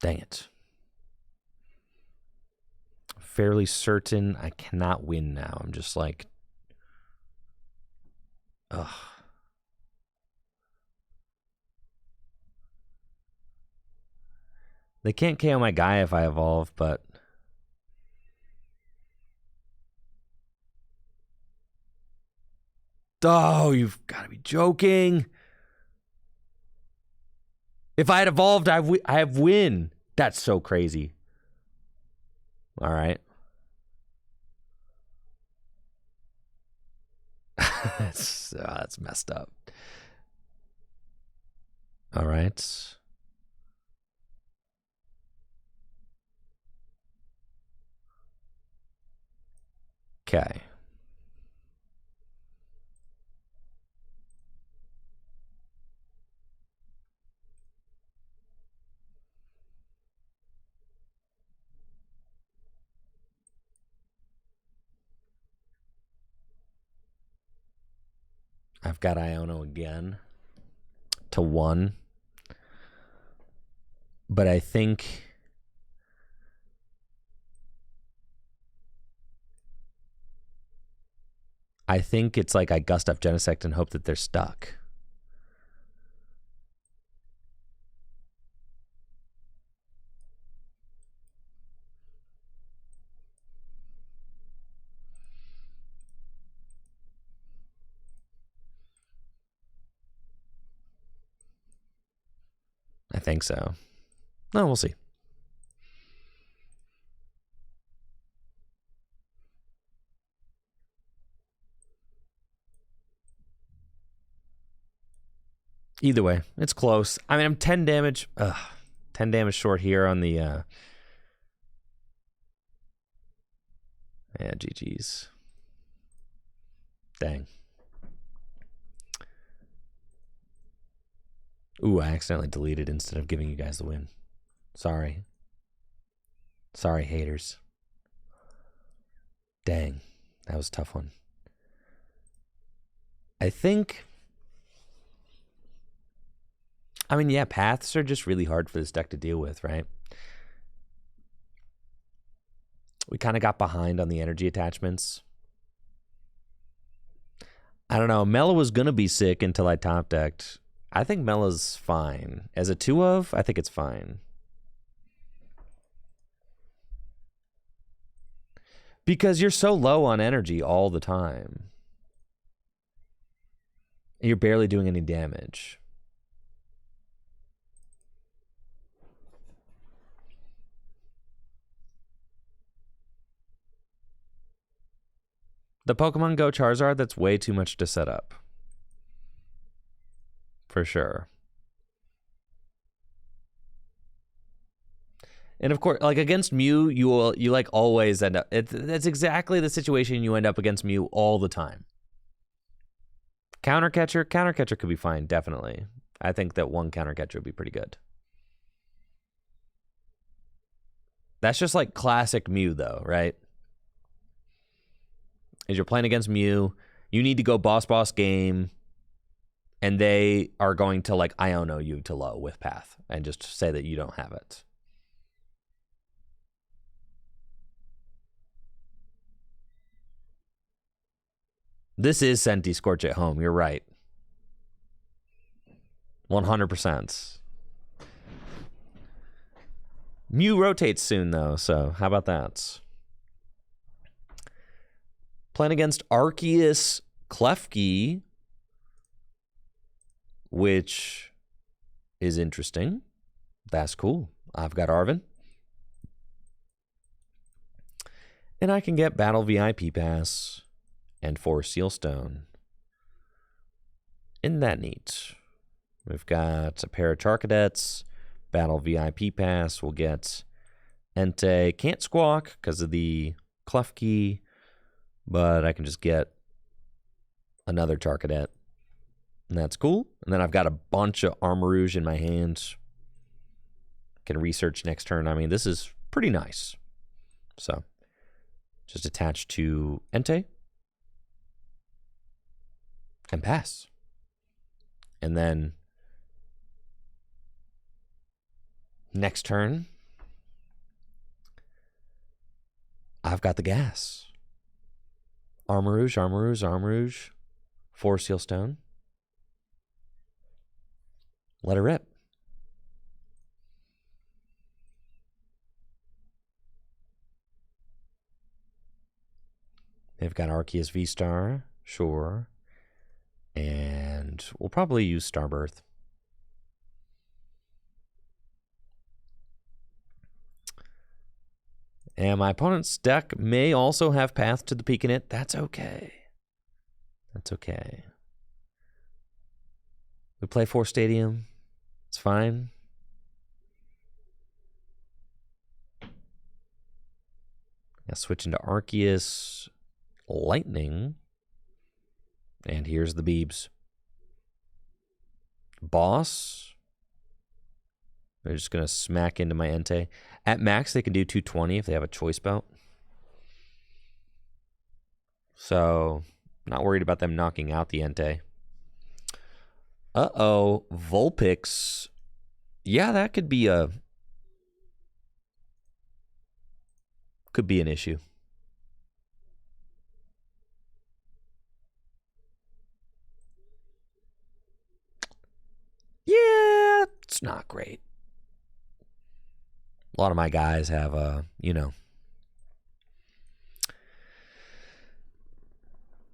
Dang it. Fairly certain I cannot win now. I'm just like, ugh. They can't KO my guy if I evolve, but... Oh, you've got to be joking. If I had evolved, I have win. That's so crazy. All right. that's messed up. All right. Okay. I've got Iono again to 1. But I think I think it's like I gust up Genesect and hope that they're stuck. I think so. No, we'll see. Either way, it's close. I mean, I'm 10 damage. 10 damage short here on the... Yeah, GG's. Dang. Ooh, I accidentally deleted instead of giving you guys the win. Sorry. Sorry, haters. Dang. That was a tough one. I think... I mean, yeah, paths are just really hard for this deck to deal with, right? We kind of got behind on the energy attachments. I don't know. Mela was going to be sick until I top decked. I think Mela's fine. As a 2-of, I think it's fine. Because you're so low on energy all the time. And you're barely doing any damage. The Pokemon Go Charizard, that's way too much to set up. For sure. And of course, like against Mew, you like always end up... That's exactly the situation you end up against Mew all the time. Counter Catcher could be fine, definitely. I think that one Counter Catcher would be pretty good. That's just like classic Mew though, right? As you're playing against Mew, you need to go boss game, and they are going to like Iono you to low with Path and just say that you don't have it. This is Senti Scorch at home. You're right. 100%. Mew rotates soon, though, so how about that? Playing against Arceus Klefki, which is interesting. That's cool. I've got Arven. And I can get Battle VIP Pass and 4 Sealstone. Isn't that neat? We've got a pair of Charcadets, Battle VIP Pass. We'll get Entei. Can't Squawk because of the Klefki, but I can just get another Charcadet. And that's cool. And then I've got a bunch of Armarouge in my hand. Can research next turn. I mean, this is pretty nice. So, just attach to Entei. And pass. And then next turn, I've got the gas. Armarouge. 4 Sealstone. Let her rip. They've got Arceus V-Star, sure. And we'll probably use Starbirth. And my opponent's deck may also have Path to the Peak in it. That's okay. That's okay. We play 4 Stadium. It's fine. Now switch into Arceus Lightning. And here's the Beebs. Boss. They're just going to smack into my Entei. At max, they can do 220 if they have a choice belt. So, not worried about them knocking out the Entei. Uh-oh. Vulpix. Yeah, that could be a... Could be an issue. great. A lot of my guys have, you know.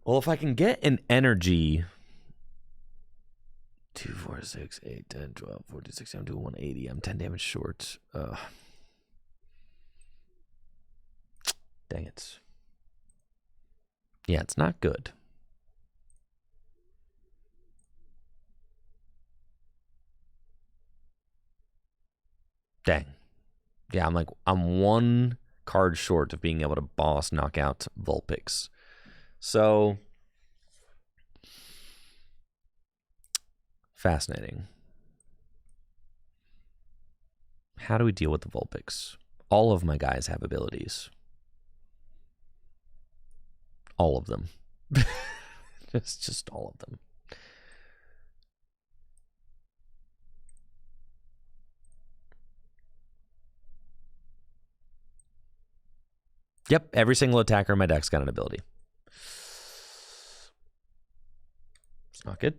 Well, if I can get an energy 2, 4, 6, 8, 10, 12, 14, 16, 17, 180. I'm 10 damage short. Dang it. Yeah, it's not good. Dang. Yeah, I'm one card short of being able to boss knock out Vulpix. So fascinating. How do we deal with the Vulpix? All of my guys have abilities. All of them. just all of them. Yep, every single attacker in my deck's got an ability. It's not good.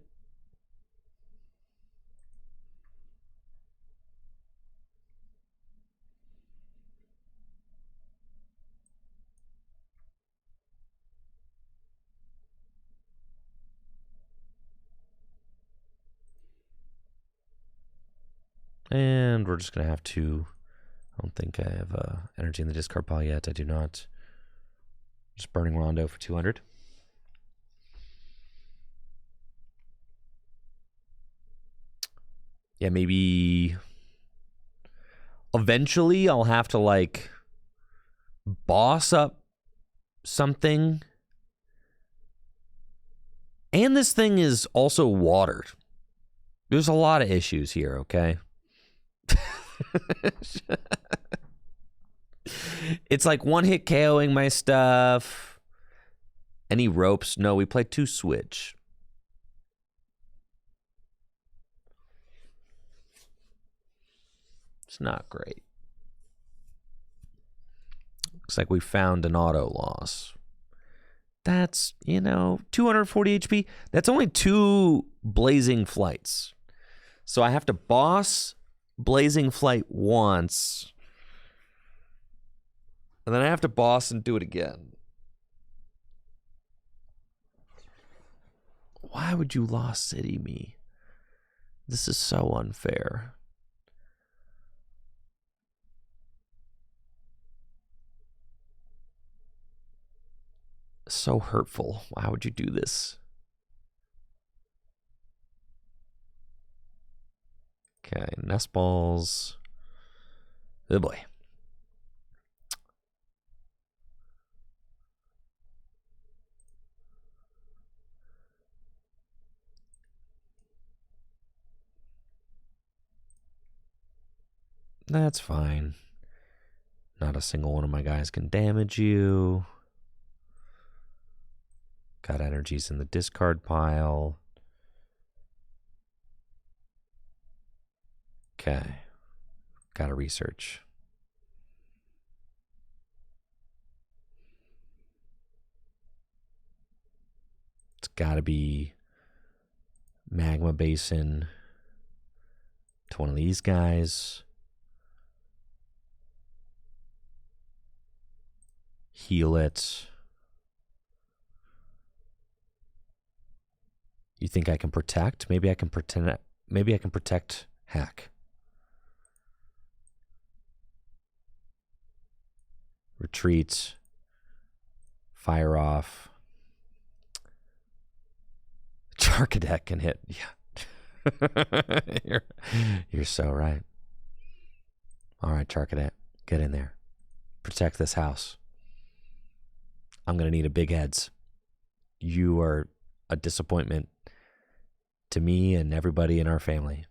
And we're just going to have to... I don't think I have energy in the discard pile yet. I do not. Just burning Rondo for 200. Yeah, maybe... Eventually, I'll have to, like, boss up something. And this thing is also watered. There's a lot of issues here, okay? It's like one hit KOing my stuff. Any ropes? No, we played 2 switch. It's not great. Looks like we found an auto loss. That's, 240 HP. That's only 2 blazing flights. So I have to boss blazing flight once. And then I have to boss and do it again. Why would you Lost City me? This is so unfair. So hurtful. Why would you do this? Okay, nest balls. Oh boy. That's fine. Not a single one of my guys can damage you. Got energies in the discard pile. Okay. Gotta research. It's gotta be Magma Basin to one of these guys. Heal it. You think I can protect? Maybe I can pretend. Maybe I can protect Hack. Retreat. Fire off. Charcadet can hit. Yeah. You're so right. All right, Charcadet, get in there. Protect this house. I'm going to need a big heads. You are a disappointment to me and everybody in our family.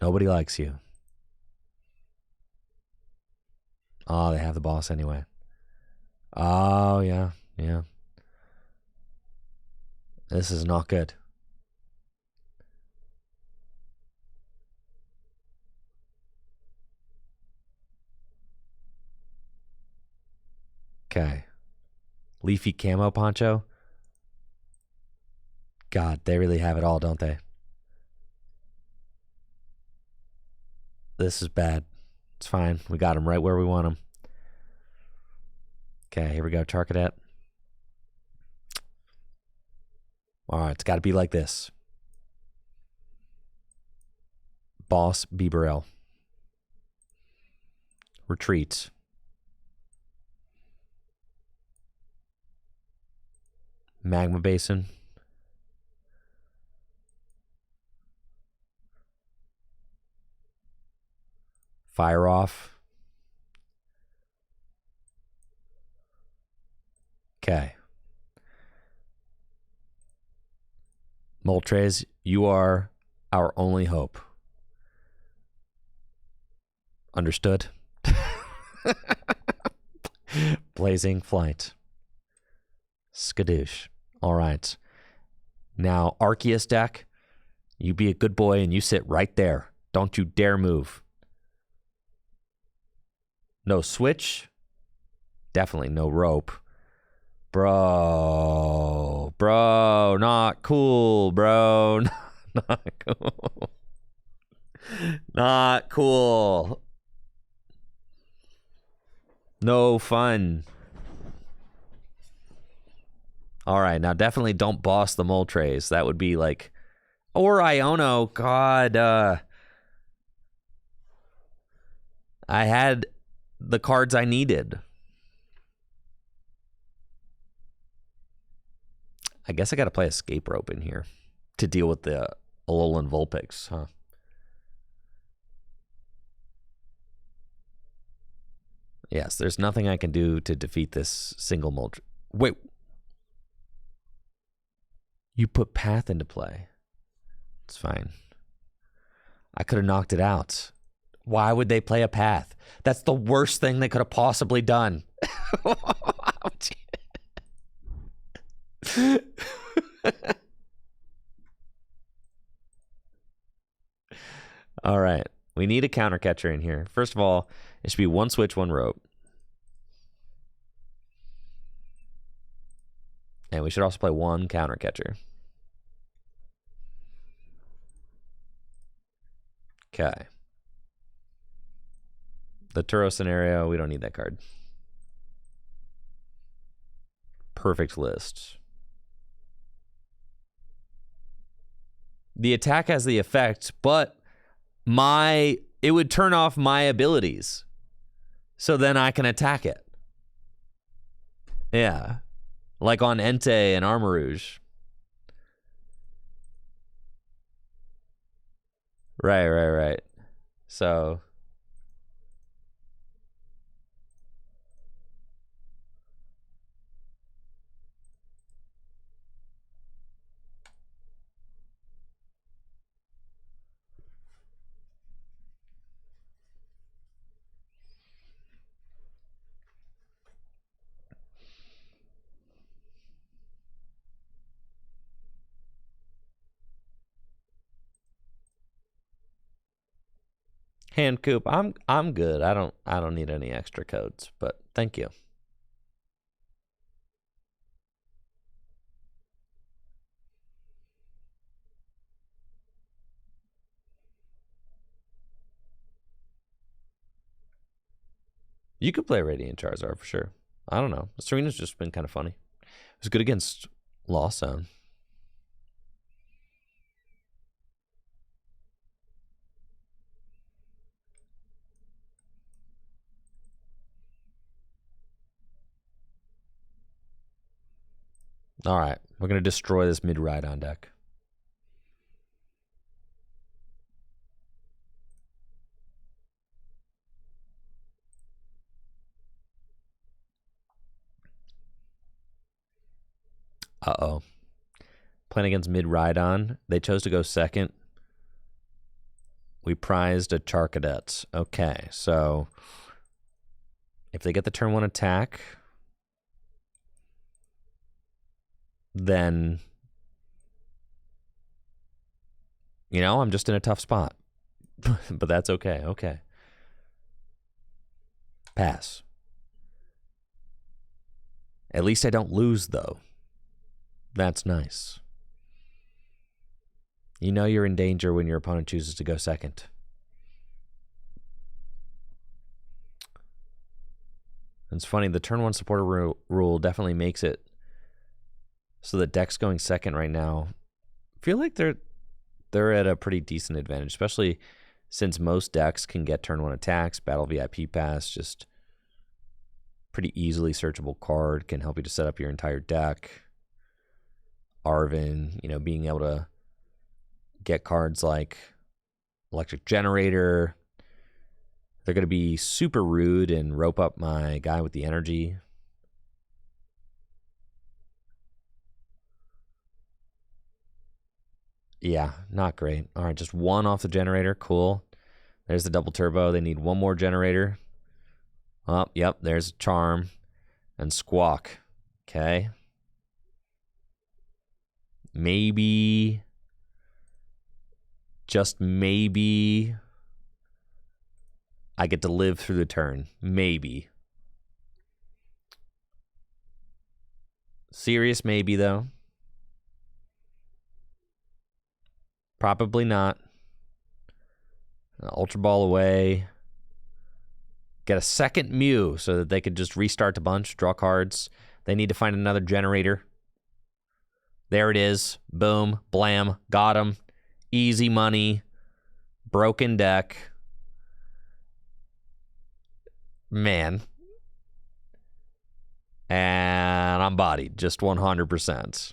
Nobody likes you. Oh, they have the boss anyway. Oh, yeah. This is not good. Okay. Leafy camo poncho. God, they really have it all, don't they? This is bad. It's fine. We got him right where we want him. Okay, here we go. Charcadet. All right, it's got to be like this. Boss Bibarel. Retreat. Magma Basin. Fire off. Okay. Moltres, you are our only hope. Understood? Blazing Flight. Skadoosh. All right. Now, Arceus deck, you be a good boy and you sit right there. Don't you dare move. No switch. Definitely no rope. Bro, not cool, bro. Not cool. Not cool. No fun. All right, now definitely don't boss the Moltres. That would be like, or Iono. God, I had the cards I needed. I guess I got to play Escape Rope in here to deal with the Alolan Vulpix, huh? Yes, there's nothing I can do to defeat this single Moltres. Wait. You put Path into play. It's fine. I could have knocked it out. Why would they play a Path? That's the worst thing they could have possibly done. All right. We need a counter catcher in here. First of all, it should be one switch, one rope. And we should also play one counter catcher. Okay. The Turo scenario, we don't need that card. Perfect list. The attack has the effect, but it would turn off my abilities. So then I can attack it. Yeah. Like on Entei and Armarouge. Right. So Hand Coop, I'm good. I don't need any extra codes, but thank you. You could play Radiant Charizard for sure. I don't know. Serena's just been kind of funny. It was good against Lost Zone. All right, we're going to destroy this mid-Rhydon deck. Uh-oh. Playing against mid-Rhydon. They chose to go second. We prized a Charcadet. Okay, so if they get the turn one attack, then, you know, I'm just in a tough spot. But that's okay. Okay. Pass. At least I don't lose, though. That's nice. You know you're in danger when your opponent chooses to go second. It's funny, the turn 1 supporter rule definitely makes it so that decks going second right now feel like they're at a pretty decent advantage, especially since most decks can get turn 1 attacks. Battle VIP Pass, just pretty easily searchable card, can help you to set up your entire deck. Arvin, you know, being able to get cards like Electric Generator. They're going to be super rude and rope up my guy with the energy. Yeah, not great. All right, just 1 off the generator. Cool. There's the double turbo. They need 1 more generator. Oh, yep, there's Charm and Squawk. Okay. Maybe, just maybe, I get to live through the turn. Maybe. Serious maybe, though. Probably not. Ultra Ball away. Get a second Mew so that they could just restart the bunch, draw cards. They need to find another generator. There it is. Boom. Blam. Got him. Easy money. Broken deck. Man. And I'm bodied. Just 100%.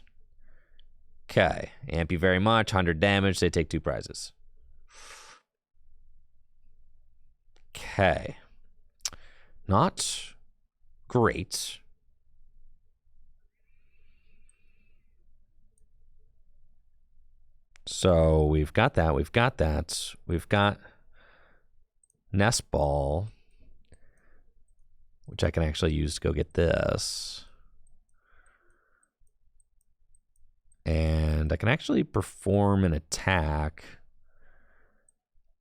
Okay. Amp you very much. 100 damage. They take 2 prizes. Okay. Not great. So we've got that. We've got that. We've got Nest Ball, which I can actually use to go get this. And I can actually perform an attack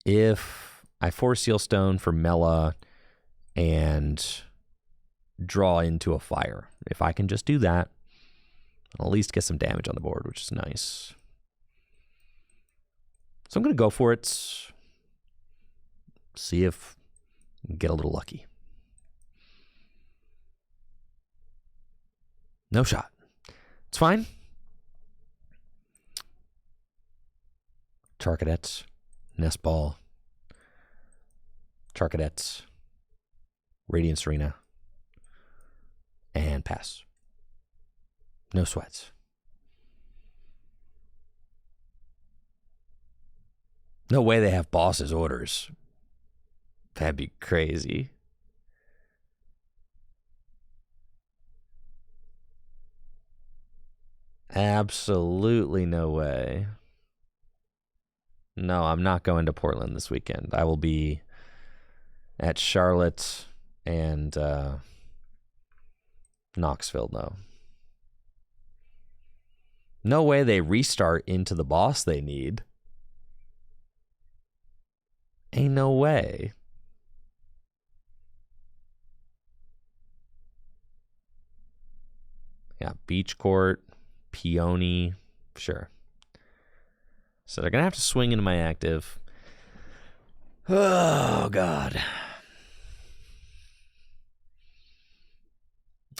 if I force Seal Stone for Mela and draw into a fire. If I can just do that, I'll at least get some damage on the board, which is nice. So I'm going to go for it. See if I can get a little lucky. No shot. It's fine. Charcadets. Nest Ball. Charcadets. Radiant Serena. And pass. No sweats. No way they have boss's orders. That'd be crazy. Absolutely no way. No, I'm not going to Portland this weekend. I will be at Charlotte and Knoxville, though. No way they restart into the boss they need. Ain't no way. Yeah, Beach Court, Peony, sure. So they're going to have to swing into my active. Oh, God.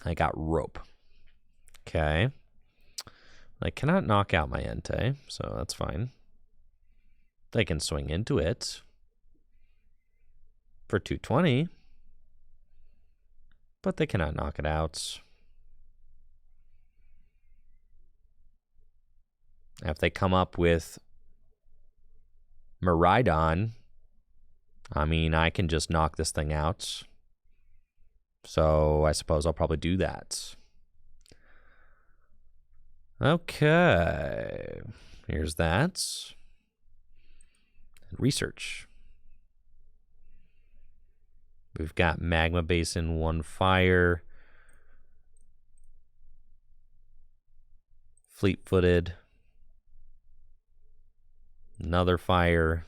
I got Rope. Okay. I cannot knock out my Entei, so that's fine. They can swing into it for 220, but they cannot knock it out. If they come up with Miraidon, I mean, I can just knock this thing out. So I suppose I'll probably do that. Okay. Here's that. Research. We've got Magma Basin, 1 fire. Fleet-footed. Another fire.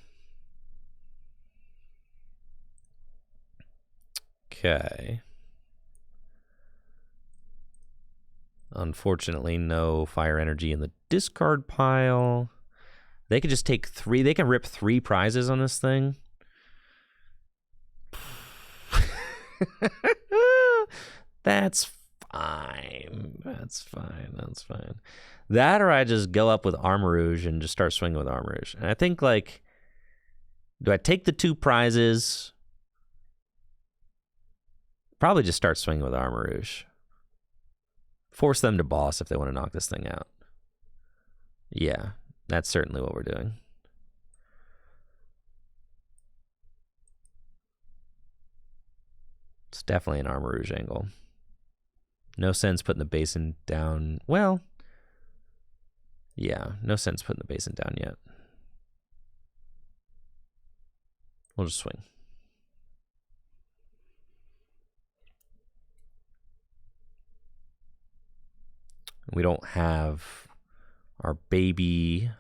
Okay. Unfortunately, no fire energy in the discard pile. They could just take 3. They can rip 3 prizes on this thing. That's fine. That's fine. That's fine. That or I just go up with Armarouge and just start swinging with Armarouge. And I think, like, do I take the 2 prizes? Probably just start swinging with Armarouge. Force them to boss if they want to knock this thing out. Yeah, that's certainly what we're doing. It's definitely an Armarouge angle. No sense putting the basin down. Well, yeah, no sense putting the basin down yet. We'll just swing. We don't have our baby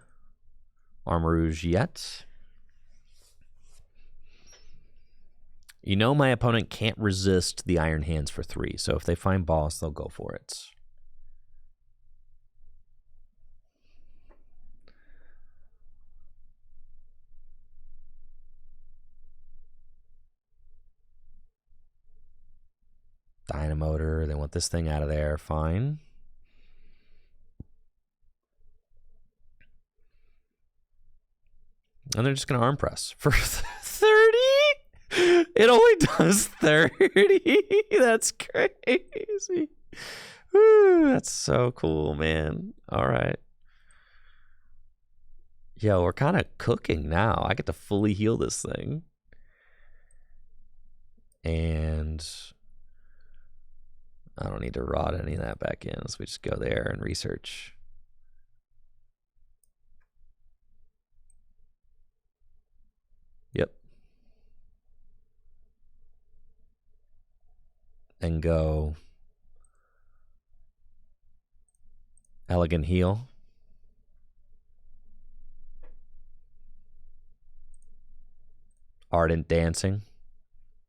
Armarouge yet. You know my opponent can't resist the Iron Hands for 3, so if they find boss, they'll go for it. Dynamotor, they want this thing out of there, fine. And they're just going to arm press for 30? It only does 30? That's crazy. Woo, that's so cool, man. All right. Yo, we're kind of cooking now. I get to fully heal this thing. And I don't need to rot any of that back in, so we just go there and research. Yep. And go Elegant Heal. Ardent Dancing.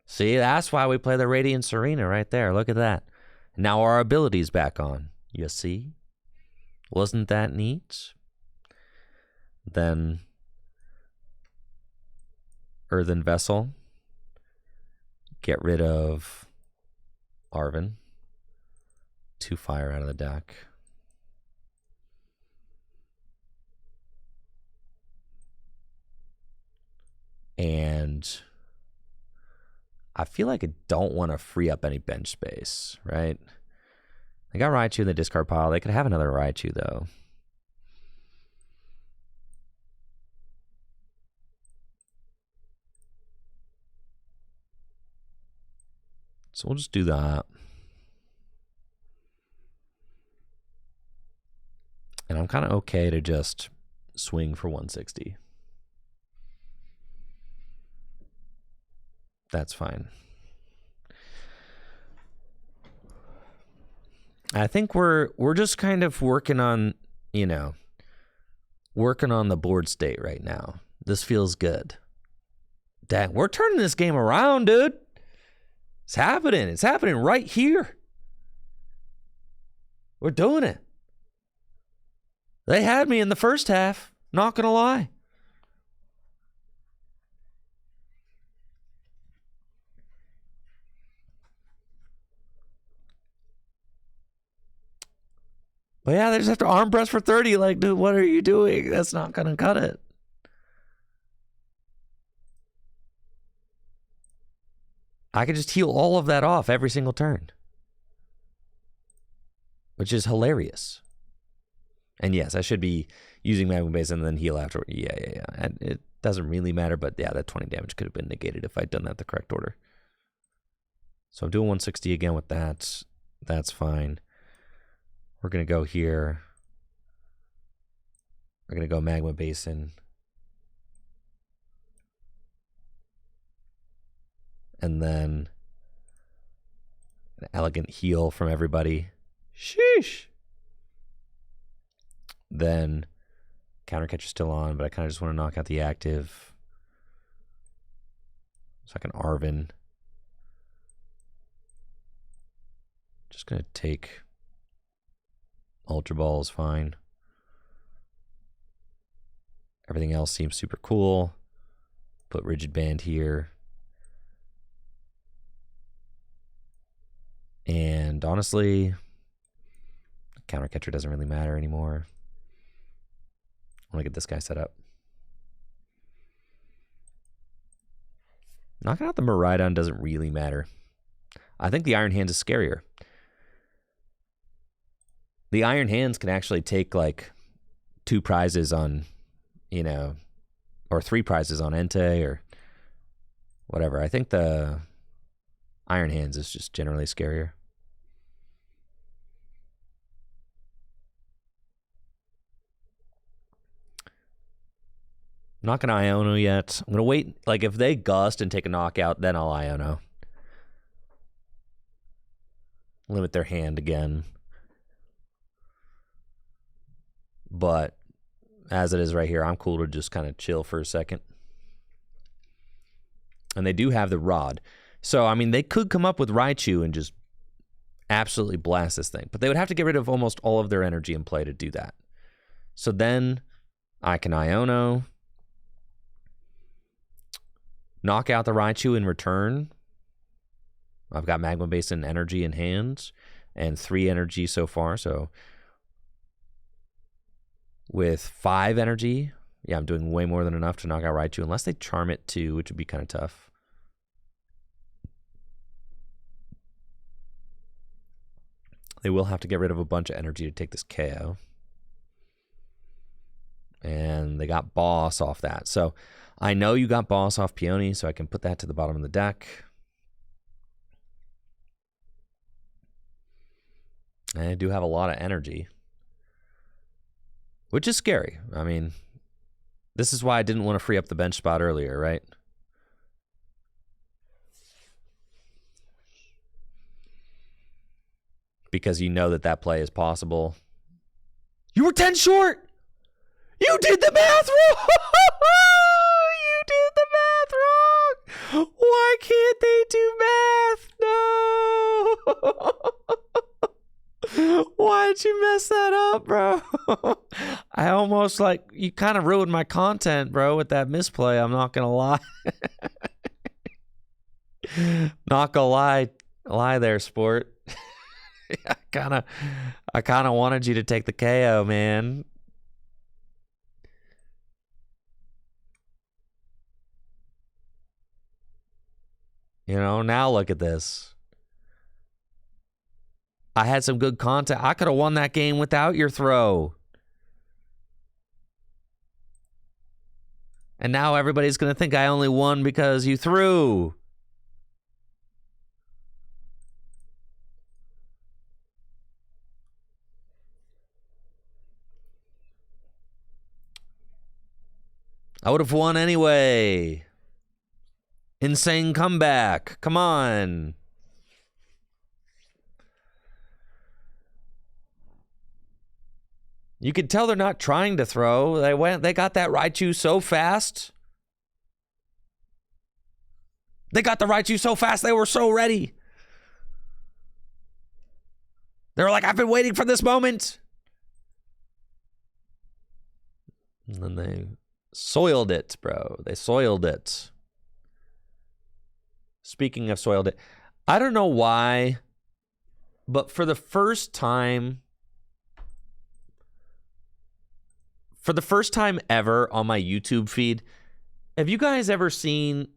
See, that's why we play the Radiant Serena right there. Look at that. Now our ability's back on. You see? Wasn't that neat? Then Earthen Vessel. Get rid of Arven. 2 fire out of the deck. And I feel like I don't want to free up any bench space, right? They got Raichu in the discard pile. They could have another Raichu, though. So we'll just do that. And I'm kind of okay to just swing for 160. That's fine. I think we're just kind of working on, you know, working on the board state right now. This feels good. Dang, we're turning this game around, dude. It's happening. It's happening right here. We're doing it. They had me in the first half, not gonna lie. But yeah, they just have to arm press for 30. Like, dude, what are you doing? That's not going to cut it. I could just heal all of that off every single turn. Which is hilarious. And yes, I should be using Magma Base and then heal after. Yeah. And it doesn't really matter, but yeah, that 20 damage could have been negated if I'd done that the correct order. So I'm doing 160 again with that. That's fine. We're going to go here. We're going to go Magma Basin. And then an Elegant Heal from everybody. Sheesh. Then Counter Catch is still on, but I kind of just want to knock out the active. So I can Arven. Just going to take Ultra Ball is fine. Everything else seems super cool. Put Rigid Band here. And And honestly, counter catcher doesn't really matter anymore. I want to get this guy set up. Knocking out the Miraidon doesn't really matter. I think the Iron Hands is scarier. The Iron Hands can actually take like 2 prizes on, you know, or 3 prizes on Entei or whatever. I think the Iron Hands is just generally scarier. I'm not going to Iono yet. I'm going to wait. Like, if they gust and take a knockout, then I'll Iono. Limit their hand again. But as it is right here, I'm cool to just kind of chill for a second. And they do have the Rod. So, I mean, they could come up with Raichu and just absolutely blast this thing. But they would have to get rid of almost all of their energy in play to do that. So then I can Iono. Knock out the Raichu in return. I've got Magma Basin energy in hand and 3 energy so far. So with 5 energy, yeah, I'm doing way more than enough to knock out Raichu, unless they charm it too, which would be kind of tough. They will have to get rid of a bunch of energy to take this KO. And they got Boss off that. So I know you got Boss off Peony, so I can put that to the bottom of the deck. And I do have a lot of energy, which is scary. I mean, this is why I didn't want to free up the bench spot earlier, right? Because you know that that play is possible. You were 10 short! You did the math wrong! You did the math wrong! Why can't they do math? No! Why'd you mess that up, bro? I almost like, you kind of ruined my content, bro, with that misplay. I'm not gonna lie. Not gonna lie there, sport. I kind of wanted you to take the KO, man. You know, now look at this. I had some good content. I could have won that game without your throw. And now everybody's going to think I only won because you threw. I would have won anyway. Insane comeback. Come on. You could tell they're not trying to throw. They got that Raichu so fast. They got the Raichu so fast, they were so ready. They were like, I've been waiting for this moment. And then they soiled it, bro. They soiled it. Speaking of soiled it, I don't know why, but for the first time ever on my YouTube feed, have you guys ever seen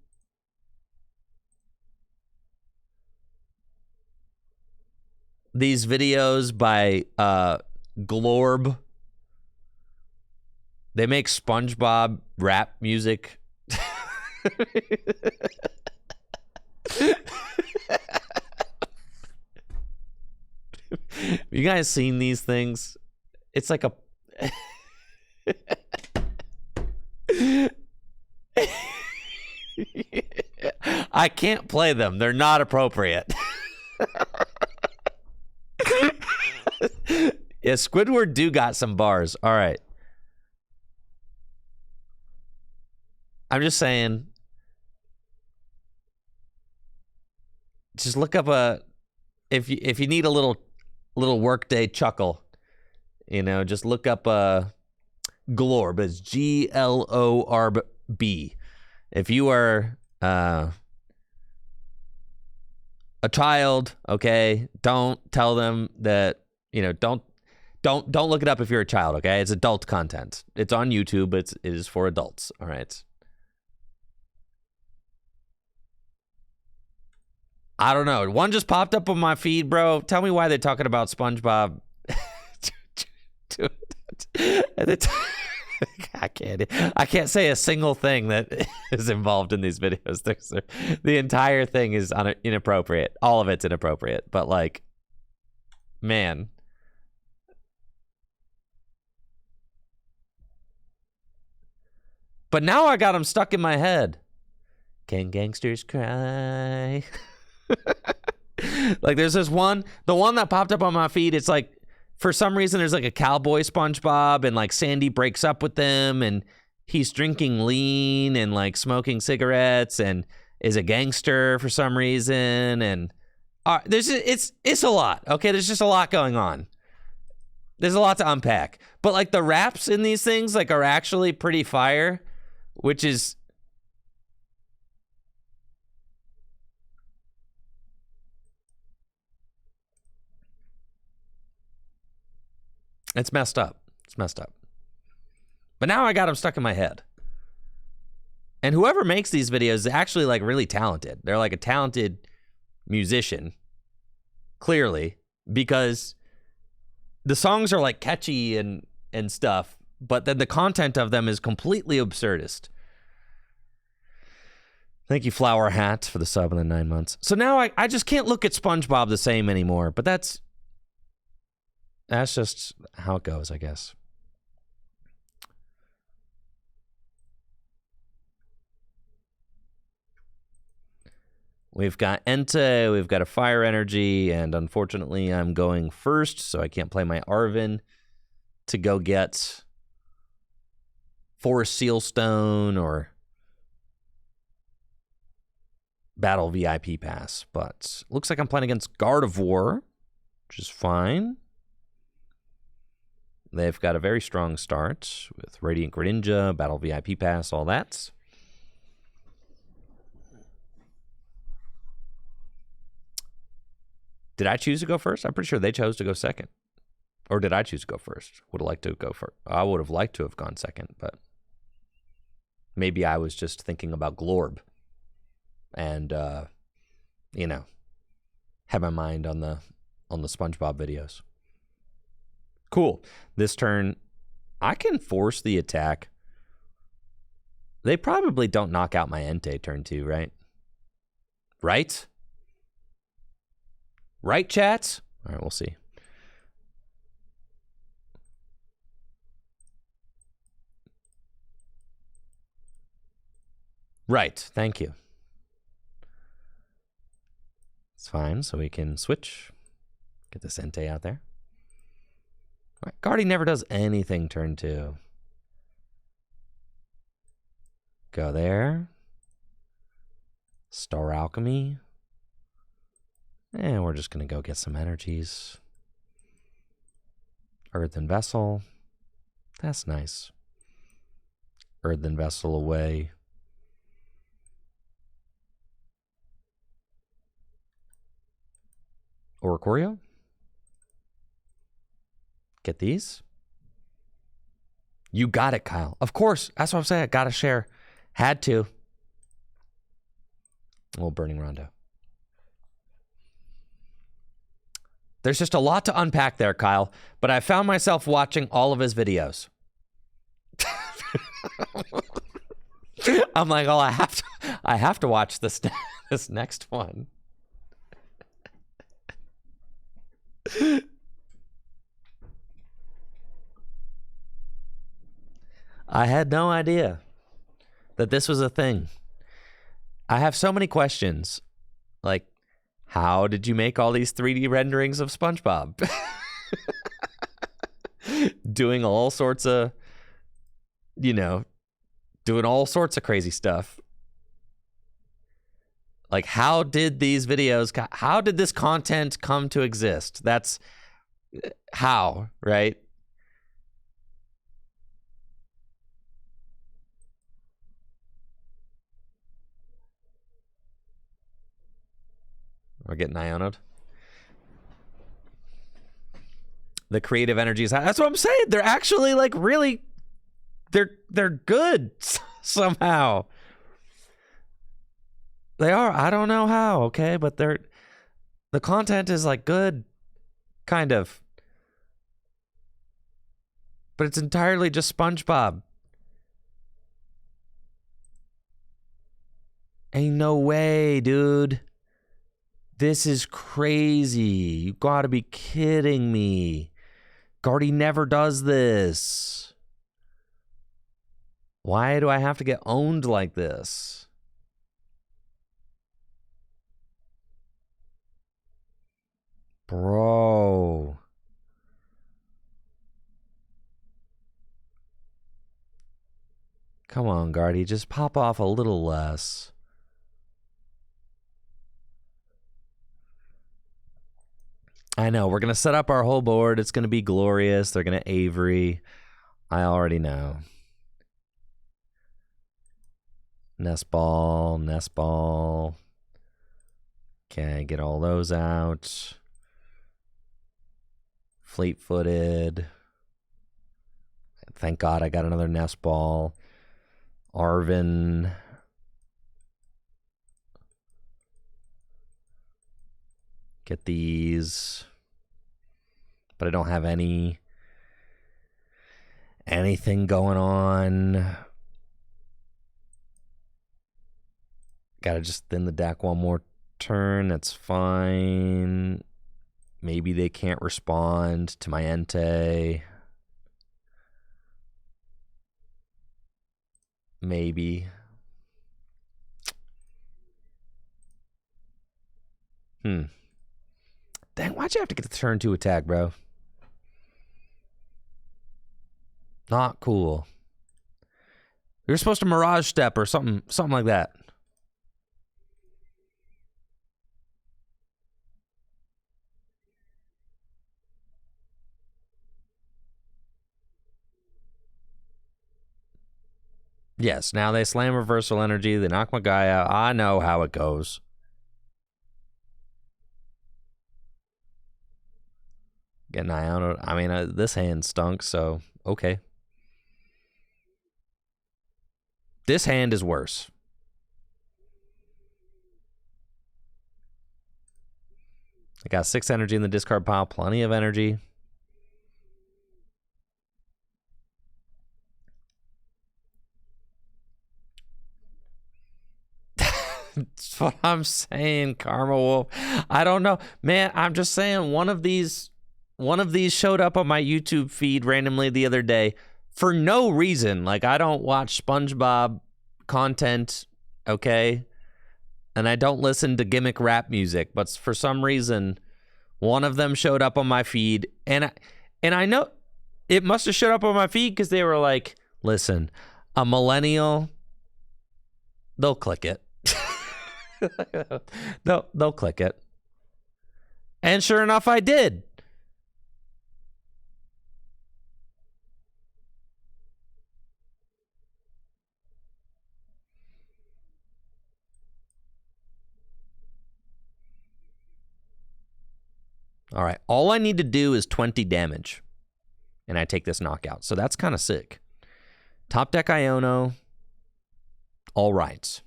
these videos by Glorb? They make SpongeBob rap music. You guys seen these things? It's like a I can't play them. They're not appropriate. Yeah, Squidward do got some bars. All right. I'm just saying, just look up if you need a little workday chuckle, you know, just look up Glorb. It's GLORB. If you are a a child, okay? Don't tell them that, don't look it up if you're a child, okay? It's adult content. It's on YouTube. It is for adults, all right? I don't know. One just popped up on my feed, bro. Tell me why they're talking about SpongeBob. I can't say a single thing that is involved in these videos. The entire thing is inappropriate. All of it's inappropriate. But like, man. But now I got them stuck in my head. Can gangsters cry? Like, there's this one, the one that popped up on my feed. It's like, for some reason, there's like a cowboy SpongeBob, and like Sandy breaks up with them, and he's drinking lean and like smoking cigarettes, and is a gangster for some reason. And it's a lot. Okay, there's just a lot going on. There's a lot to unpack. But like the raps in these things like are actually pretty fire, which is. It's messed up. It's messed up. But now I got them stuck in my head. And whoever makes these videos is actually like really talented. They're like a talented musician, clearly, because the songs are like catchy and stuff, but then the content of them is completely absurdist. Thank you, Flower Hat, for the sub in the 9 months. So now I just can't look at SpongeBob the same anymore, but that's just how it goes, I guess. We've got Entei, we've got a Fire Energy, and unfortunately I'm going first, so I can't play my Arvin to go get Forest Sealstone or Battle VIP Pass. But looks like I'm playing against Gardevoir, which is fine. They've got a very strong start with Radiant Greninja, Battle VIP Pass, all that. Did I choose to go first? I'm pretty sure they chose to go second. Or did I choose to go first? Would have liked to go first. I would have liked to have gone second, but maybe I was just thinking about Glorb and, had my mind on the SpongeBob videos. Cool. This turn, I can force the attack. They probably don't knock out my Entei turn 2, right? Right? Right, chats? All right, we'll see. Right, thank you. It's fine, so we can switch. Get this Entei out there. All right, Guardy never does anything turn 2. Go there. Star Alchemy. And we're just going to go get some energies. Earthen Vessel. That's nice. Earthen Vessel away. Oricorio. Get these. You got it, Kyle. Of course. That's what I'm saying. I got to share. Had to. A little Burning Rondo. There's just a lot to unpack there, Kyle. But I found myself watching all of his videos. I'm like, oh, I have to watch this next one. I had no idea that this was a thing. I have so many questions. Like, how did you make all these 3D renderings of SpongeBob? Doing all sorts of, doing all sorts of crazy stuff. Like, how did these videos, how did this content come to exist? That's how, right? Or getting Ionoed. The creative energy is high. That's what I'm saying. They're actually like really, they're good somehow. They are. I don't know how, okay? But the content is like good, kind of. But it's entirely just SpongeBob. Ain't no way, dude. This is crazy. You gotta be kidding me. Gardy never does this. Why do I have to get owned like this? Bro. Come on, Gardy. Just pop off a little less. I know. We're going to set up our whole board. It's going to be glorious. They're going to Avery. I already know. Nest ball. Okay, get all those out. Fleet-footed. Thank God I got another nest ball. Arvin. Get these. But I don't have anything going on. Gotta just thin the deck one more turn. That's fine. Maybe they can't respond to my Entei. Maybe. Dang, why'd you have to get the turn 2 attack, bro? Not cool. You're supposed to Mirage Step or something like that. Yes, now they slam Reversal Energy. They knock my guy out. I know how it goes. Getting Iono. I mean, this hand stunk, so okay. This hand is worse. I got 6 energy in the discard pile. Plenty of energy. That's what I'm saying, Karma Wolf. I don't know. Man, I'm just saying one of these showed up on my YouTube feed randomly the other day for no reason. Like, I don't watch SpongeBob content, okay? And I don't listen to gimmick rap music, but for some reason one of them showed up on my feed, and I know it must have showed up on my feed because they were like, listen, a millennial, they'll click it. They'll click it. And sure enough, I did. All right, all I need to do is 20 damage, and I take this knockout. So that's kind of sick. Top deck Iono. All right.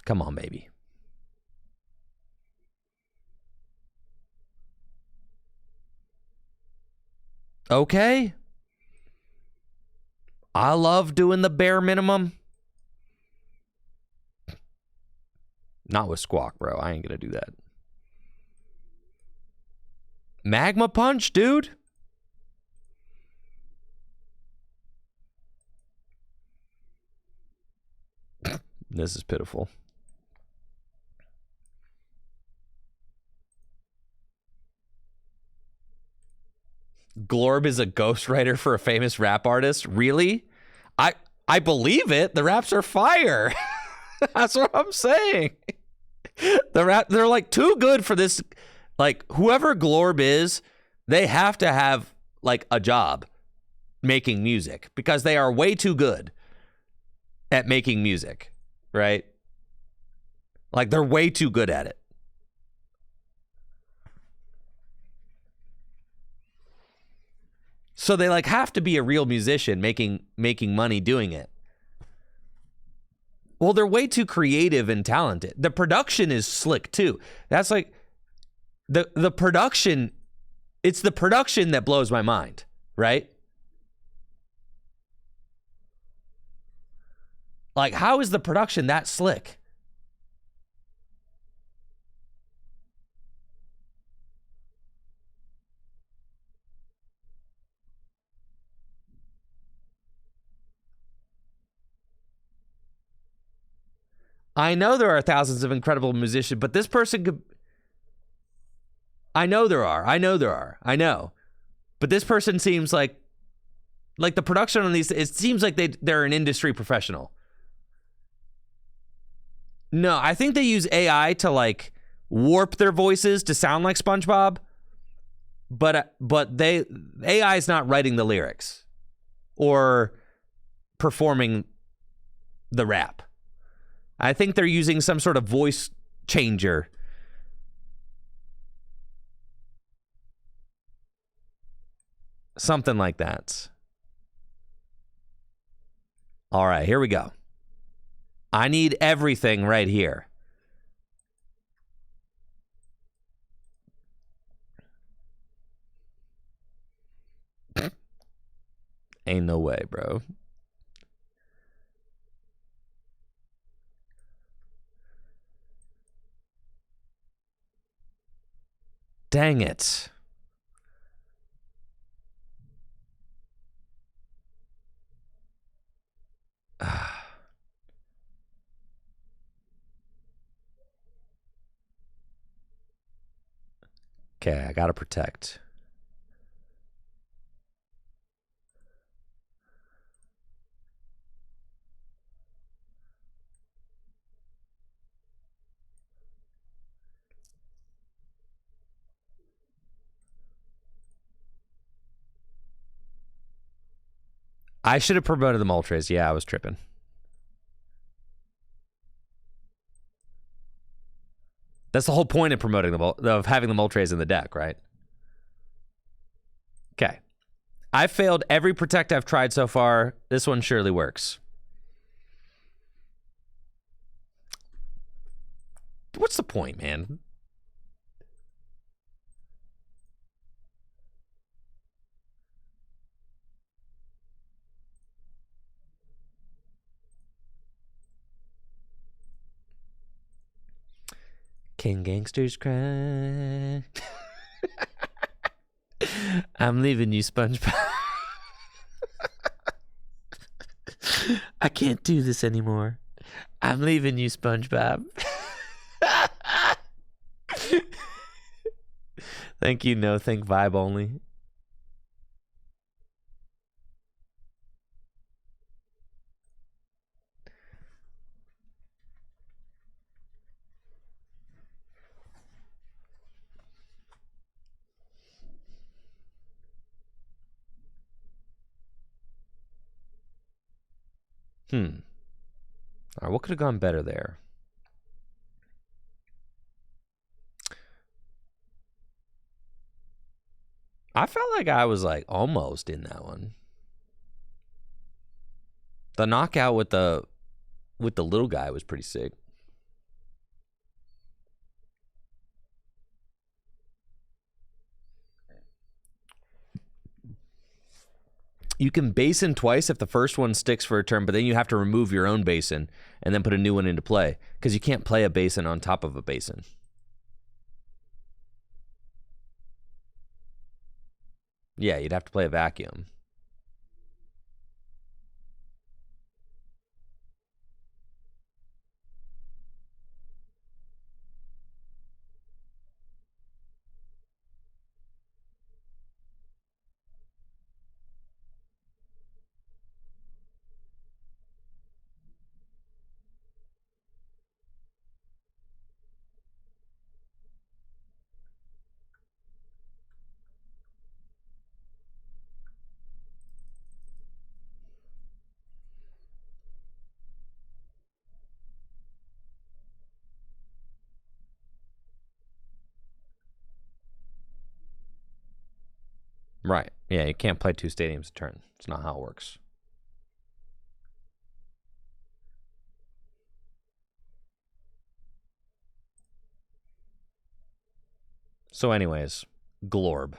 Come on, baby. Okay. I love doing the bare minimum. Not with Squawk, bro. I ain't gonna do that. Magma Punch, dude. This is pitiful. Glorb is a ghostwriter for a famous rap artist. Really? I believe it. The raps are fire. That's what I'm saying. They're like too good for this. Like, whoever Glorb is, they have to have like a job making music because they are way too good. at making music, right? Like they're way too good at it. So they like have to be a real musician making money doing it. Well, they're way too creative and talented. The production is slick too. That's like the production, it's the production that blows my mind, right? Like, how is the production that slick? I know there are thousands of incredible musicians, but this person could. I know there are. I know. But this person seems like the production on these, it seems like they're an industry professional. No, I think they use AI to like warp their voices to sound like SpongeBob. But AI is not writing the lyrics or performing the rap. I think they're using some sort of voice changer. Something like that. All right, here we go. I need everything right here. Ain't no way, bro. Dang it. Okay, I gotta protect. I should have promoted the Moltres. Yeah, I was tripping. That's the whole point of promoting of having the Moltres in the deck, right? Okay. I've failed every protect I've tried so far. This one surely works. What's the point, man? Can gangsters cry? I'm leaving you, SpongeBob. I can't do this anymore. I'm leaving you, SpongeBob. Thank you, no think vibe only. All right, what could have gone better there? I felt like I was like almost in that one. The knockout with the little guy was pretty sick. You can basin twice if the first one sticks for a turn, but then you have to remove your own basin and then put a new one into play because you can't play a basin on top of a basin. Yeah, you'd have to play a vacuum. Right. Yeah, you can't play 2 stadiums a turn. It's not how it works. So anyways, Glorb.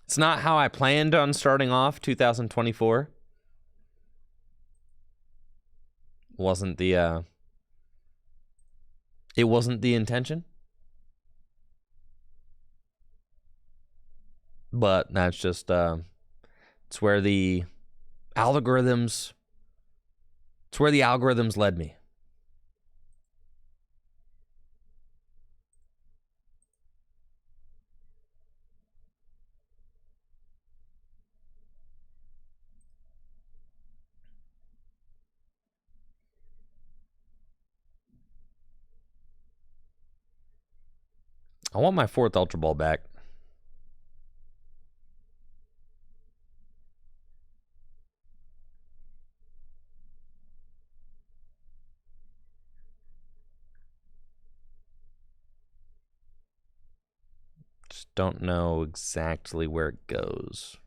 It's not how I planned on starting off 2024. Wasn't the it wasn't the intention. But that's just it's where the algorithms led me. I want my 4th Ultra Ball back. Just don't know exactly where it goes.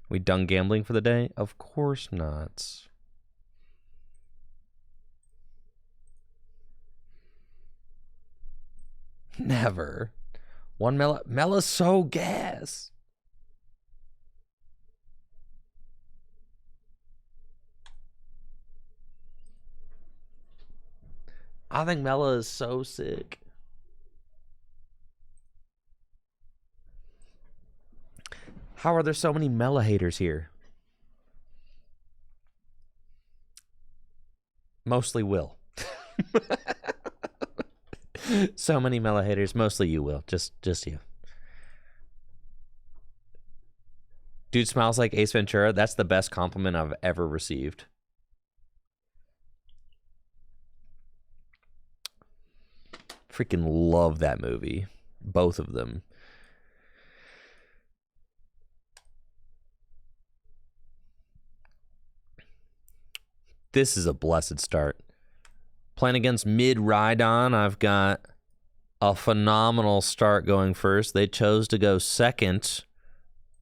We done gambling for the day? Of course not. Never. One Mella's so gas. I think Mela is so sick. How are there so many Mela haters here? Mostly Will. So many Mela haters. Mostly you, Will. Just you. Dude smiles like Ace Ventura. That's the best compliment I've ever received. Freaking love that movie. Both of them. This is a blessed start. Playing against mid Rhydon, I've got a phenomenal start going first. They chose to go second,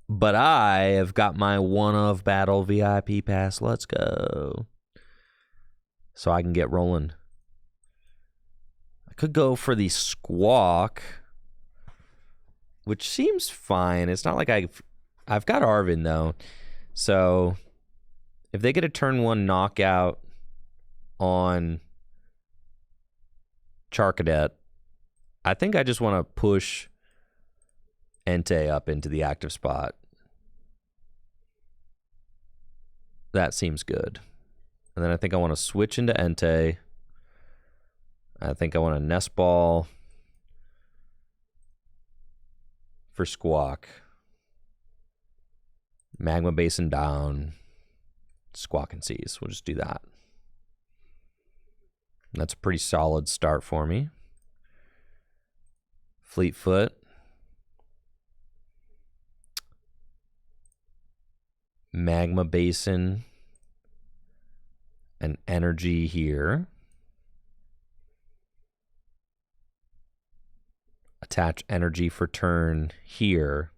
but I have got my one of battle VIP pass. Let's go. So I can get rolling. I could go for the Squawk, which seems fine. It's not like I've got Arvin though. So if they get a turn 1 knockout on Charcadet, I think I just want to push Entei up into the active spot. That seems good. And then I think I want to switch into Entei. I think I want a Nest Ball for Squawk. Magma Basin down. Squawk and Seize. We'll just do that. That's a pretty solid start for me. Fleetfoot. Magma Basin. And energy here. Attach energy for turn here.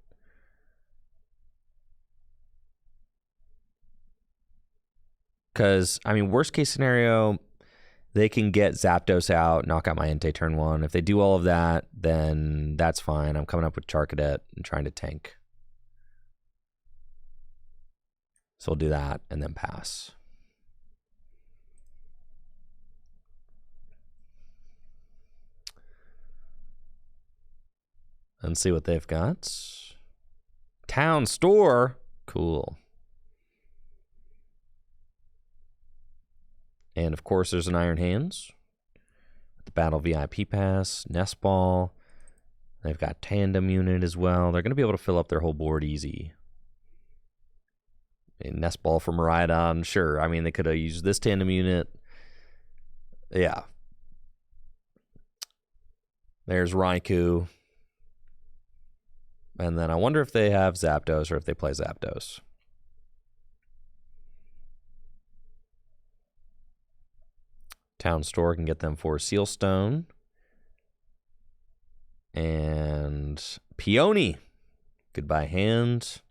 Because, I mean, worst case scenario, they can get Zapdos out, knock out my Entei turn 1. If they do all of that, then that's fine. I'm coming up with Charcadet and trying to tank. So we'll do that and then pass. And see what they've got. Town Store. Cool. And of course, there's an Iron Hands. The Battle VIP Pass, Nest Ball. They've got Tandem Unit as well. They're going to be able to fill up their whole board easy. And Nest Ball from Rhydon, sure. I mean, they could have used this Tandem Unit. Yeah. There's Raikou. And then I wonder if they have Zapdos or if they play Zapdos. Town Store can get them for Sealstone. And Peony. Goodbye, hand.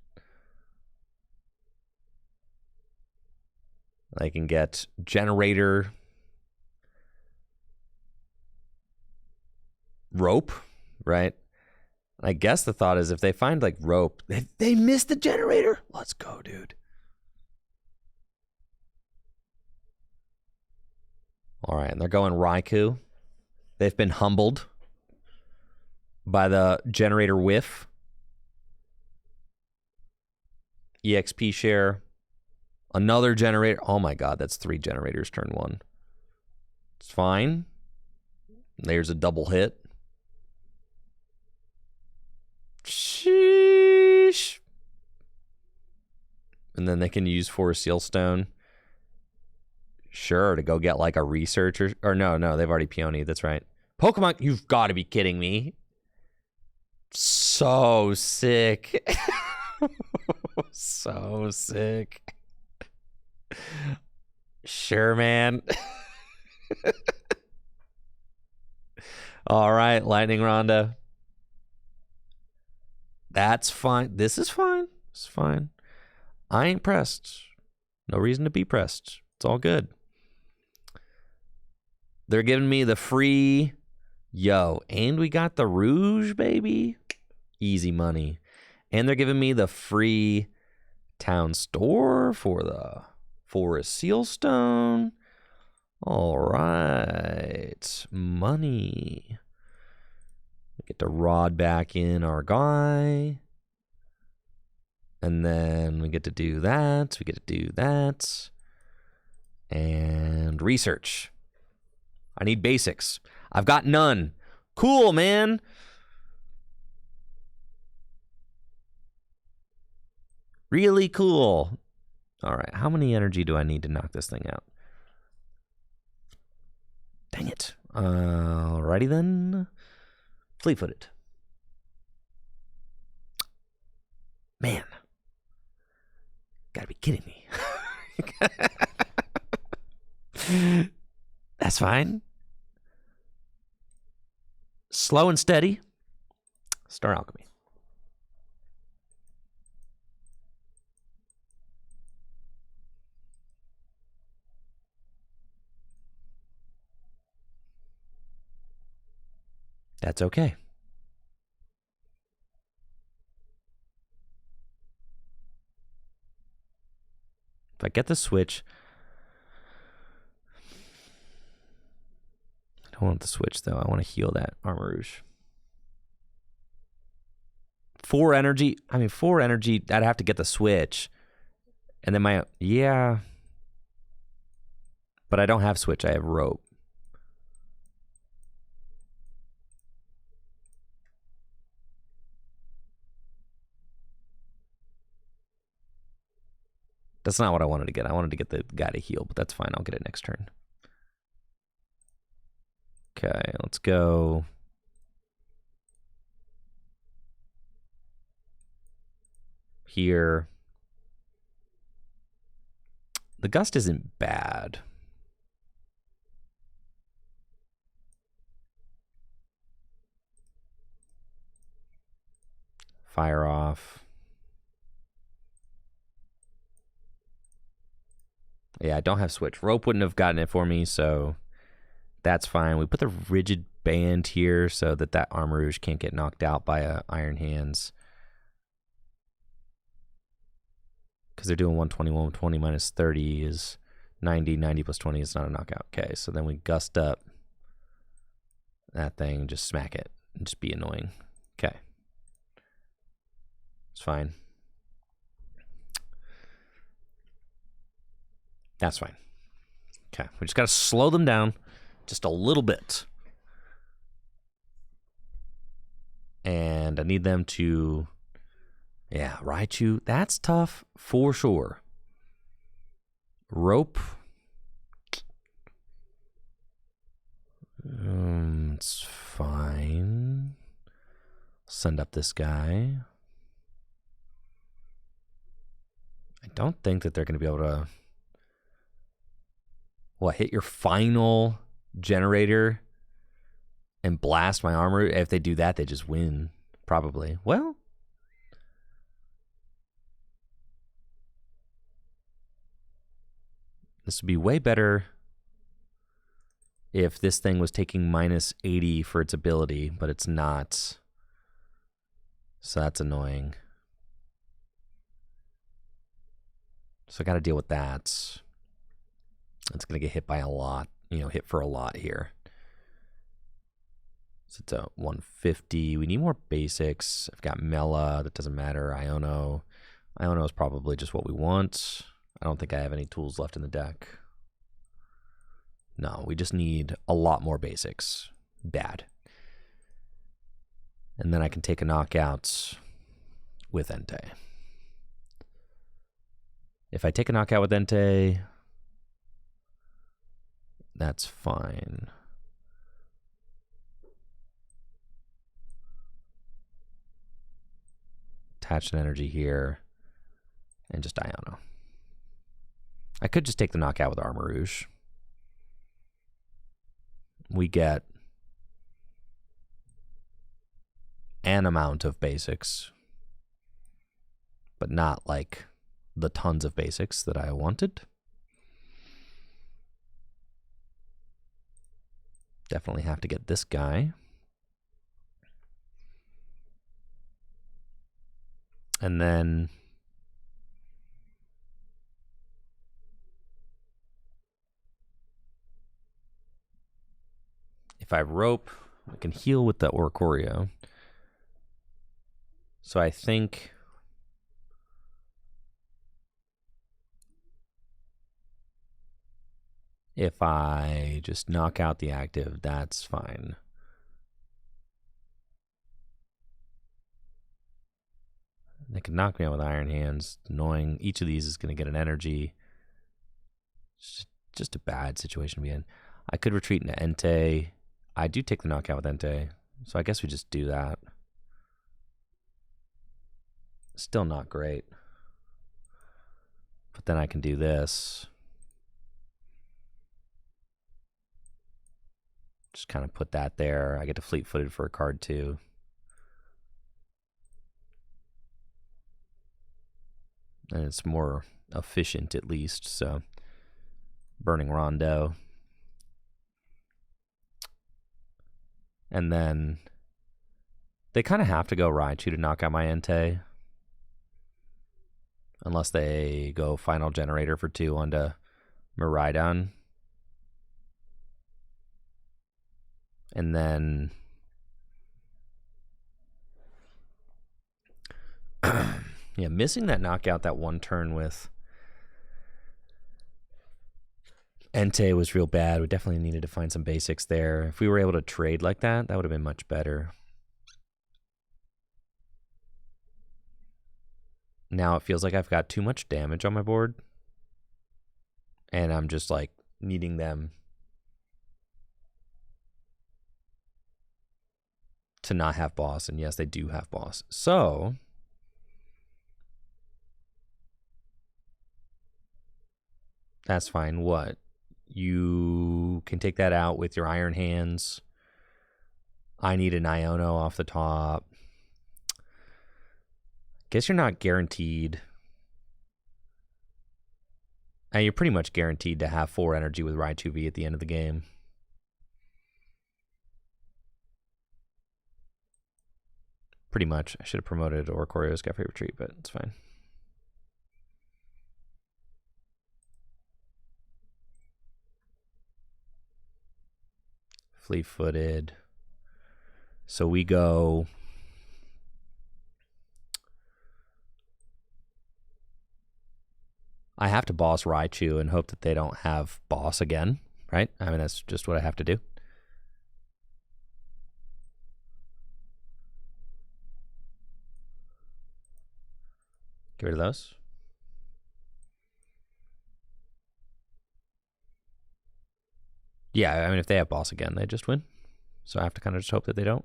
I can get generator. Rope, right? I guess the thought is if they find like rope, they missed the generator. Let's go, dude. All right, and they're going Raikou. They've been humbled by the generator whiff. EXP share. Another generator. Oh my god, that's 3 generators turn 1. It's fine. There's a double hit. Sheesh. And then they can use Forest Seal Stone. Sure, to go get like a researcher. Or no, they've already Peony. That's right. Pokemon, you've got to be kidding me. So sick. So sick. Sure, man. All right, Lightning Ronda. That's fine. This is fine. It's fine. I ain't pressed. No reason to be pressed. It's all good. They're giving me the free... Yo, and we got the Rouge, baby. Easy money. And they're giving me the free town store for the Forest Seal Stone. All right. Money. We get to rod back in our guy. And then we get to do that. We get to do that. And research. I need basics. I've got none. Cool, man. Really cool. All right, how many energy do I need to knock this thing out? Dang it. Alrighty then. Fleet-footed. Man. Gotta be kidding me. That's fine. Slow and steady. Star Alchemy. That's okay. If I get the switch... I don't want the switch, though. I want to heal that Armarouge. 4 energy. I mean, 4 energy. I'd have to get the switch. And then my... Yeah. But I don't have switch. I have rope. That's not what I wanted to get. I wanted to get the guy to heal, but that's fine. I'll get it next turn. Okay, let's go. Here. The gust isn't bad. Fire off. Yeah, I don't have switch. Rope wouldn't have gotten it for me, so that's fine. We put the rigid band here so that Armarouge can't get knocked out by Iron Hands. Because they're doing 120, 120 minus 30 is 90. 90 plus 20 is not a knockout. Okay, so then we gust up that thing, just smack it, and just be annoying. Okay. It's fine. That's fine. Okay, we just got to slow them down just a little bit. And I need them to... Yeah, Raichu, that's tough for sure. Rope. It's fine. Send up this guy. I don't think that they're going to be able to... What, hit your final generator and blast my armor. If they do that, they just win, probably. Well, this would be way better if this thing was taking minus 80 for its ability, but it's not. So that's annoying. So I got to deal with that. It's going to get hit by a lot, hit for a lot here. So it's a 150. We need more basics. I've got Mela. That doesn't matter. Iono. Iono is probably just what we want. I don't think I have any tools left in the deck. No, we just need a lot more basics. Bad. And then I can take a knockout with Entei. If I take a knockout with Entei, that's fine. Attach an energy here, and just Iono. I could just take the knockout with Armarouge. We get an amount of basics, but not like the tons of basics that I wanted. Definitely have to get this guy. And then if I rope, I can heal with the Oricorio. So I think if I just knock out the active, that's fine. They can knock me out with Iron Hands. Annoying. Each of these is going to get an energy. It's just a bad situation to be in. I could retreat into Entei. I do take the knockout with Entei, so I guess we just do that. Still not great. But then I can do this. Just kind of put that there. I get to fleet-footed for a card too. And it's more efficient at least, so Burning Rondo. And then they kind of have to go Raichu to knock out my Entei. Unless they go Final Generator for 2 onto Miraidon. And then yeah, missing that knockout that one turn with Entei was real bad. We definitely needed to find some basics there. If we were able to trade like that, that would have been much better. Now it feels like I've got too much damage on my board. And I'm just like needing them to not have boss. And yes, they do have boss. So that's fine. What? You can take that out with your Iron Hands. I need an Iono off the top. Guess you're not guaranteed. And you're pretty much guaranteed to have 4 energy with Raichu V at the end of the game. Pretty much. I should have promoted Oricorio's Cafe Retreat, but it's fine. Fleet-footed. So we go. I have to boss Raichu and hope that they don't have boss again, right? I mean, that's just what I have to do. Get rid of those. Yeah, I mean, if they have boss again, they just win. So I have to kind of just hope that they don't.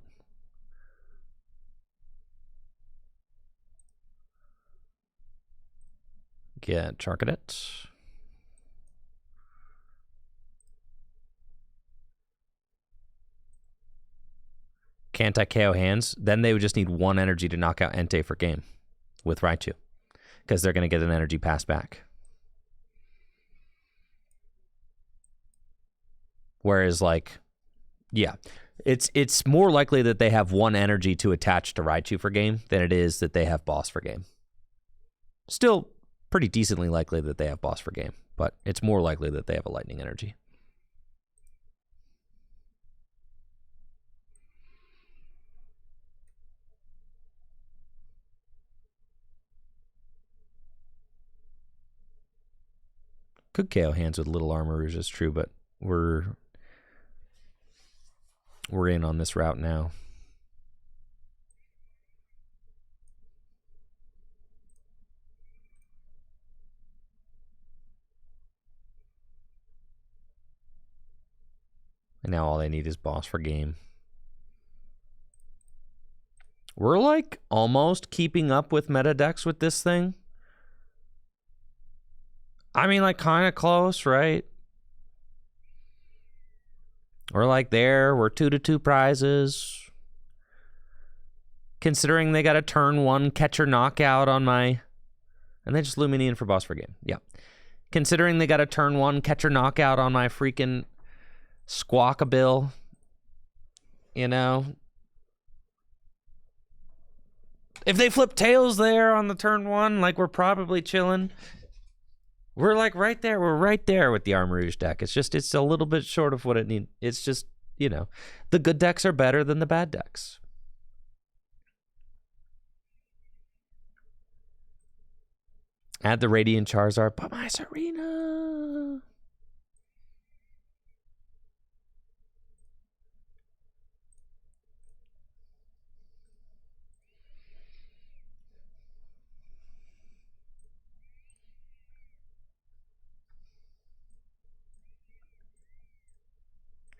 Get Charcadet. can't I KO hands? Then they would just need 1 energy to knock out Entei for game with Raichu, because they're going to get an energy pass back. Whereas, like, yeah, it's more likely that they have 1 energy to attach to Raichu for game than it is that they have boss for game. Still pretty decently likely that they have boss for game, but it's more likely that they have a lightning energy. Could KO hands with little Armarouge, is true, but we're in on this route now. And now all they need is boss for game. We're like almost keeping up with meta decks with this thing. I mean, like, kind of close, right? We're like there. We're 2-2 prizes. Considering they got a turn 1 catcher knockout on my... And they just Luminian for boss for game. Yeah. Considering they got a turn 1 catcher knockout on my freaking Squawkabill. You know? If they flip tails there on the turn 1, like, we're probably chilling. We're like right there. We're right there with the Armarouge deck. It's just, it's a little bit short of what it needs. It's just, you know, the good decks are better than the bad decks. Add the Radiant Charizard, but my Serena.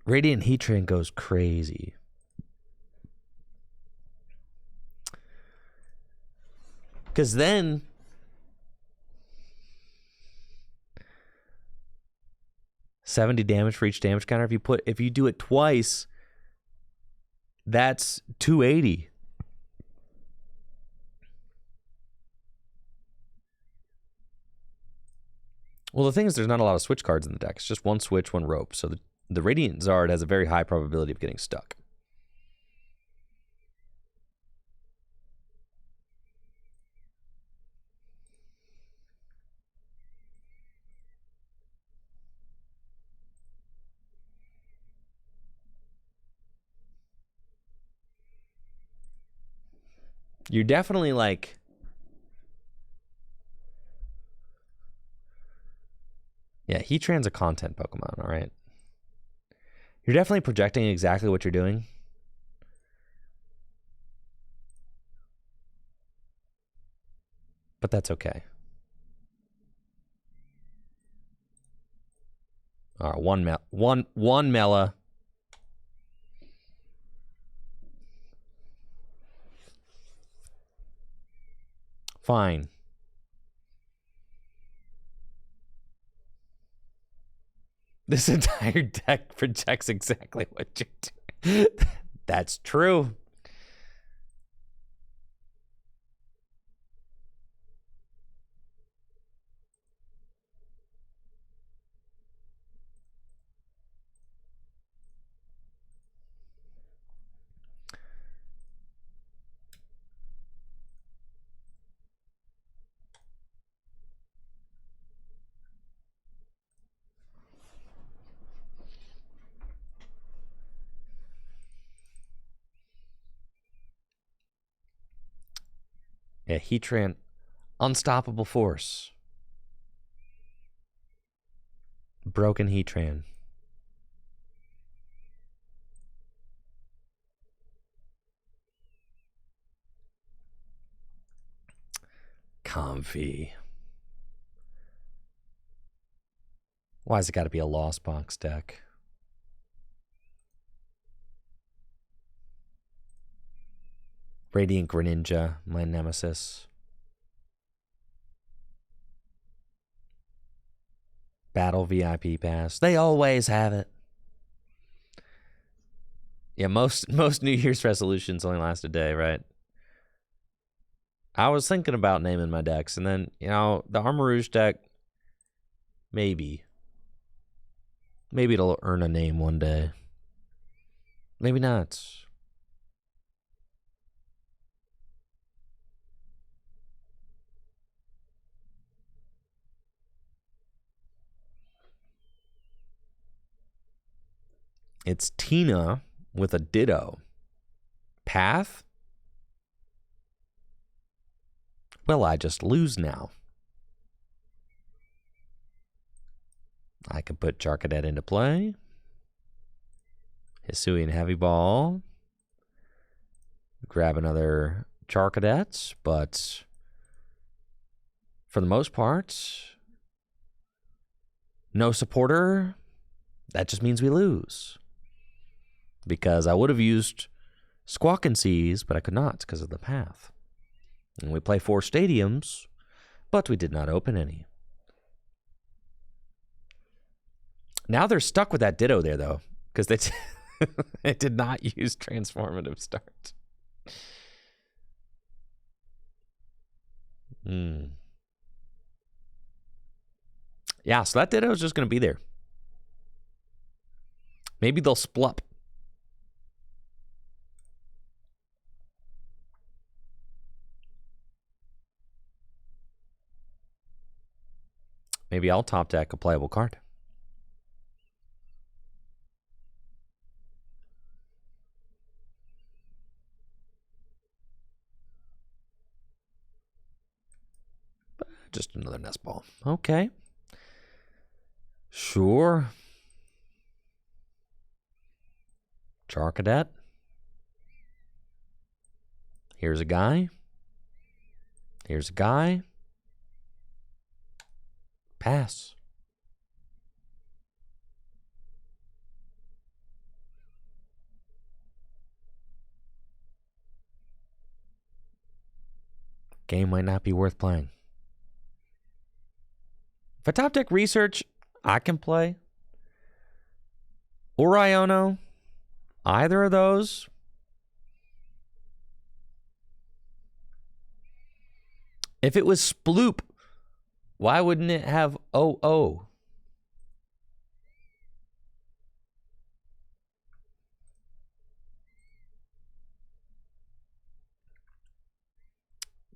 Radiant Heatran goes crazy. Because then... $70 damage for each damage counter. If you do it twice, that's $280. Well, the thing is, there's not a lot of switch cards in the deck. It's just 1 switch, 1 rope. So the Radiant Zard has a very high probability of getting stuck. You're definitely like... Yeah, Heatran's a content Pokemon, all right? You're definitely projecting exactly what you're doing. But that's okay. All right, one Mela. Fine. This entire deck projects exactly what you do. That's true. Yeah, Heatran, unstoppable force. Broken Heatran. Comfy. Why's it got to be a Lost Box deck? Radiant Greninja, my nemesis. Battle VIP Pass. They always have it. Yeah, most New Year's resolutions only last a day, right? I was thinking about naming my decks, and then, the Armarouge deck, maybe it'll earn a name one day. Maybe not. It's Tina with a Ditto. Path? Well, I just lose now. I can put Charcadet into play. Hisuian Heavy Ball. Grab another Charcadet, but for the most part, no supporter. That just means we lose. Because I would have used Squawk and Seas, but I could not because of the path. And we play 4 stadiums, but we did not open any. Now they're stuck with that Ditto there, though, because they did not use Transformative Start. Yeah, so that Ditto is just going to be there. Maybe they'll splup. Maybe I'll top deck a playable card. Just another nest ball. Okay. Sure. Charcadet. Here's a guy. Here's a guy. Pass. Game might not be worth playing. If I top deck Research, I can play. Or Iono. Either of those. If it was Sploop, why wouldn't it have OO?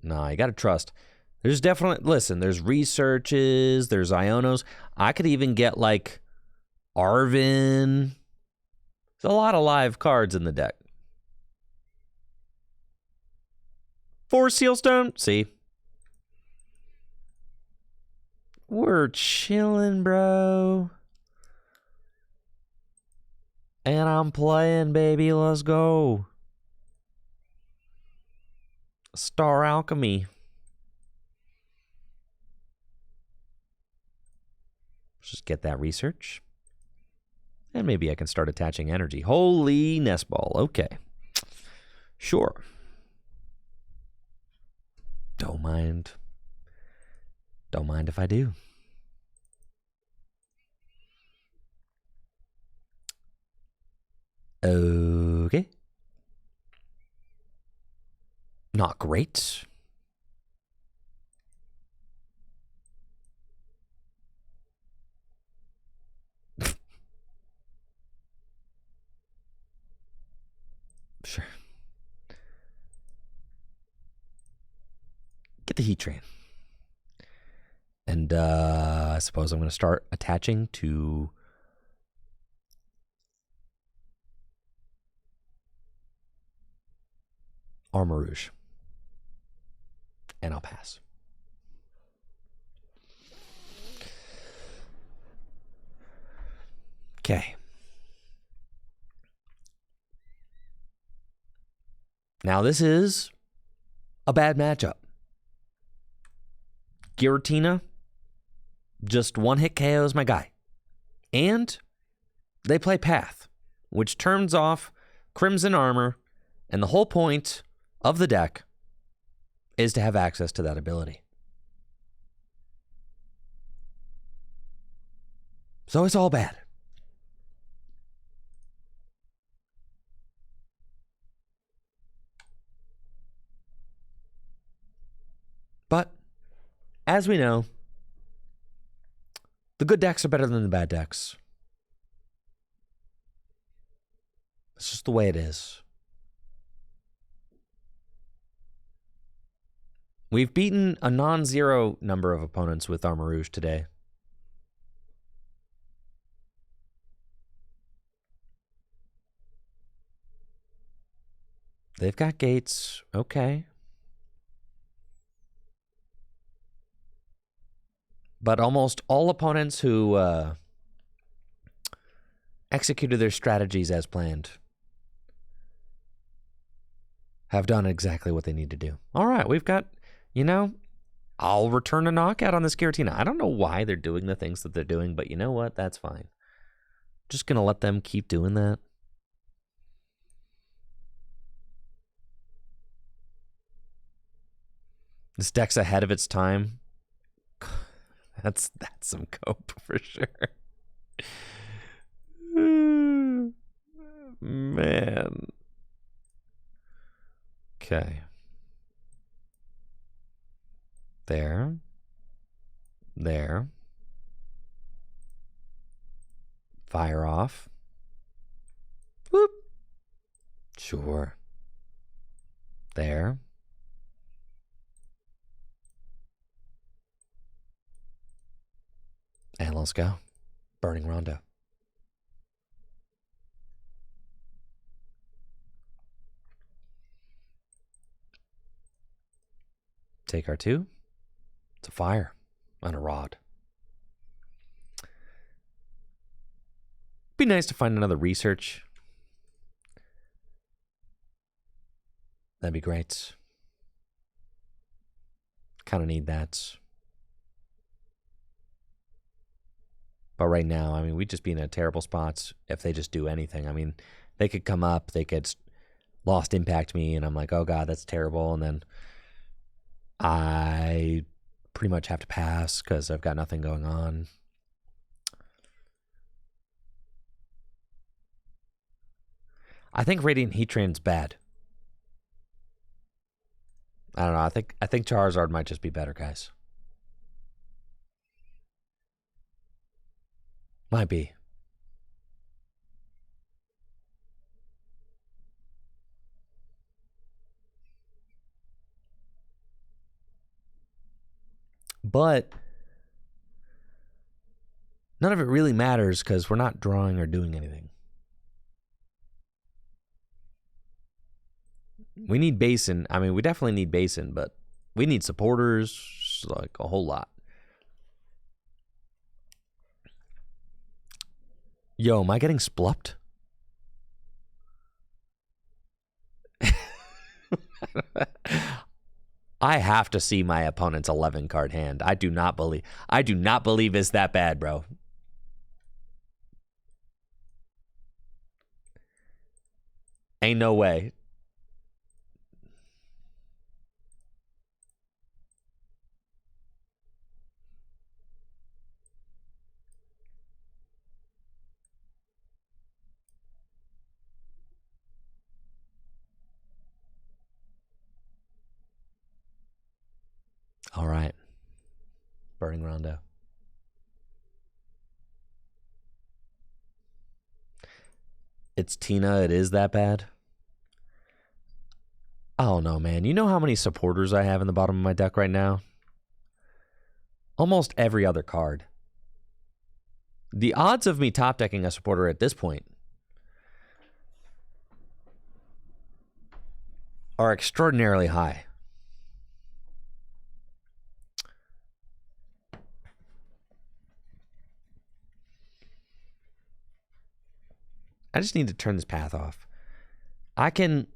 No, you got to trust. There's definitely, listen, there's Researches, there's Ionos. I could even get like Arvin. There's a lot of live cards in the deck. 4 Sealstone. See? We're chilling, bro. And I'm playing, baby. Let's go. Star Alchemy. Let's just get that Research. And maybe I can start attaching energy. Holy nest ball. Okay. Sure. Don't mind. Don't mind if I do. Okay. Not great. Sure. Get the Heat Train. And I suppose I'm going to start attaching to Armarouge. And I'll pass. Okay. Now this is a bad matchup. Giratina, just 1-hit KO is my guy. And they play Path, which turns off Crimson Armor, and the whole point of the deck is to have access to that ability. So it's all bad. as we know, the good decks are better than the bad decks. It's just the way it is. We've beaten a non-zero number of opponents with Armarouge today. They've got gates. Okay. But almost all opponents who executed their strategies as planned have done exactly what they need to do. All right, we've got, you know, I'll return a knockout on this Giratina. I don't know why they're doing the things that they're doing, but you know what? That's fine. Just going to let them keep doing that. This deck's ahead of its time. That's some cope for sure. Man. Okay. There. There. Fire off. Whoop. Sure. There. And let's go. Burning Rondo. Take our 2. It's a fire on a rod. Be nice to find another research. That'd be great. Kind of need that. But right now, I mean, we'd just be in a terrible spot if they just do anything. I mean, they could come up, they could lost impact me, and I'm like, oh God, that's terrible. And then I pretty much have to pass because I've got nothing going on. I think Radiant Heatran's bad. I don't know. I think Charizard might just be better, guys. Might be. But none of it really matters because we're not drawing or doing anything. We need Basin. I mean, we definitely need Basin, but we need supporters, like a whole lot. Yo, am I getting splupped? I have to see my opponent's 11 card hand. I do not believe it's that bad, bro. Ain't no way. All right. Burning Rondo. It's Tina. It is that bad? Oh, no, man. You know how many supporters I have in the bottom of my deck right now? Almost every other card. The odds of me top decking a supporter at this point are extraordinarily high. I just need to turn this path off. I can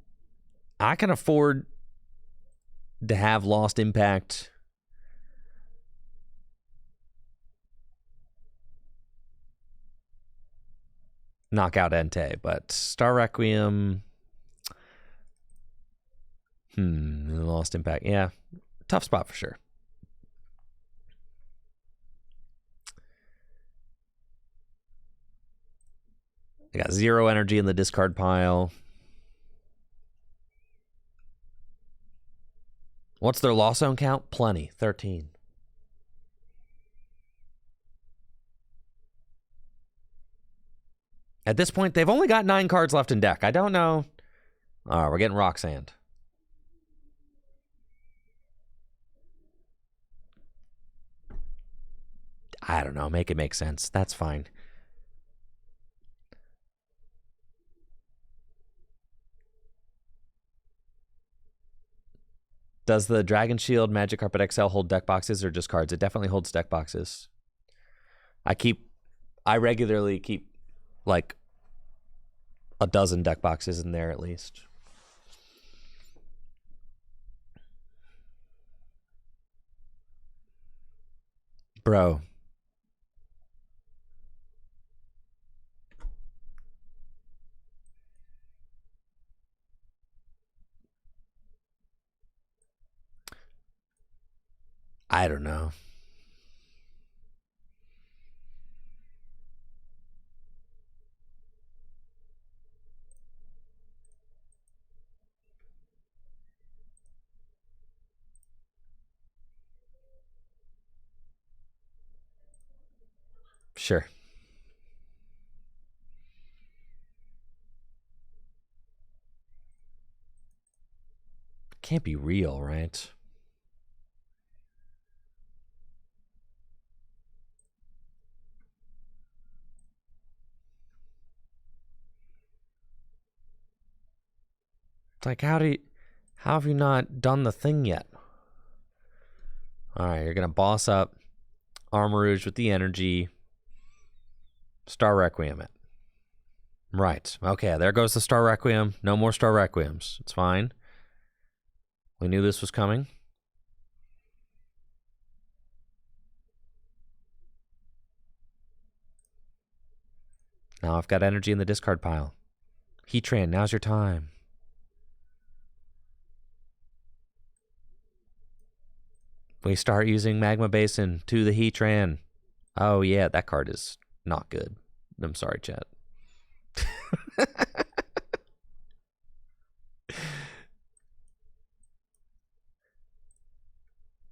afford to have lost impact. Knockout Entei, but Star Requiem. Lost impact. Yeah. Tough spot for sure. I got 0 energy in the discard pile. What's their loss zone count? Plenty. 13. At this point, they've only got 9 cards left in deck. I don't know. All right, we're getting Rock Sand. I don't know. Make it make sense. That's fine. Does the Dragon Shield Magic Carpet XL hold deck boxes or just cards? It definitely holds deck boxes. I regularly keep like a dozen deck boxes in there at least. Bro. I don't know. Sure. Can't be real, right? It's like, how have you not done the thing yet? All right, you're going to boss up Armarouge with the energy. Star Requiem it. Right. Okay, there goes the Star Requiem. No more Star Requiems. It's fine. We knew this was coming. Now I've got energy in the discard pile. Heatran, now's your time. We start using Magma Basin to the Heatran. Oh, yeah, that card is not good. I'm sorry, chat.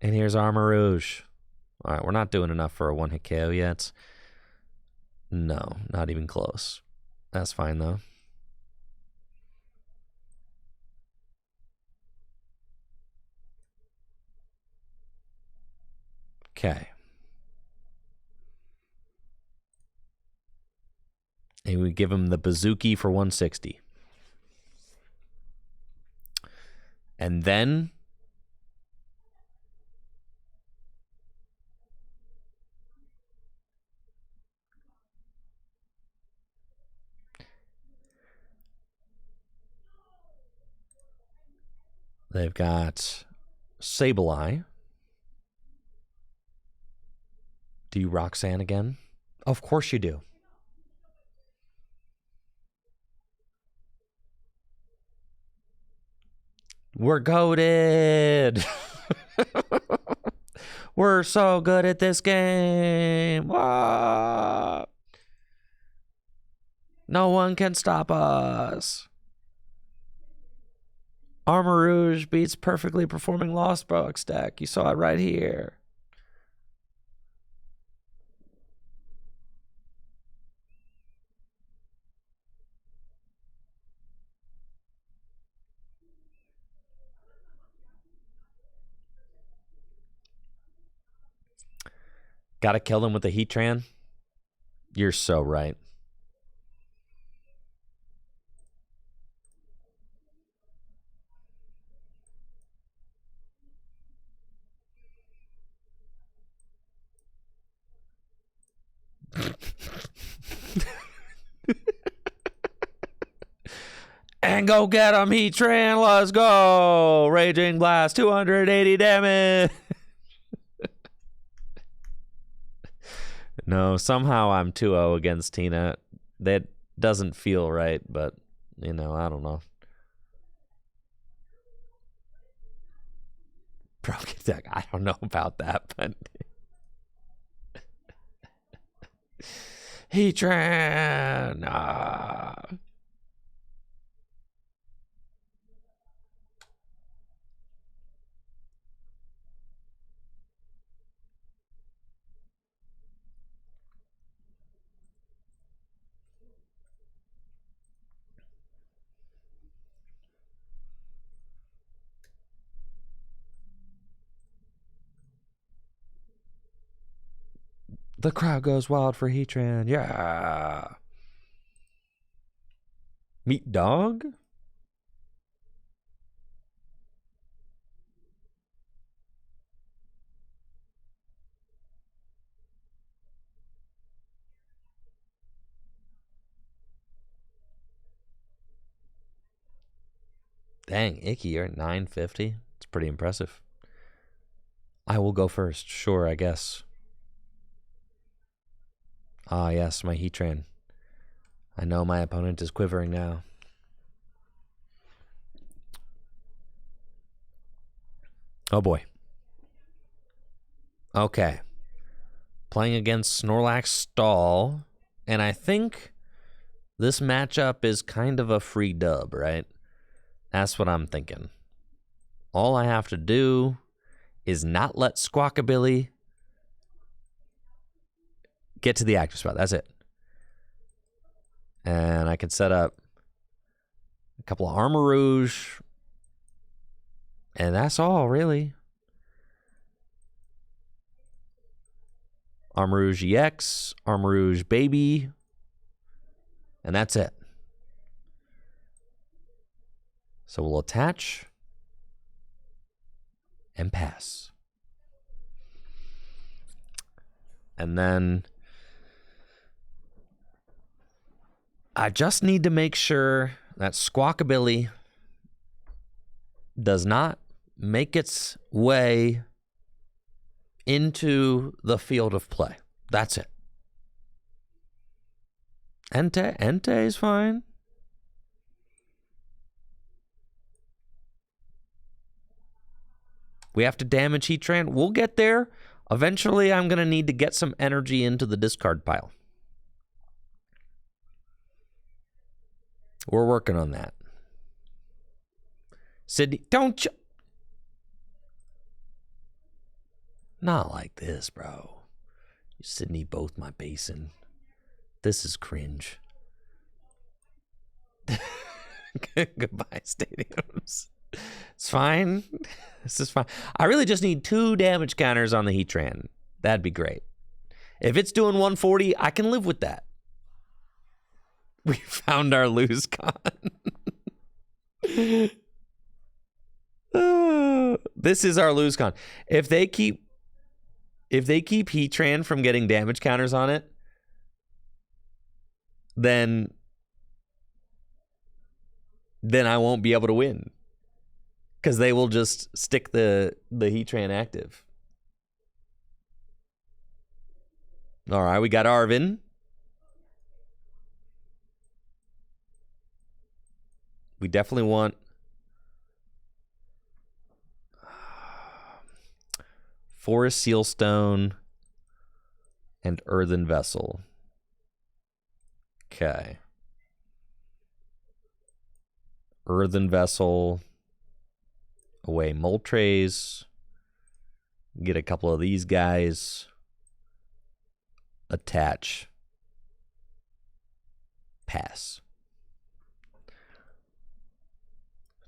And here's Armarouge. All right, we're not doing enough for a one-hit KO yet. No, not even close. That's fine, though. Okay. And we give him the Bazooki for 160. And then they've got Sableye. Do you Roxanne again? Of course you do. We're goated. We're so good at this game. Ah. No one can stop us. Armarouge beats perfectly performing Lost Box deck. You saw it right here. Gotta kill them with the Heatran? You're so right. And go get him, Heatran. Let's go. Raging Blast, 280 damage. No, somehow I'm 2-0 against Tina. That doesn't feel right, but, you know, I don't know. Broken deck. I don't know about that, but... Heatran! Ah. The crowd goes wild for Heatran. Yeah. Meat dog? Dang, Icky, you're at 950. It's pretty impressive. I will go first. Sure, I guess. Ah, yes, my Heatran. I know my opponent is quivering now. Oh, boy. Okay. Playing against Snorlax Stall. And I think this matchup is kind of a free dub, right? That's what I'm thinking. All I have to do is not let Squawkabilly get to the active spot. That's it. And I can set up a couple of Armarouge. And that's all, really. Armarouge EX, Armarouge Baby. And that's it. So we'll attach and pass. And then I just need to make sure that Squawkabilly does not make its way into the field of play. That's it. Entei is fine. We have to damage Heatran. We'll get there. Eventually, I'm going to need to get some energy into the discard pile. We're working on that. Sydney, don't you... Not like this, bro. You Sydney both my basin. This is cringe. Goodbye, stadiums. It's fine. This is fine. I really just need 2 damage counters on the Heatran. That'd be great. If it's doing 140, I can live with that. We found our lose con. This is our lose con. If they keep Heatran from getting damage counters on it, then I won't be able to win. Because they will just stick the Heatran active. All right, we got Arvin. We definitely want Forest Sealstone and Earthen Vessel. Okay. Earthen Vessel. Away Moltres. Get a couple of these guys. Attach. Pass.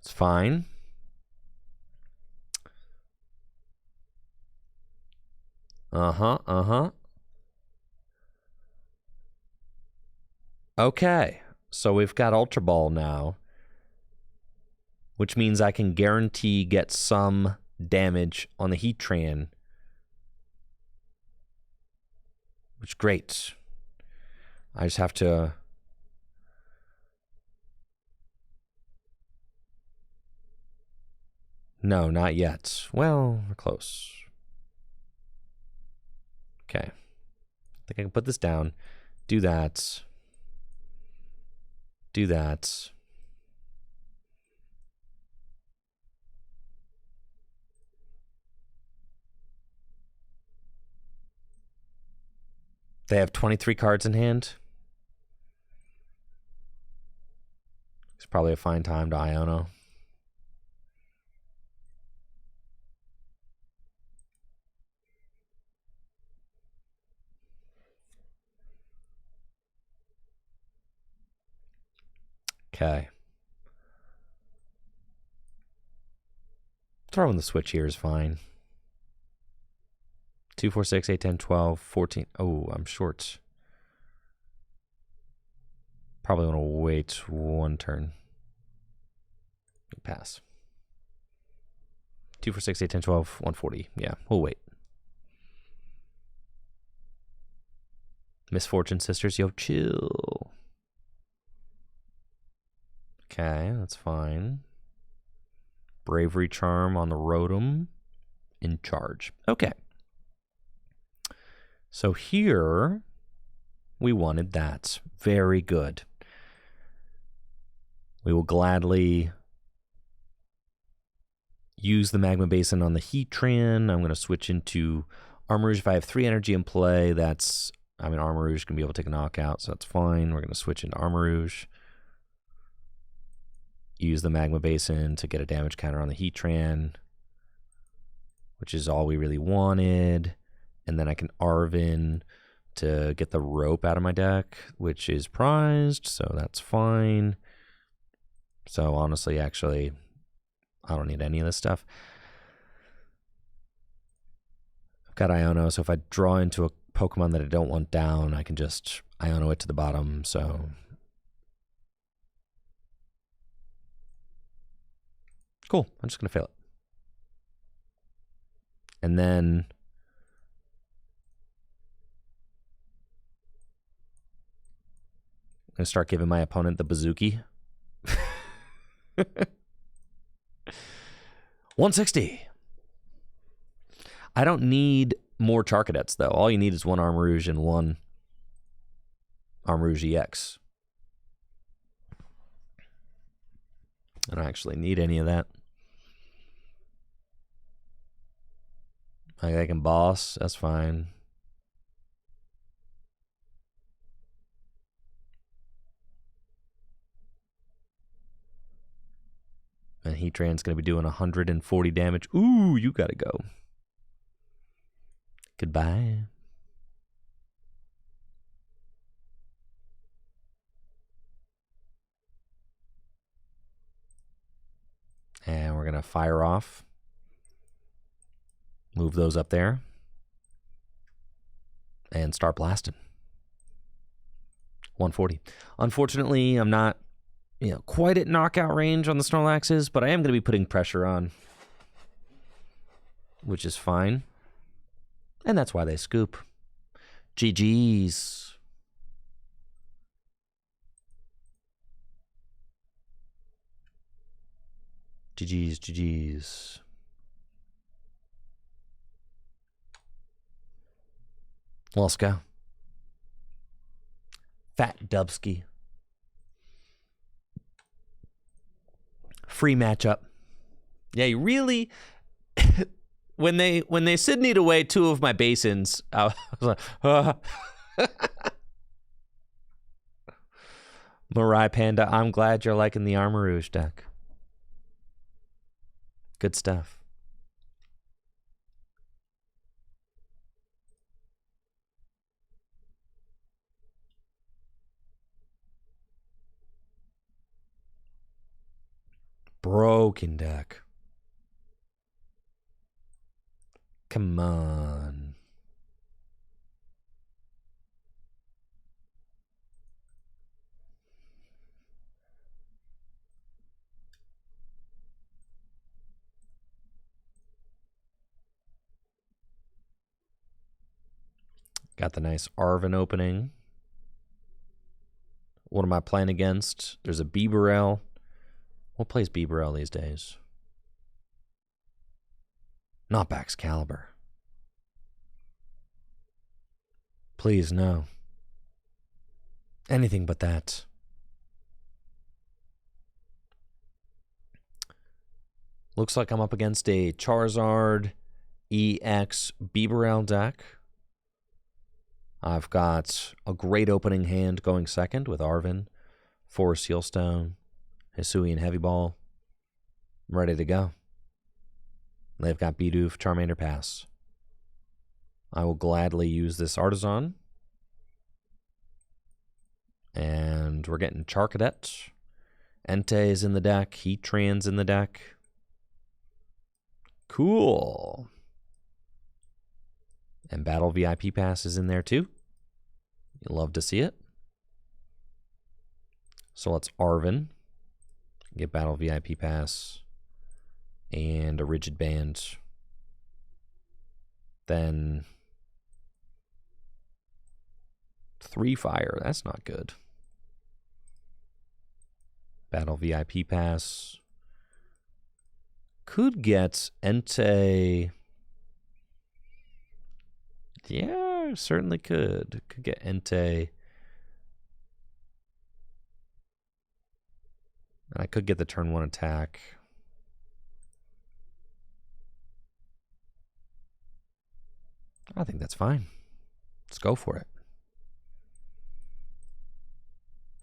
It's fine. Okay. So we've got Ultra Ball now, which means I can guarantee get some damage on the Heatran. Which is great. I just have to... No, not yet. Well, we're close. Okay. I think I can put this down. Do that. Do that. They have 23 cards in hand. It's probably a fine time to Iono. Okay. Throwing the switch here is fine. 2, 4, 6, 8, 10, 12, 14. Oh, I'm short. Probably want to wait one turn. Pass. 2, 4, 6, 8, 10, 12, 140. Yeah, we'll wait. Misfortune Sisters, yo, chill. Okay, that's fine. Bravery Charm on the Rotom. In charge. Okay. So here, we wanted that. Very good. We will gladly use the Magma Basin on the Heatran. I'm going to switch into Armarouge. If I have 3 energy in play, that's... I mean, Armarouge can be able to take a knockout, so that's fine. We're going to switch into Armarouge. Use the Magma Basin to get a damage counter on the Heatran, which is all we really wanted. And then I can Arvin to get the rope out of my deck, which is prized, so that's fine. So honestly, actually, I don't need any of this stuff. I've got Iono, so if I draw into a Pokemon that I don't want down, I can just Iono it to the bottom, so... Cool, I'm just going to fail it. And then... I'm going to start giving my opponent the Bazooki. 160. I don't need more Charcadets, though. All you need is one Armarouge and one Armarouge EX. I don't actually need any of that. I can boss. That's fine. And Heatran's going to be doing 140 damage. Ooh, you got to go. Goodbye. And we're going to fire off. Move those up there. And start blasting. 140. Unfortunately, I'm not, quite at knockout range on the Snorlaxes, but I am going to be putting pressure on, which is fine. And that's why they scoop. GG's. GG's, GG's. Let's go. Fat Dubsky. Free matchup. Yeah, you really... when they Sydney'd away 2 of my basins, I was like, Mirai Panda, I'm glad you're liking the Armarouge deck. Good stuff. Broken deck. Come on. Got the nice Arvin opening. What am I playing against? There's a Bibarel. What plays Bibarel these days? Not Baxcalibur. Please, no. Anything but that. Looks like I'm up against a Charizard EX Bibarel deck. I've got a great opening hand going second with Arvin, Forest Sealstone, Hisuian Heavy Ball. I'm ready to go. They've got Bidoof, Charmander Pass. I will gladly use this Artisan. And we're getting Charcadet. Entei is in the deck. Heatran's in the deck. Cool. And Battle VIP Pass is in there too. You love to see it. So let's Arvin. Get Battle VIP Pass. And a Rigid Band. Then 3 fire. That's not good. Battle VIP Pass. Could get Entei. Yeah, certainly could. Could get Entei. And I could get the turn 1 attack. I think that's fine. Let's go for it.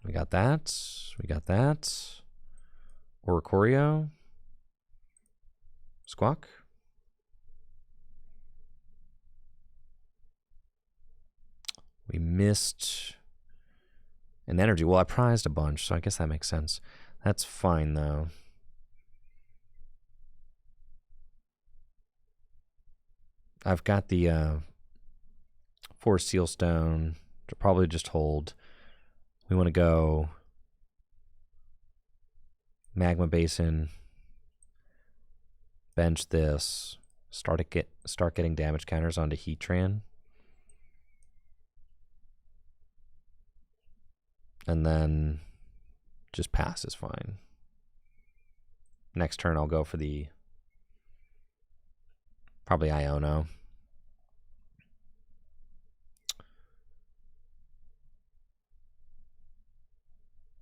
We got that. We got that. Oricorio. Squawk. We missed an energy. Well, I prized a bunch, so I guess that makes sense. That's fine, though. I've got the Forest Seal Stone to probably just hold. We want to go Magma Basin, bench this, start getting damage counters onto Heatran. And then just pass is fine. Next turn I'll go for the probably Iono.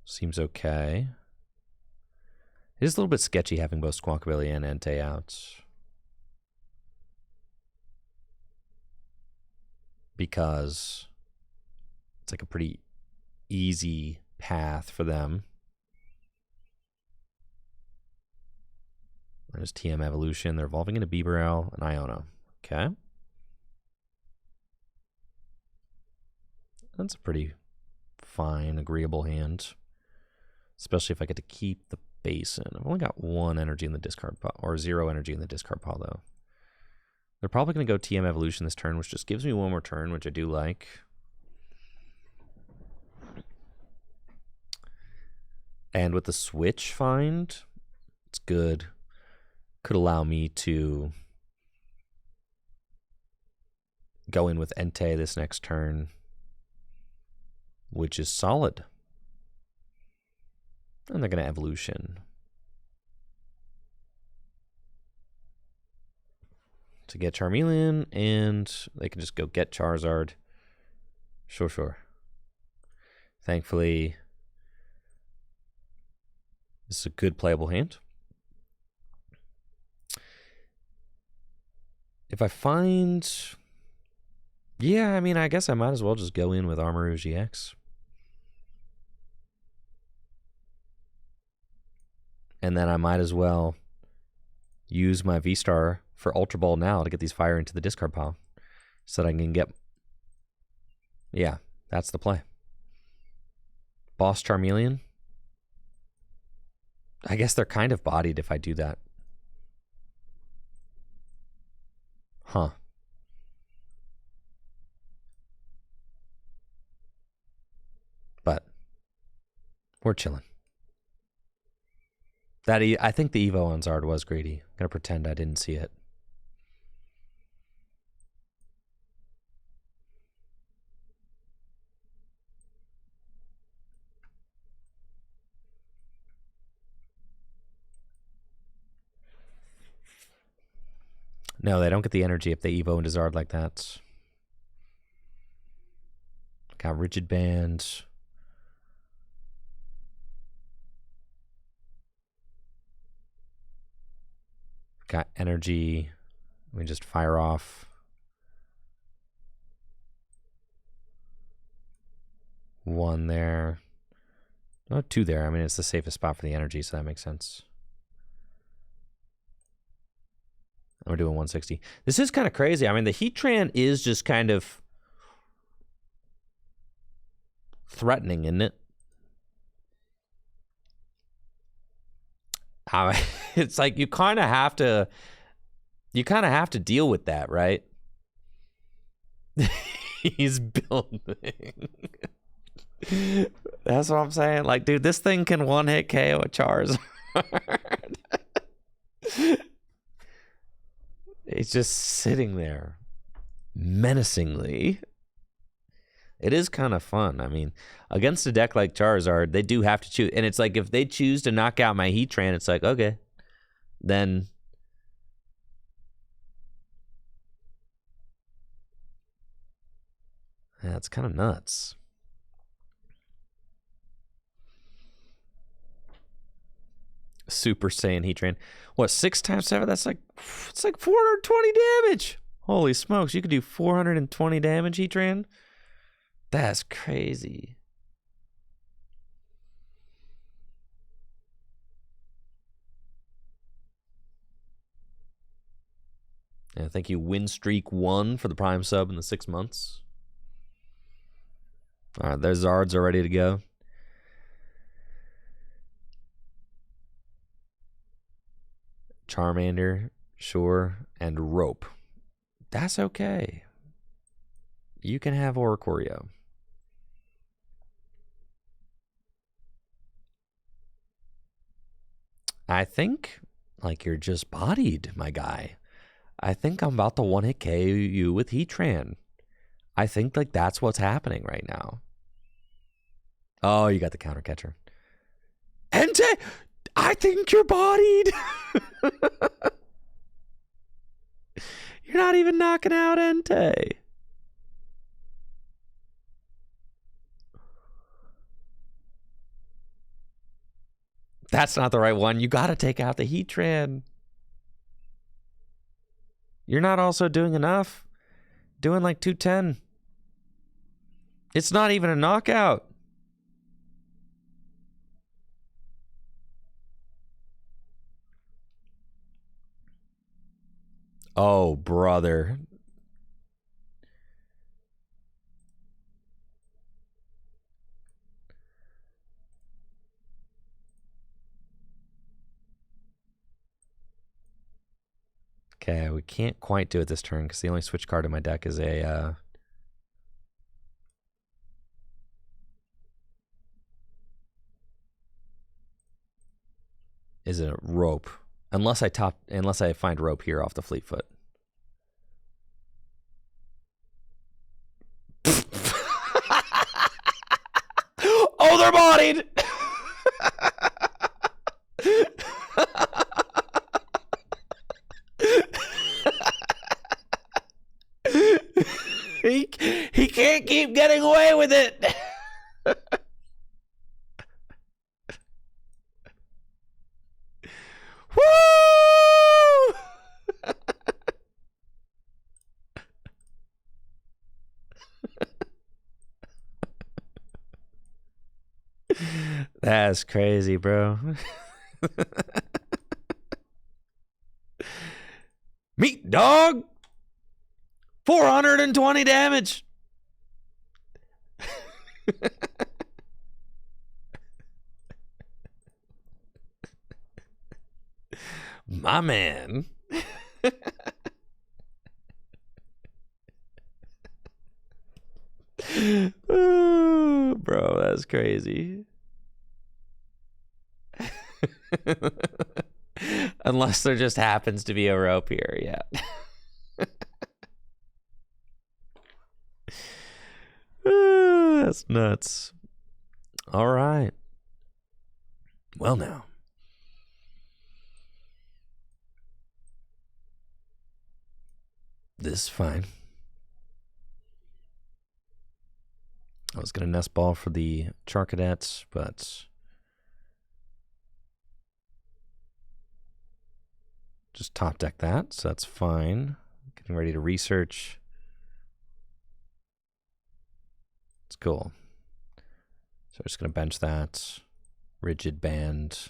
Seems okay. It is a little bit sketchy having both Squawkabilly and Entei out. Because it's like a pretty easy path for them. There's TM Evolution. They're evolving into Bibarel and Iono. Okay. That's a pretty fine, agreeable hand. Especially if I get to keep the Basin. I've only got 1 energy in the discard pile, or 0 energy in the discard pile, though. They're probably going to go TM Evolution this turn, which just gives me 1 more turn, which I do like. And with the switch find, it's good. Could allow me to go in with Entei this next turn, which is solid. And they're going to Evolution to get Charmeleon, and they can just go get Charizard. Sure. Thankfully, this is a good playable hand. If I find... Yeah, I mean, I guess I might as well just go in with Armarouge EX. And then I might as well use my V-Star for Ultra Ball now to get these fire into the discard pile. So that I can get... Yeah, that's the play. Boss Charmeleon. I guess they're kind of bodied if I do that. Huh. But we're chilling. I think the Evo on Zard was greedy. I'm gonna pretend I didn't see it. No, they don't get the energy if they Evo into Zard like that. Got Rigid Band. Got energy. We just fire off. 1 there. No, 2 there. I mean, it's the safest spot for the energy, so that makes sense. We're doing 160. This is kind of crazy. I mean, the Heatran is just kind of threatening, isn't it? It's like you kind of have to deal with that, right? He's building. That's what I'm saying. Like, dude, this thing can one-hit KO a Charizard. It's just sitting there menacingly. It is kind of fun. I mean, against a deck like Charizard, they do have to choose. And it's like, if they choose to knock out my Heatran, it's like, okay, then... Yeah, it's kind of nuts. Super Saiyan Heatran. What, 6 times 7? That's like, it's like 420 damage. Holy smokes, you could do 420 damage, Heatran? That's crazy. Yeah, thank you, Win Streak 1 for the Prime sub in the 6 months. All right, their Zards are ready to go. Charmander, sure, and Rope. That's okay. You can have Oricorio. I think, like, you're just bodied, my guy. I think I'm about to one-hit KO you with Heatran. I think, like, that's what's happening right now. Oh, you got the counter catcher. Entei! I think you're bodied! You're not even knocking out Entei. That's not the right one. You got to take out the Heatran. You're not also doing enough. Doing like 210. It's not even a knockout. Oh, brother. Okay, we can't quite do it this turn because the only switch card in my deck is a... is a Rope. Unless I find Rope here off the Fleetfoot. Oh, they're bodied! He can't keep getting away with it. Woo! That's crazy, bro. Meat dog. 420 damage. My man. Ooh, bro, that's crazy. Unless there just happens to be a Rope here, yeah. That's nuts. All right. Well, now. This is fine. I was going to nest ball for the Charcadets, but just top deck that, so that's fine. Getting ready to research. It's cool. So I'm just going to bench that. Rigid Band.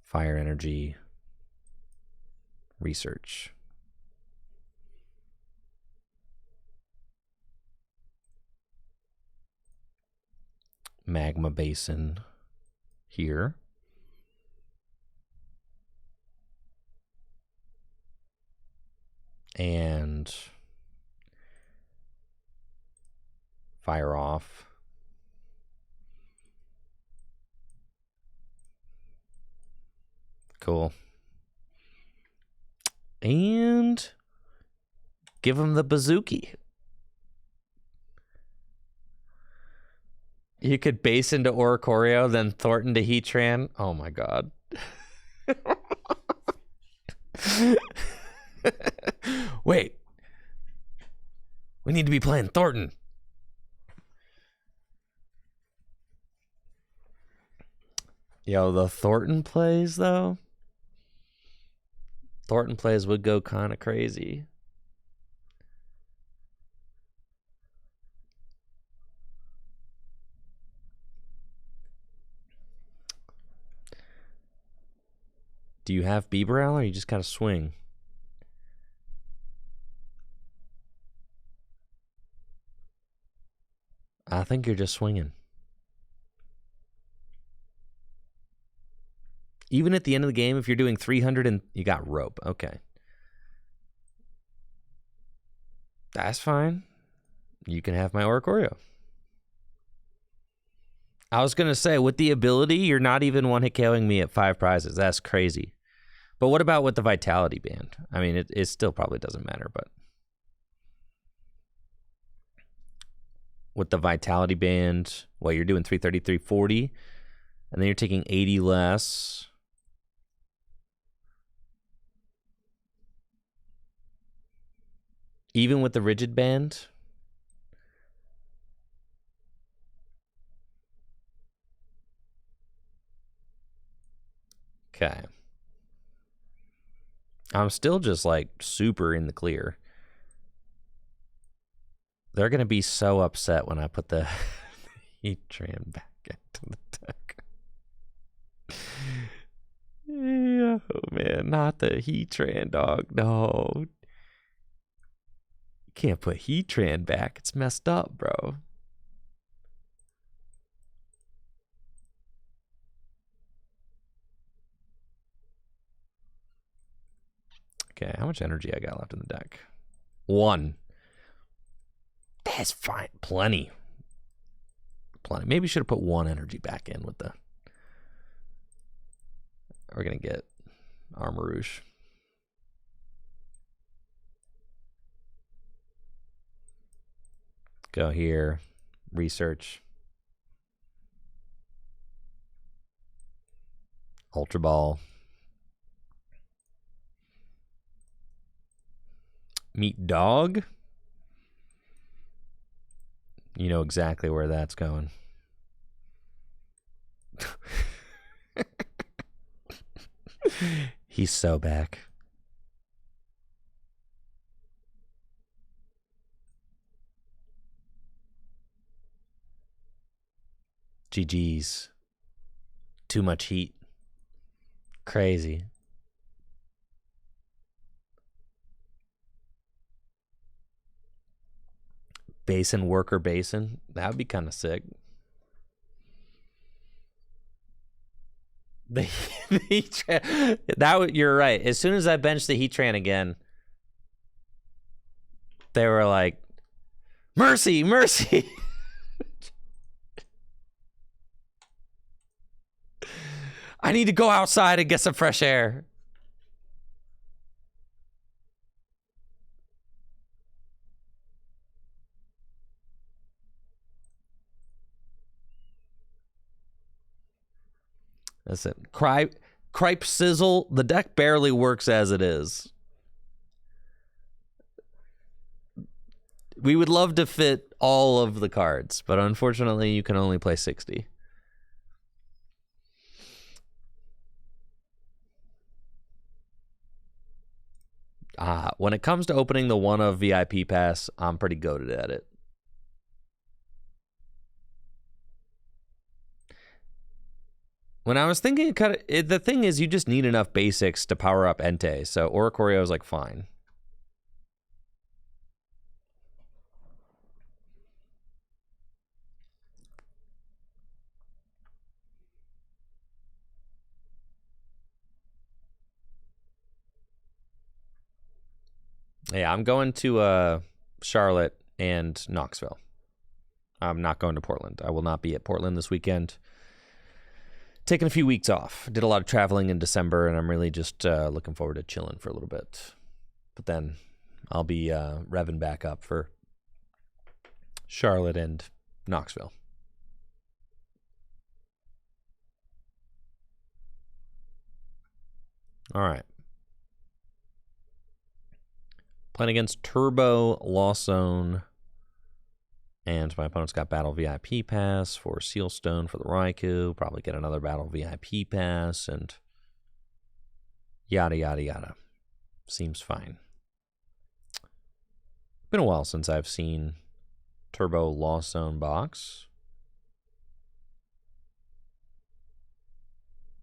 Fire Energy. Research. Magma Basin here. And Fire off. Cool. And give him the Bazooki. You could base into Oricorio, then Thornton to Heatran. Oh my god. Wait. We need to be playing Thornton. Yo, the Thornton plays, though. Thornton plays would go kind of crazy. Do you have Bieberell, or you just gotta swing? I think you're just swinging. Even at the end of the game, if you're doing 300 and you got rope, okay. That's fine. You can have my Oricorio. I was going to say, with the ability, you're not even one-hit KOing me at 5 prizes. That's crazy. But what about with the Vitality Band? I mean, it still probably doesn't matter, but... With the Vitality Band, well, you're doing 330, 340, and then you're taking 80 less. Even with the Rigid Band? Okay. I'm still just like super in the clear. They're going to be so upset when I put the Heatran back into the deck. Yeah, oh man, not the Heatran, dog. No. You can't put Heatran back. It's messed up, bro. Okay, how much energy I got left in the deck? 1. That's fine. Plenty. Maybe should have put 1 energy back in with the... We're going to get Armarouge. Go here. Research. Ultra Ball. Meet Dog. You know exactly where that's going. He's so back. GG's. Too much heat. Crazy. Basin, worker basin. That would be kind of sick. The Heatran. You're right. As soon as I benched the Heatran again, they were like, mercy, mercy. I need to go outside and get some fresh air. Listen, Cripe Sizzle, the deck barely works as it is. We would love to fit all of the cards, but unfortunately you can only play 60. When it comes to opening the one of VIP pass, I'm pretty goated at it. When I was thinking, the thing is, you just need enough basics to power up Entei, so Oricorio is like fine. Yeah, I'm going to Charlotte and Knoxville. I'm not going to Portland. I will not be at Portland this weekend. Taking a few weeks off. Did a lot of traveling in December, and I'm really just looking forward to chilling for a little bit. But then I'll be revving back up for Charlotte and Knoxville. All right. Playing against Turbo Lawson. And my opponent's got Battle VIP Pass for Sealstone for the Raikou. Probably get another Battle VIP Pass and yada, yada, yada. Seems fine. Been a while since I've seen Turbo Lawson box.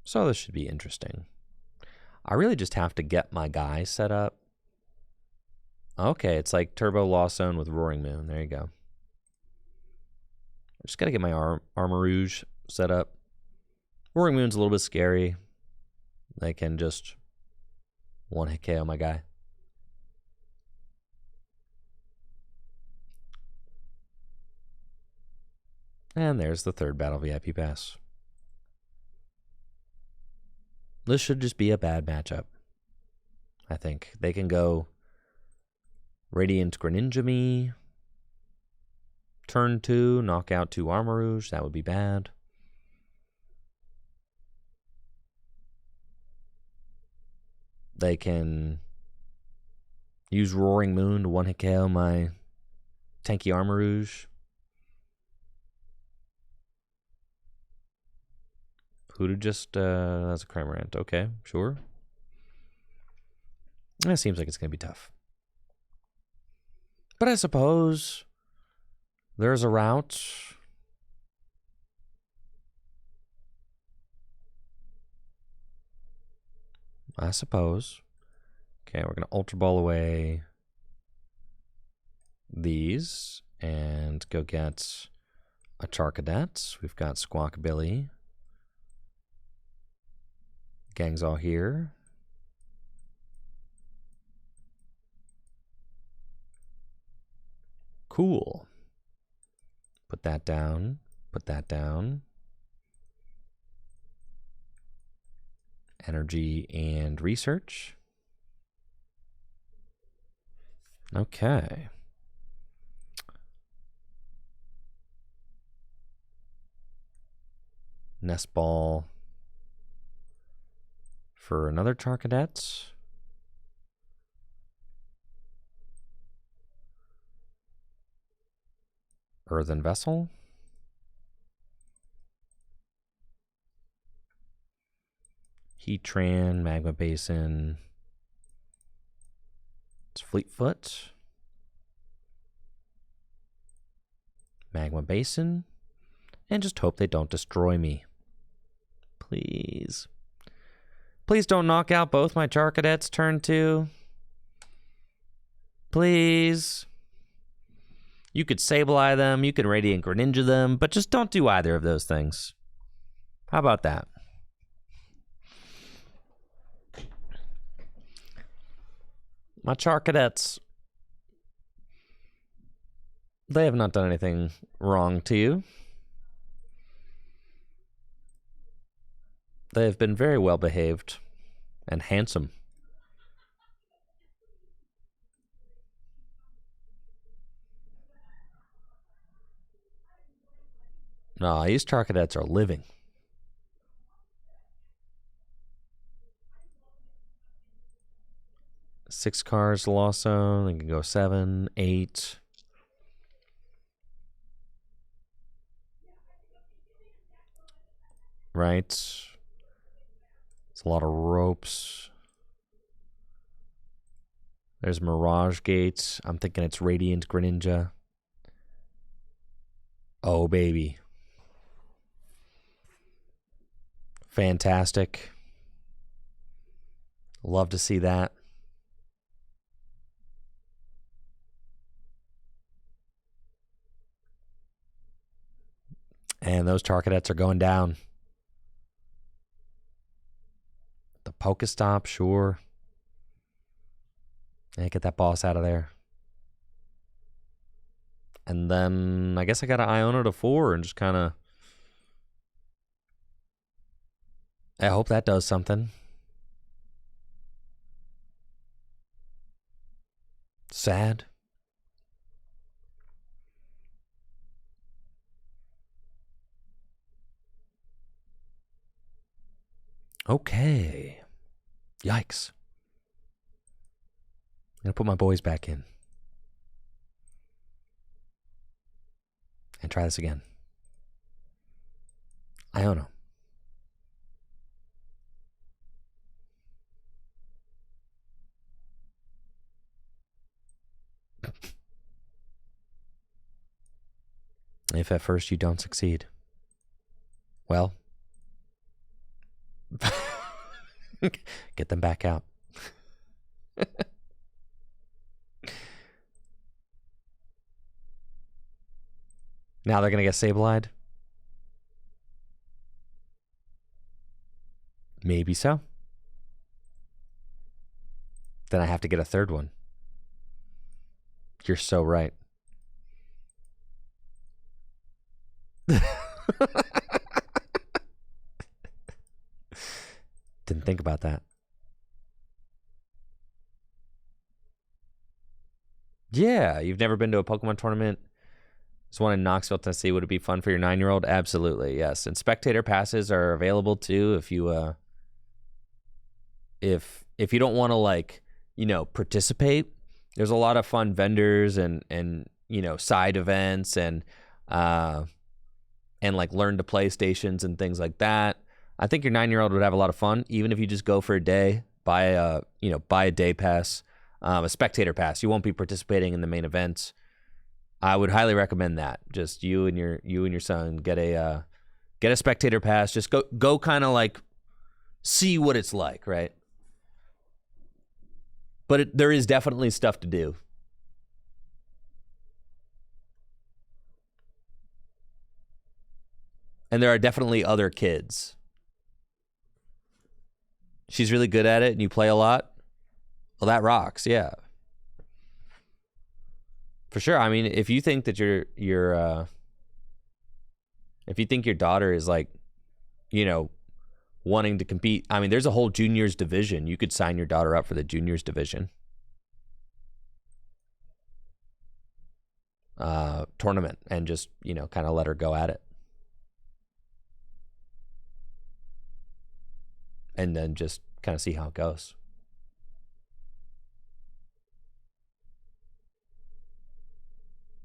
So this should be interesting. I really just have to get my guy set up. Okay, it's like Turbo Lawson with Roaring Moon. There you go. I just got to get my Armarouge set up. Roaring Moon's a little bit scary. They can just one-hit KO my guy. And there's the third Battle VIP Pass. This should just be a bad matchup, I think. They can go Radiant Greninja me. Turn 2, knock out 2 Armarouge. That would be bad. They can use Roaring Moon to one-hit KO my tanky Armarouge. Hoodoo just, that's a Cramorant. Okay, sure. That seems like it's going to be tough. But I suppose there's a route. I suppose. Okay, we're going to Ultra Ball away these and go get a Charcadet. We've got Squawkabilly. Gang's all here. Cool. Put that down. Put that down. Energy and research. Okay. Nest Ball for another Charcadet. Earthen Vessel. Heatran, Magma Basin. It's Fleetfoot. Magma Basin. And just hope they don't destroy me. Please. Please don't knock out both my Charcadets turn 2. Please. You could Sableye them, you could Radiant Greninja them, but just don't do either of those things. How about that? My Charcadets, they have not done anything wrong to you. They have been very well behaved and handsome. No, these Charcadets are living. Six cards Lawson. They can go 7, 8. Right. It's a lot of ropes. There's Mirage Gate. I'm thinking it's Radiant Greninja. Oh, baby. Fantastic. Love to see that. And those Charcadets are going down. The Pokestop, sure. And get that boss out of there. And then I guess I got to Iona to 4 and just kind of... I hope that does something. Sad. Okay. Yikes. I'm going to put my boys back in. And try this again. Iona. If at first you don't succeed, well, get them back out. Now they're going to get Sableyed? Maybe so. Then I have to get a third one. You're so right. Didn't think about that. Yeah, you've never been to a Pokemon tournament? There's one in Knoxville, Tennessee. Would it be fun for your 9-year-old? Absolutely, yes. And spectator passes are available too if you if you don't want to, like, you know, participate. There's a lot of fun vendors and you know, side events and like learn to play stations and things like that. I think your 9-year-old would have a lot of fun, even if you just go for a day, buy a day pass, a spectator pass. You won't be participating in the main events. I would highly recommend that. Just you and your son get a spectator pass. Just go kind of like see what it's like, right? But there is definitely stuff to do. And there are definitely other kids. She's really good at it and you play a lot. Well, that rocks, yeah. For sure. I mean, if you think that if you think your daughter is, like, you know, wanting to compete, I mean, there's a whole juniors division. You could sign your daughter up for the juniors division tournament and just, you know, kind of let her go at it. And then just kind of see how it goes.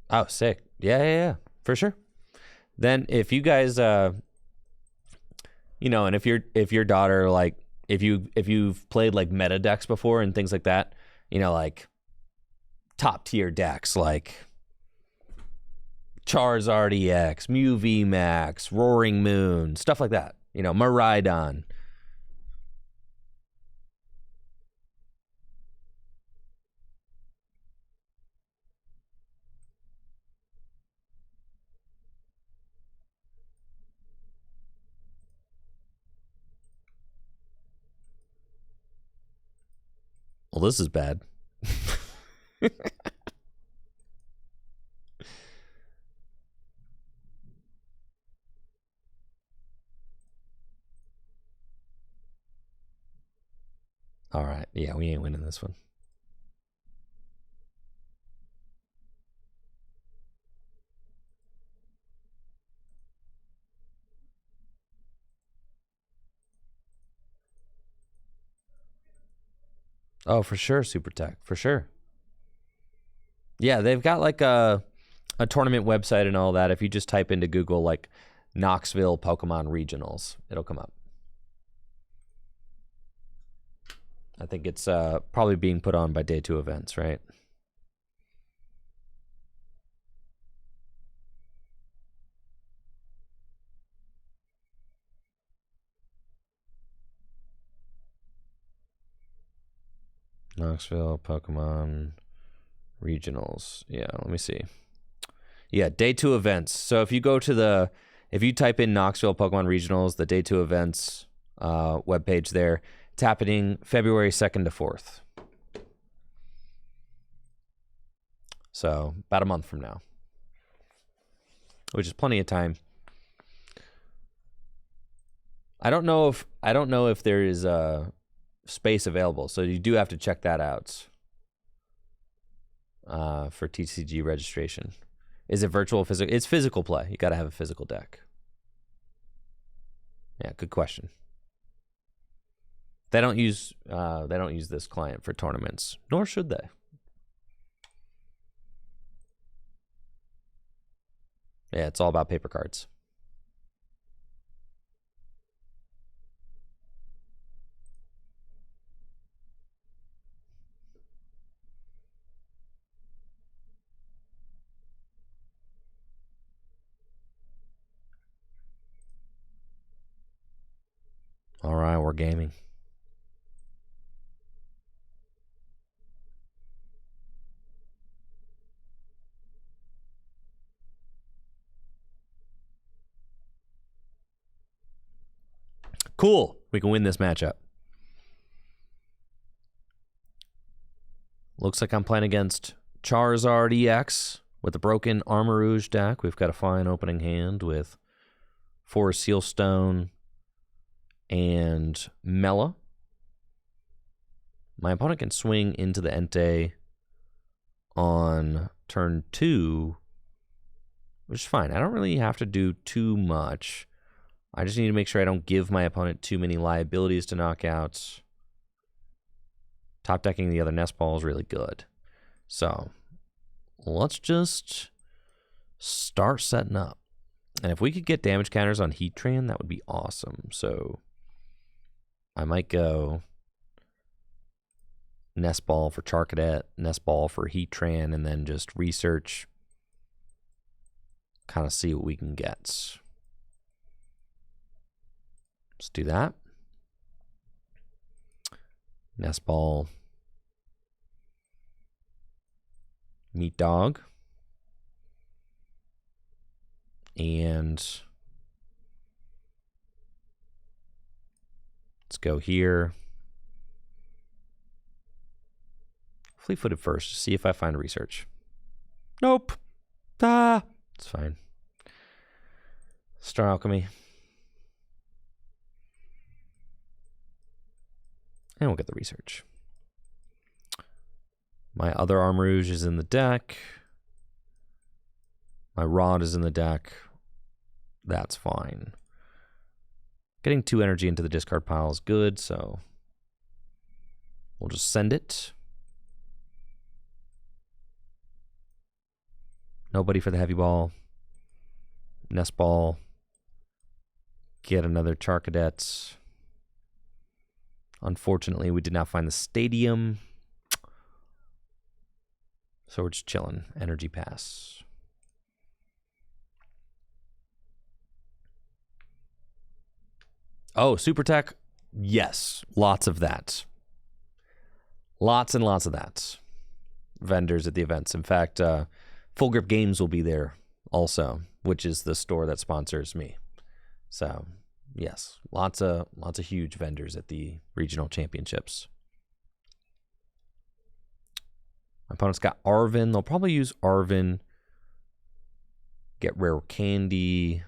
Oh, sick. Yeah. For sure. Then if you guys, you know, and if your daughter, like, if you've played like meta decks before and things like that, you know, like top tier decks like Charizard EX, Mew VMAX, Roaring Moon, stuff like that, you know, Miraidon. Well, this is bad. All right. Yeah, we ain't winning this one. Oh, for sure, Super Tech. For sure. Yeah, they've got like a tournament website and all that. If you just type into Google like Knoxville Pokemon Regionals, it'll come up. I think it's probably being put on by Day 2 Events, right? Knoxville Pokemon Regionals. Yeah, let me see. Yeah, Day 2 Events. So if you go to if you type in Knoxville Pokemon Regionals, the Day 2 Events webpage there, it's happening February 2nd to 4th. So about a month from now. which is plenty of time. I don't know if there is space available, so you do have to check that out for TCG registration. Is it virtual or physical? It's physical play. You got to have a physical deck. Yeah, good question. They don't use this client for tournaments, nor should they. Yeah, it's all about paper cards. All right, we're gaming. Cool. We can win this matchup. Looks like I'm playing against Charizard EX with a broken Armarouge deck. We've got a fine opening hand with 4 Sealstone and Mela. My opponent can swing into the Entei on turn 2, which is fine. I don't really have to do too much. I just need to make sure I don't give my opponent too many liabilities to knockouts. Top decking the other nest ball is really good. So let's just start setting up. And if we could get damage counters on Heatran, that would be awesome. So I might go nest ball for Charcadet, nest ball for Heatran, and then just research, kind of see what we can get. Let's do that. Nest ball, Meat Dog, and let's go here. Fleet-footed first, see if I find research. Nope. Ah, it's fine. Star Alchemy. And we'll get the research. My other Armarouge is in the deck. My Rod is in the deck. That's fine. Getting 2 energy into the discard pile is good, so we'll just send it. Nobody for the heavy ball. Nest ball. Get another Charcadet. Unfortunately, we did not find the stadium. So we're just chilling. Energy pass. Oh, Super Tech? Yes. Lots of that. Lots and lots of that. Vendors at the events. In fact, Full Grip Games will be there also, which is the store that sponsors me. So, yes, lots of huge vendors at the regional championships. My opponent's got Arvin. They'll probably use Arvin. Get Rare Candy.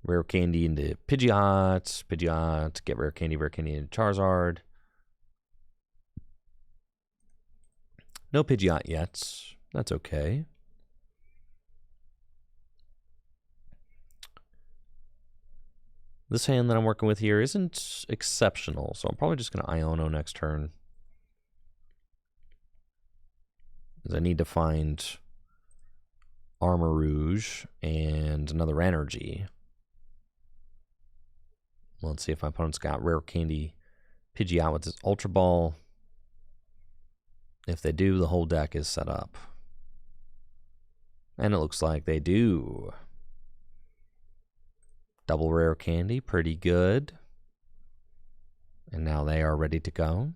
Rare Candy into Pidgeot. Pidgeot. Get Rare Candy into Charizard. No Pidgeot yet. That's okay. This hand that I'm working with here isn't exceptional, so I'm probably just going to Iono next turn. I need to find Armarouge and another energy. Let's see if my opponent's got Rare Candy Pidgeot with his Ultra Ball. If they do, the whole deck is set up. And it looks like they do. Double Rare Candy, pretty good. And now they are ready to go.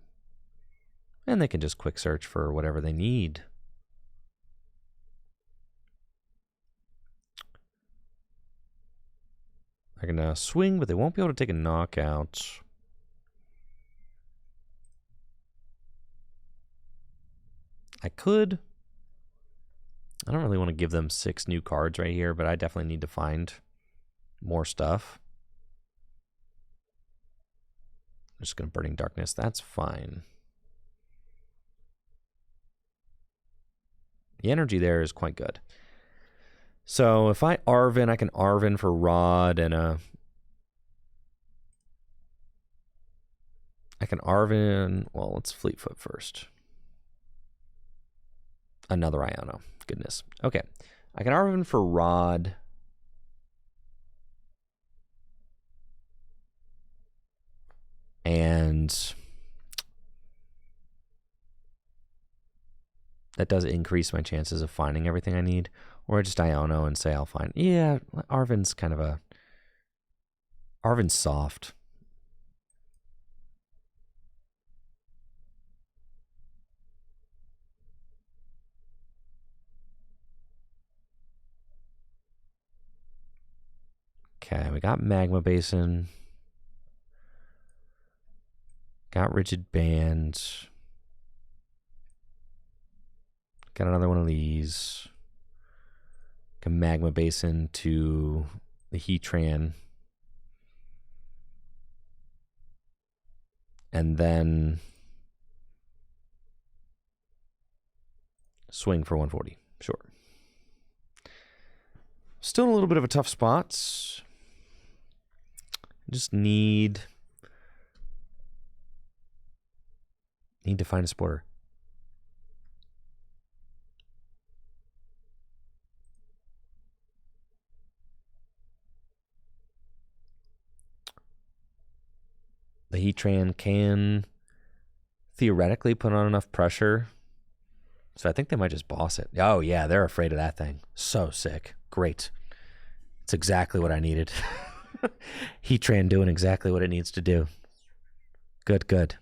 And they can just quick search for whatever they need. They're going to swing, but they won't be able to take a knockout. I could I don't really want to give them 6 new cards right here, but I definitely need to find more stuff. I'm just going to Burning Darkness. That's fine. The energy there is quite good. So if I Arven, I can Arven for Rod and a... I can Arven... Well, let's Fleetfoot first. Another Iono. Goodness. Okay. I can Arven for Rod. And that does increase my chances of finding everything I need. Or I just Iono and say I'll find... Yeah, Arven's kind of a... Arven's soft. Okay, we got Magma Basin. Got Rigid Band. Got another one of these. Got Magma Basin to the Heatran. And then swing for 140. Sure. Still in a little bit of a tough spot. Just need to find a supporter. The Heatran can theoretically put on enough pressure. So I think they might just boss it. Oh, yeah, they're afraid of that thing. So sick. Great. It's exactly what I needed. Heatran doing exactly what it needs to do. Good, good.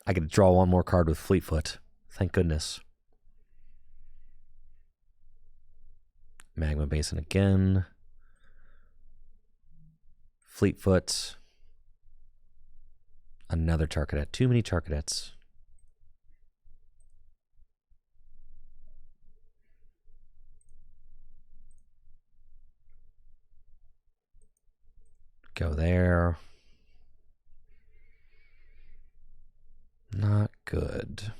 I get to draw one more card with Fleetfoot. Thank goodness. Magma Basin again. Fleetfoot. Another Charcadet. Too many Charcadets. Go there. Not good.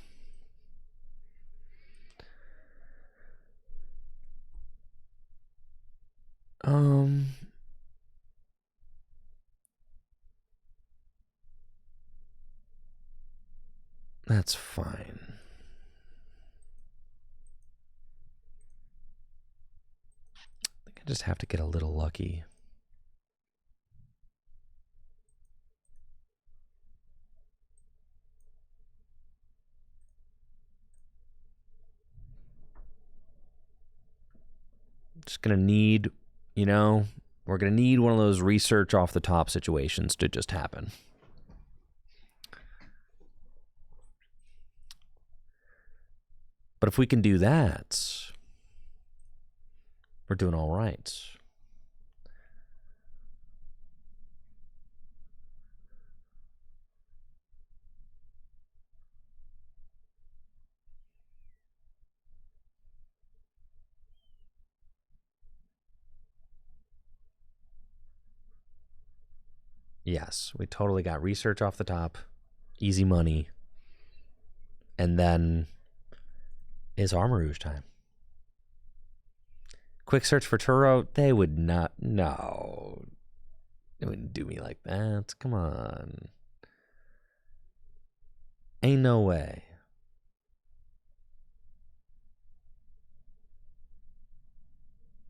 That's fine. I think I just have to get a little lucky. Just gonna need, we're gonna need one of those research off the top situations to just happen. But if we can do that, we're doing all right. Yes, we totally got research off the top, easy money, and then is Armarouge time. Quick search for Turo, they would not, no. They wouldn't do me like that, come on. Ain't no way.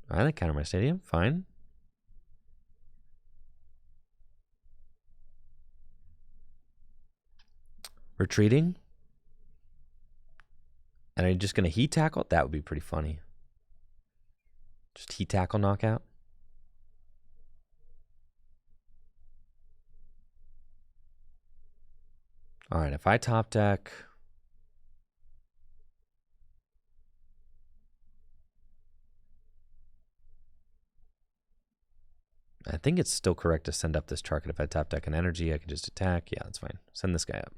I like counter my stadium, fine. Retreating. And are you just going to heat tackle? That would be pretty funny. Just heat tackle knockout. All right, if I top deck... I think it's still correct to send up this Charcadet. If I top deck an energy, I can just attack. Yeah, that's fine. Send this guy up.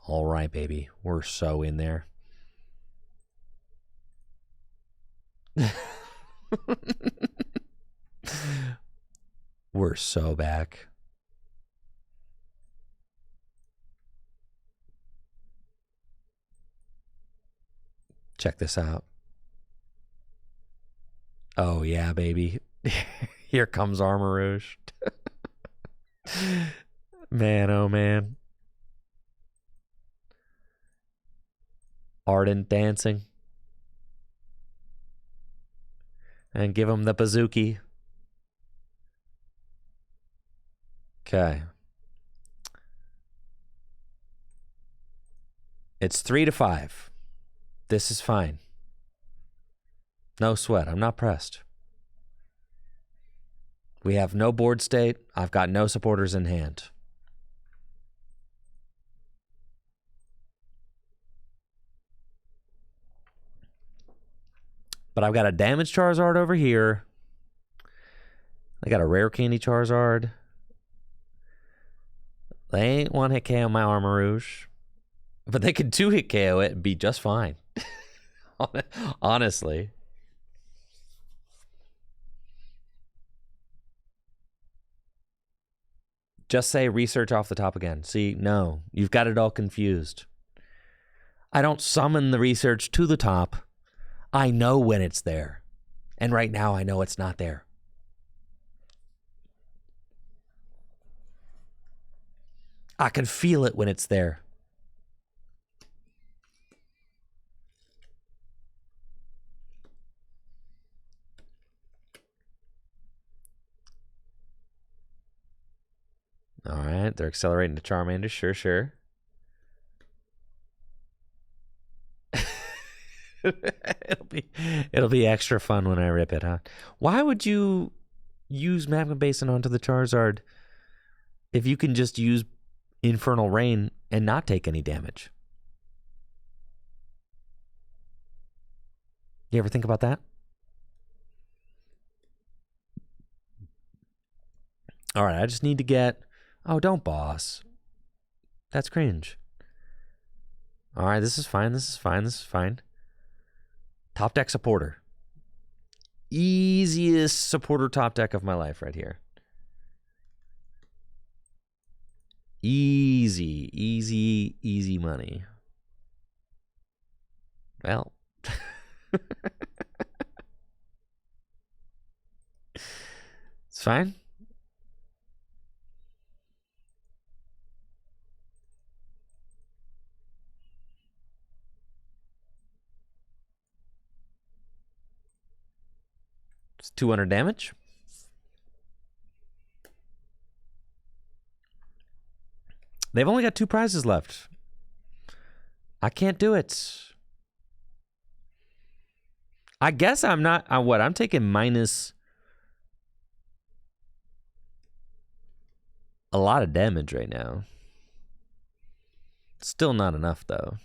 All right, baby. We're so in there. We're so back. Check this out. Oh, yeah, baby. Here comes Armarouge. Man, oh, man. Ardent dancing. And give him the bazooki. Okay. It's 3-5. This is fine. No sweat. I'm not pressed. We have no board state. I've got no supporters in hand. But I've got a damaged Charizard over here. I got a rare candy Charizard. They ain't one-hit KO my Armarouge. But they could two-hit KO it and be just fine. Honestly. Just say research off the top again. See, no. You've got it all confused. I don't summon the research to the top. I know when it's there. And right now I know it's not there. I can feel it when it's there. All right, they're accelerating to Charmander. Sure, sure. it'll be extra fun when I rip it, huh? Why would you use Magma Basin onto the Charizard if you can just use Infernal Rain and not take any damage? You ever think about that? All right, I just need to get... Oh, don't boss. That's cringe. All right, this is fine. This is fine. This is fine. Top deck supporter. Easiest supporter top deck of my life right here. Easy, easy, easy money. Well. It's fine. It's 200 damage. They've only got 2 prizes left. I can't do it. I guess I'm not... what? I'm taking minus... a lot of damage right now. Still not enough, though.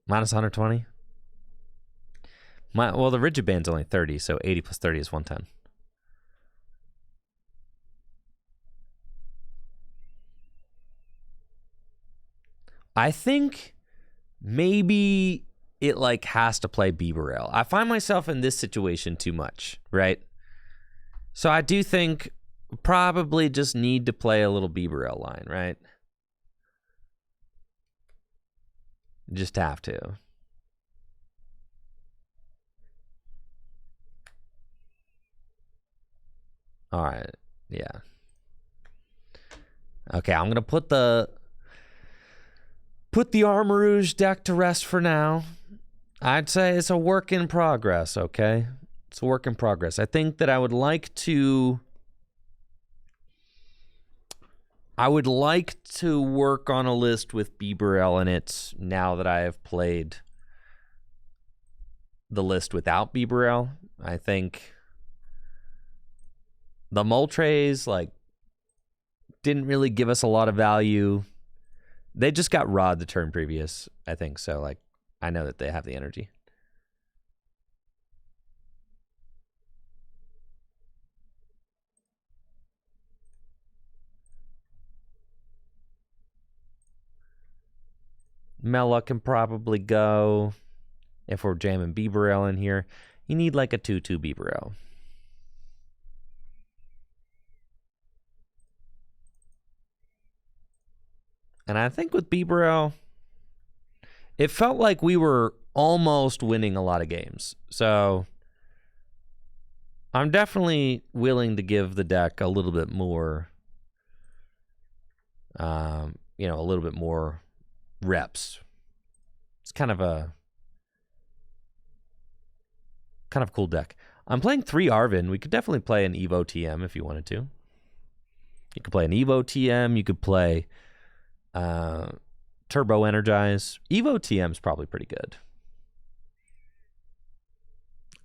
Minus 120. Well, the rigid band's only 30, so 80 plus 30 is 110. I think maybe it like has to play Bibarel. I find myself in this situation too much, right? So I do think probably just need to play a little Bibarel line, right? Just have to. All right. Yeah. Okay, I'm going to put the Armarouge deck to rest for now. I'd say it's a work in progress, okay? It's a work in progress. I think that I would like to work on a list with Bibarel in it now that I have played the list without Bibarel. I think the Moltres, like, didn't really give us a lot of value. They just got Rod the turn previous, I think. So, like, I know that they have the energy. Mela can probably go. If we're jamming Bibarel in here, you need like a 2/2 Bibarel. And I think with Bibarel, it felt like we were almost winning a lot of games. So I'm definitely willing to give the deck a little bit more, you know, a little bit more reps. It's kind of a cool deck. I'm playing 3 Arvin. We could definitely play an Evo TM if you wanted to. You could play an Evo TM. You could play Turbo Energize. Evo TM is probably pretty good.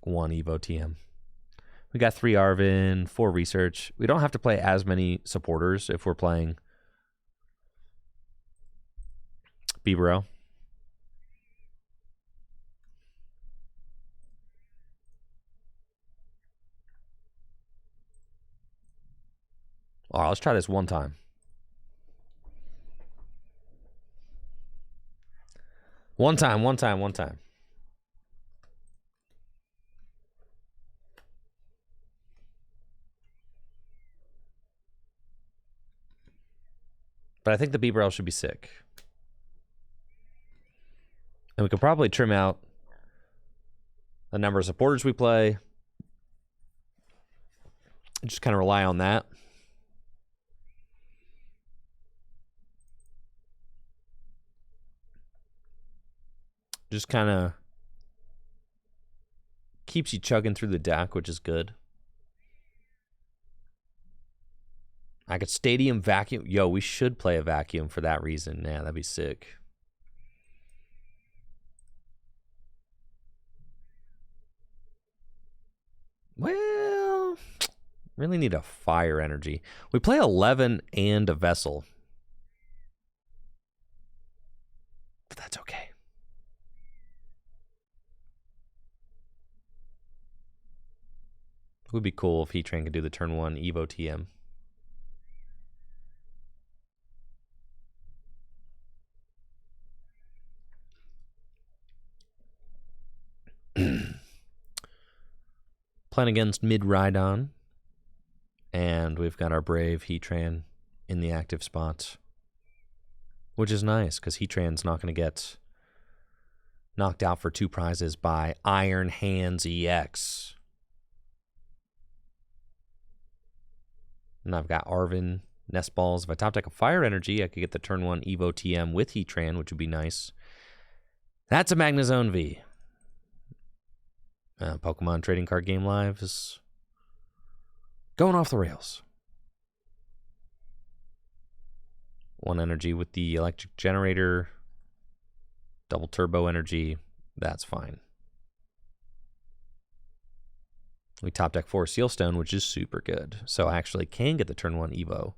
1 Evo TM. We got 3 Arvin, 4 Research. We don't have to play as many supporters if we're playing Bibarel. All right, let's try this one time. One time. But I think the Bibarel should be sick. And we could probably trim out the number of supporters we play. And just kind of rely on that. Just kind of keeps you chugging through the deck, which is good. I could Stadium Vacuum. Yo, we should play a Vacuum for that reason. Yeah, that'd be sick. Well, really need a Fire Energy. We play 11 and a Vessel. But that's okay. It would be cool if Heatran could do the turn 1 Evo TM. Playing against Mid-Rhydon. And we've got our Brave Heatran in the active spots. Which is nice, because Heatran's not going to get knocked out for 2 prizes by Iron Hands EX. And I've got Arvin, Nest Balls. If I top deck a Fire Energy, I could get the turn 1 Evo TM with Heatran, which would be nice. That's a Magnezone V. Pokemon Trading Card Game Live is going off the rails. 1 energy with the Electric Generator. Double Turbo Energy. That's fine. We top deck 4 Sealstone, which is super good. So I actually can get the turn 1 Evo.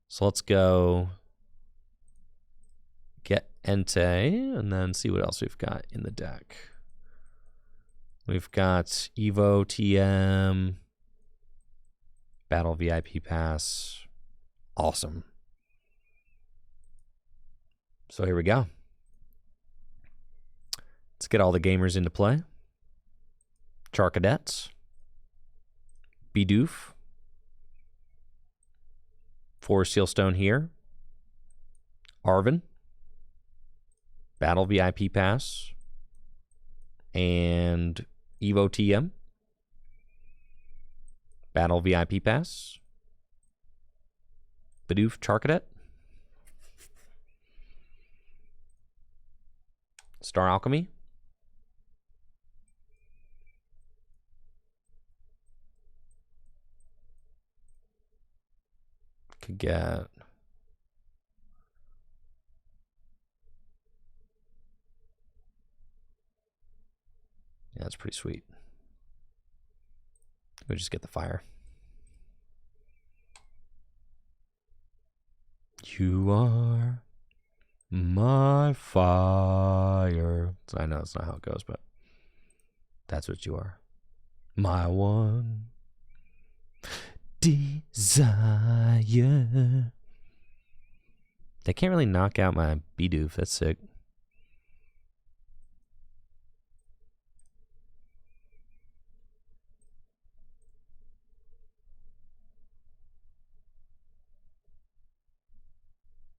So let's go get Entei and then see what else we've got in the deck. We've got Evo TM, Battle VIP Pass. Awesome. So here we go. Let's get all the gamers into play. Charcadets. Bidoof. 4 Sealstone here. Arvin. Battle VIP Pass. And Evo TM. Battle VIP Pass. Bidoof Charcadet. Star Alchemy. Could get... Yeah, that's pretty sweet. We just get the Fire. You are my fire. I know it's not how it goes, but that's what you are. My one desire. They can't really knock out my Bidoof. That's sick.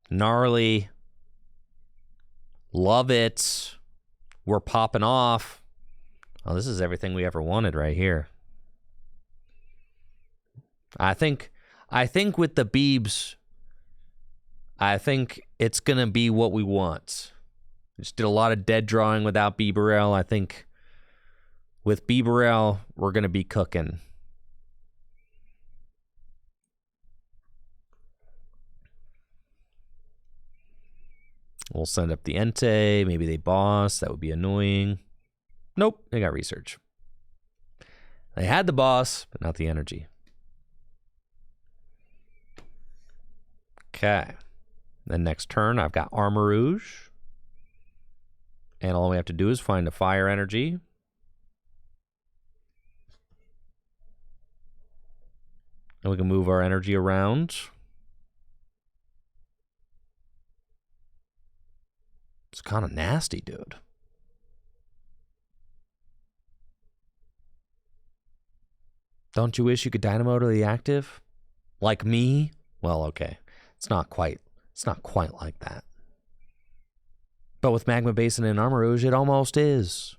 Gnarly. Love it. We're popping off. Oh, this is everything we ever wanted right here. I think with the Beebs, I think it's going to be what we want. Just did a lot of dead drawing without Bieberell. I think with Bieberell, we're going to be cooking. We'll send up the Entei. Maybe they boss. That would be annoying. Nope, they got research. They had the boss, but not the energy. Okay. Then next turn, I've got Armarouge. And all we have to do is find a fire energy. And we can move our energy around. It's kind of nasty, dude. Don't you wish you could dynamo to the active? Like me? Well, okay. It's not quite like that. But with Magma Basin and Armarouge, it almost is.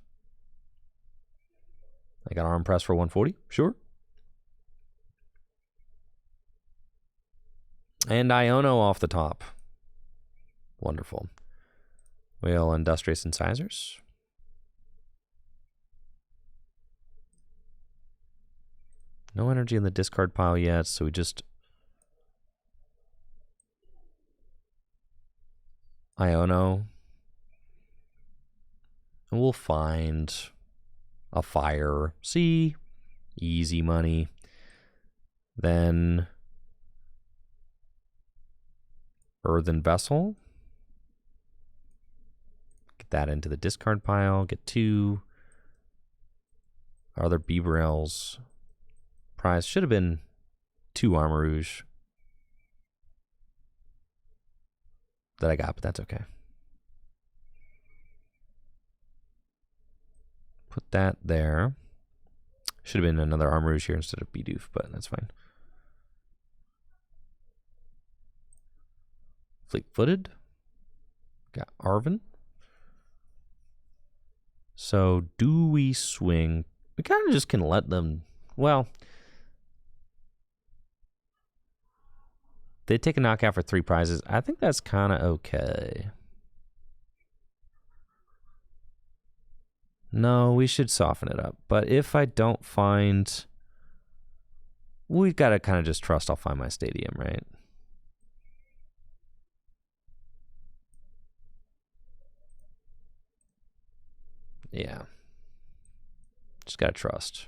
I got Arm Press for 140, sure. And Iono off the top. Wonderful. Whale Industrious Incisors. No energy in the discard pile yet, so we just Iono. And we'll find a fire. See? Easy money. Then Earthen Vessel. Get that into the discard pile. Get 2. Our other Bieberells. Prize should have been 2 Armarouge that I got, but that's okay. Put that there. Should have been another Armarouge here instead of Bidoof, but that's fine. Fleet-footed. Got Arven. So do we swing? We kind of just can let them, well, they take a knockout for 3 prizes. I think that's kind of okay. No, we should soften it up. But if I don't find, we've got to kind of just trust I'll find my stadium, right? Yeah. Just got to trust.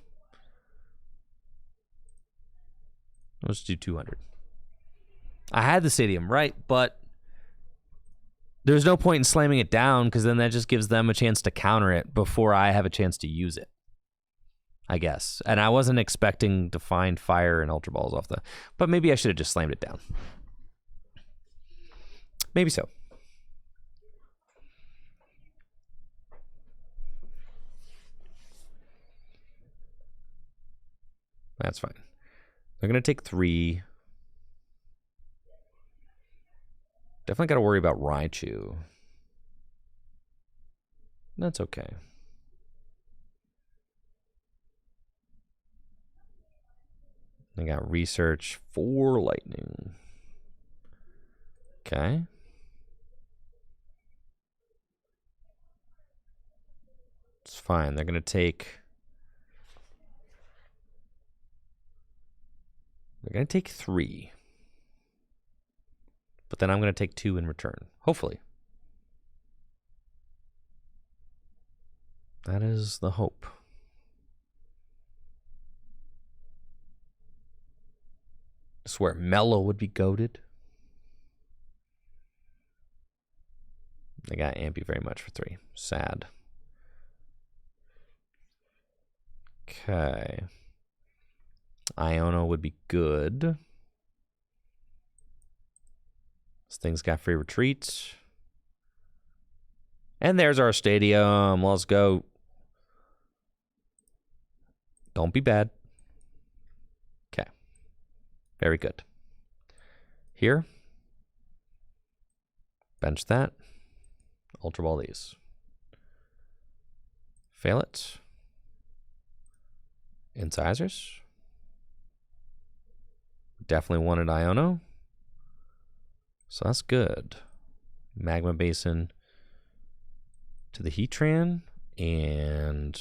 Let's do 200. I had the stadium, right? But there's no point in slamming it down because then that just gives them a chance to counter it before I have a chance to use it, I guess. And I wasn't expecting to find fire and Ultra Balls off the... But maybe I should have just slammed it down. Maybe so. That's fine. They're going to take 3. Definitely got to worry about Raichu. That's okay. I got research for lightning. Okay. It's fine. They're going to take... They're going to take 3. But then I'm going to take 2 in return. Hopefully. That is the hope. I swear, Mellow would be goated. They got Ampy very much for 3. Sad. Okay. Iono would be good. This thing's got free retreat. And there's our stadium. Let's go. Don't be bad. Okay. Very good. Here. Bench that. Ultra Ball these. Fail it. Incisors. Definitely wanted Iono. So that's good. Magma Basin to the Heatran. And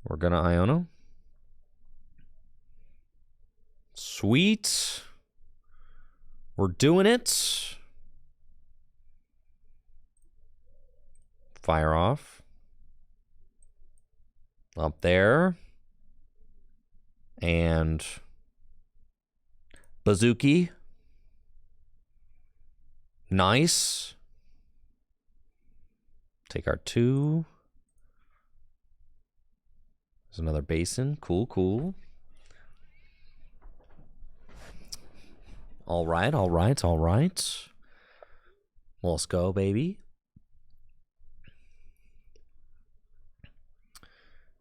we're going to Iono. Sweet. We're doing it. Fire off. Up there. And Bazooki. Nice. Take our 2. There's another basin. Cool, cool. All right, all right, all right. Let's go, baby.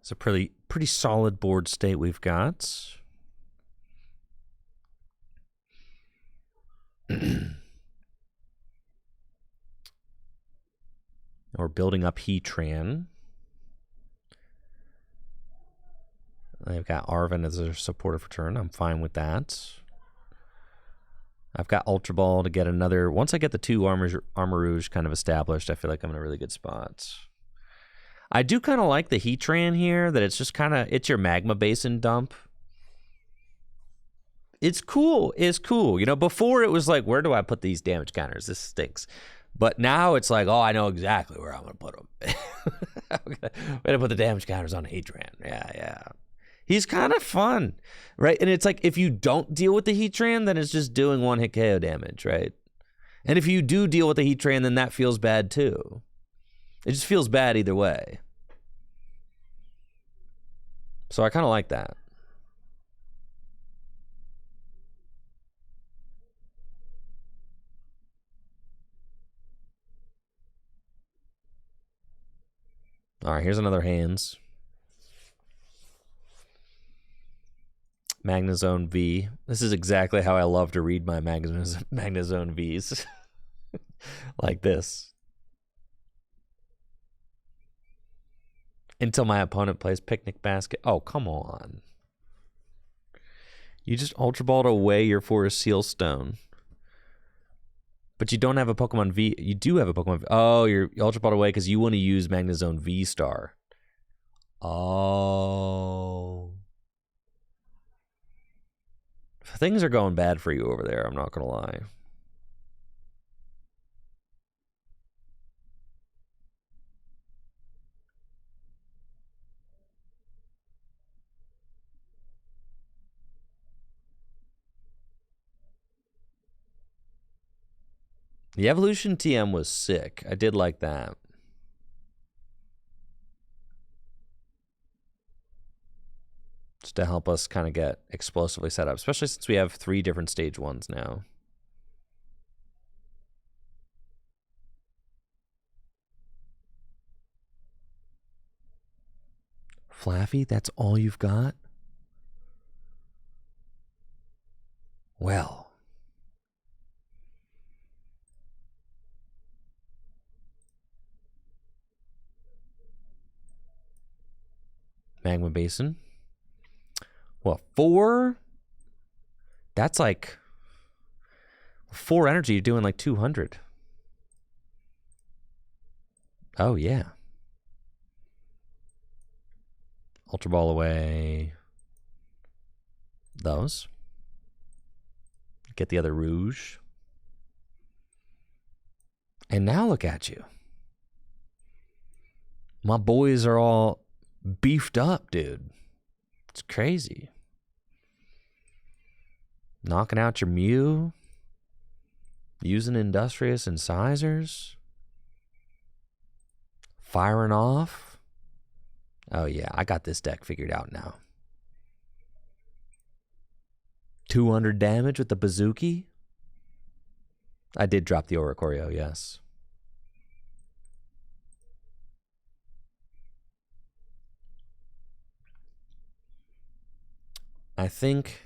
It's a pretty solid board state we've got. We're building up Heatran. They've got Arven as a supportive return. I'm fine with that. I've got Ultra Ball to get another. Once I get the 2 Armarouge kind of established, I feel like I'm in a really good spot. I do kind of like the Heatran here, that it's just kind of, it's your Magma Basin dump. It's cool. It's cool. You know, before it was like, where do I put these damage counters? This stinks. But now it's like, oh, I know exactly where I'm going to put them. I'm going to put the damage counters on Heatran. Yeah. He's kind of fun, right? And it's like, if you don't deal with the Heatran, then it's just doing 1-hit KO damage, right? And if you do deal with the Heatran, then that feels bad too. It just feels bad either way. So I kind of like that. All right, here's another hands. Magnezone V. This is exactly how I love to read my Magnezone Vs. Like this. Until my opponent plays Picnic Basket. Oh, come on. You just Ultra Balled away your Forest Seal Stone. But you don't have a Pokemon V. You do have a Pokemon V. Oh, you're Ultra Balled away because you want to use Magnezone V-Star. Oh. Things are going bad for you over there, I'm not going to lie. The Evolution TM was sick. I did like that. Just to help us kind of get explosively set up, especially since we have 3 different stage 1s now. Flaffy, that's all you've got? Well. Magma Basin. What, 4? That's like 4 energy, you're doing like 200. Oh, yeah. Ultra Ball away. Those. Get the other Rouge. And now look at you. My boys are all beefed up, dude. It's crazy. Knocking out your Mew. Using Industrious Incisors. Firing off. Oh yeah, I got this deck figured out now. 200 damage with the Bazooki. I did drop the Oricorio, yes. I think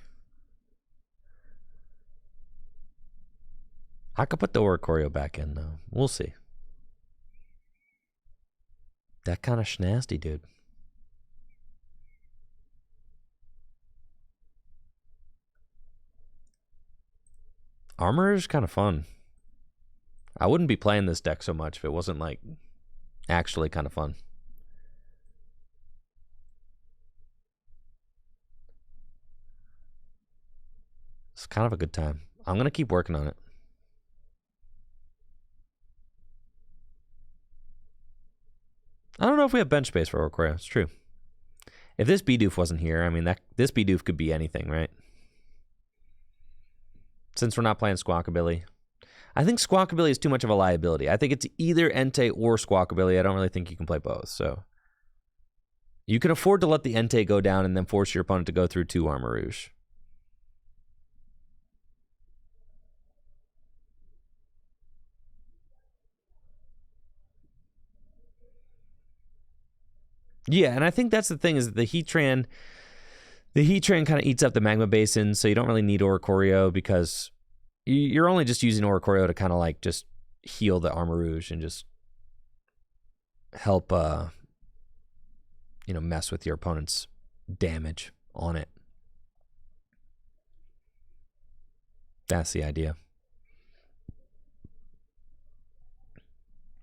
I could put the Oricorio back in, though. We'll see. That kind of schnasty, dude. Armarouge is kind of fun. I wouldn't be playing this deck so much if it wasn't, like, actually kind of fun. It's kind of a good time. I'm going to keep working on it. I don't know if we have bench space for Oricorio. It's true. If this Bidoof wasn't here, I mean, this Bidoof could be anything, right? Since we're not playing Squawkabilly. I think Squawkabilly is too much of a liability. I think it's either Entei or Squawkabilly. I don't really think you can play both, so. You can afford to let the Entei go down and then force your opponent to go through 2 Armarouge. Yeah, and I think that's the thing is that the Heatran kind of eats up the Magma Basin, so you don't really need Oricorio because you're only just using Oricorio to kind of like just heal the Armarouge and just help mess with your opponent's damage on it. That's the idea.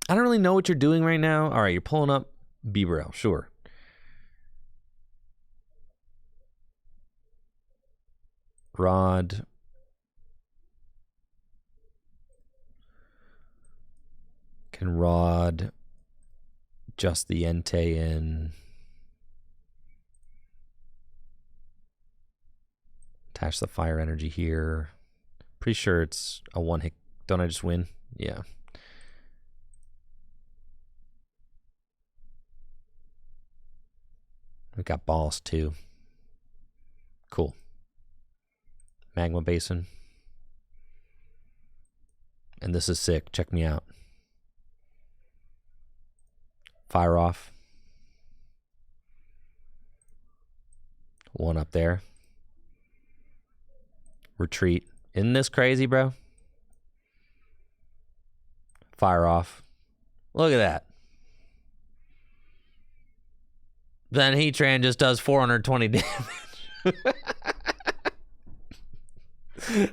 I don't really know what you're doing right now. All right, you're pulling up Bibarel, sure. Rod. Can Rod just the Entei in? Attach the fire energy here. Pretty sure it's a one hit. Don't I just win? Yeah. We got balls too. Cool. Magma Basin. And this is sick. Check me out. Fire off. One up there. Retreat. Isn't this crazy, bro? Fire off. Look at that. Then Heatran just does 420 damage.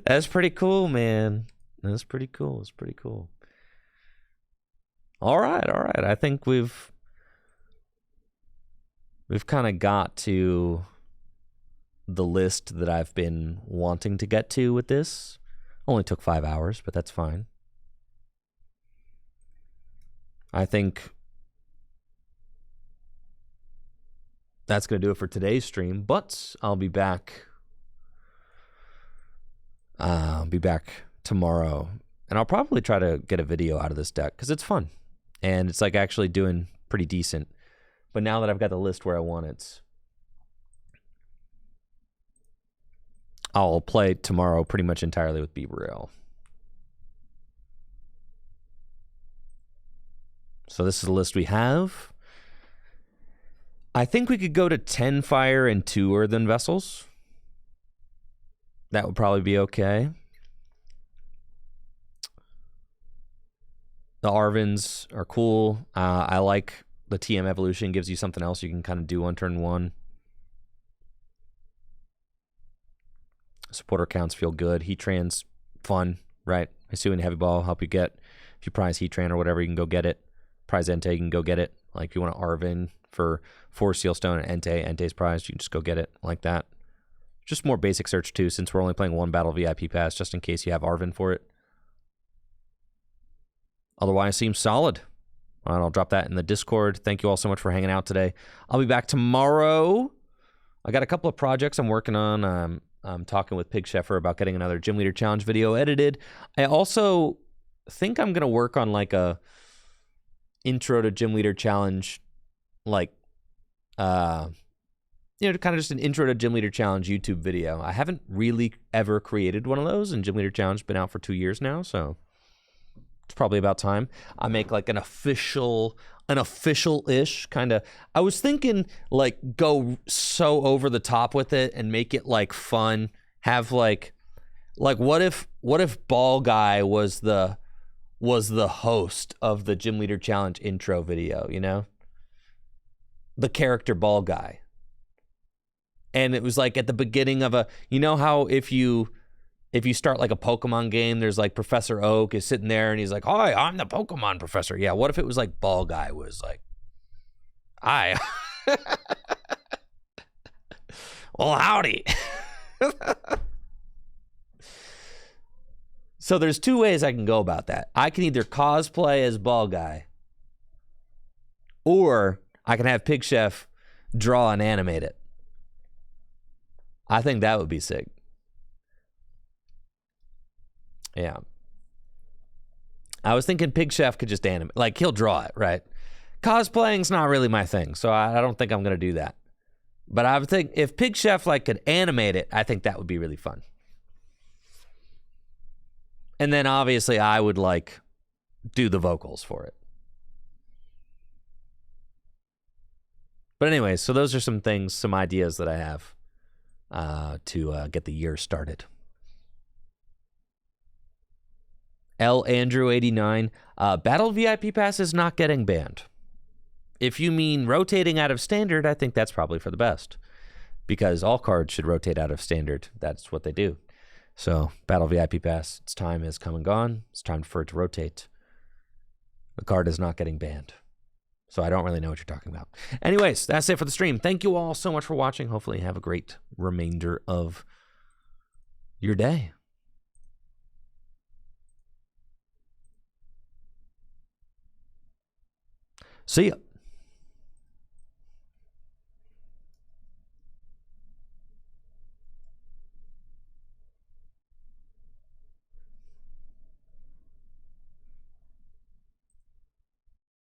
That's pretty cool, man. That's pretty cool. It's pretty cool. All right. I think we've kind of got to the list that I've been wanting to get to with this. Only took 5 hours, but that's fine. I think that's going to do it for today's stream, but I'll be back. Tomorrow, and I'll probably try to get a video out of this deck because it's fun, and it's like actually doing pretty decent. But now that I've got the list where I want it, I'll play tomorrow pretty much entirely with Bibarel. So this is the list we have. I think we could go to 10 fire and 2 earthen vessels. That would probably be okay. The Arvins are cool. I like the TM evolution. Gives you something else you can kind of do on turn 1. Supporter counts feel good. Heatran's fun, right? Hisuian Heavy Ball help you get. If you prize Heatran or whatever, you can go get it. Prize Entei, you can go get it. Like if you want to Arvin for 4 Sealstone and Entei's prized, you can just go get it like that. Just more basic search too, since we're only playing 1 battle VIP pass, just in case you have Arvin for it. Otherwise, seems solid. All right, I'll drop that in the Discord. Thank you all so much for hanging out today. I'll be back tomorrow. I got a couple of projects I'm working on. I'm talking with Pig Sheffer about getting another Gym Leader Challenge video edited. I also think I'm going to work on like a intro to Gym Leader Challenge, like, kind of just an intro to Gym Leader Challenge YouTube video. I haven't really ever created one of those, and Gym Leader Challenge has been out for 2 years now, so it's probably about time I make like an official-ish kind of. I was thinking like go so over the top with it and make it like fun. Have like what if Ball Guy was the host of the Gym Leader Challenge intro video, you know? The character Ball Guy. And it was like at the beginning of a, you know how if you start like a Pokemon game, there's like Professor Oak is sitting there and he's like, "Hi, I'm the Pokemon professor." Yeah, what if it was like Ball Guy was like, "Hi." Well, howdy. So there's 2 ways I can go about that. I can either cosplay as Ball Guy, or I can have Pig Chef draw and animate it. I think that would be sick. Yeah. I was thinking Pig Chef could just animate, like he'll draw it, right? Cosplaying's not really my thing, so I don't think I'm going to do that. But I would think if Pig Chef like could animate it, I think that would be really fun. And then obviously I would like do the vocals for it. But anyways, so those are some things, some ideas that I have to get the year started. L. Andrew 89, Battle VIP Pass is not getting banned. If you mean rotating out of standard, I think that's probably for the best, because all cards should rotate out of standard. That's what they do. So Battle VIP Pass, its time has come and gone. It's time for it to rotate. The card is not getting banned. So I don't really know what you're talking about. Anyways, that's it for the stream. Thank you all so much for watching. Hopefully you have a great remainder of your day. See ya.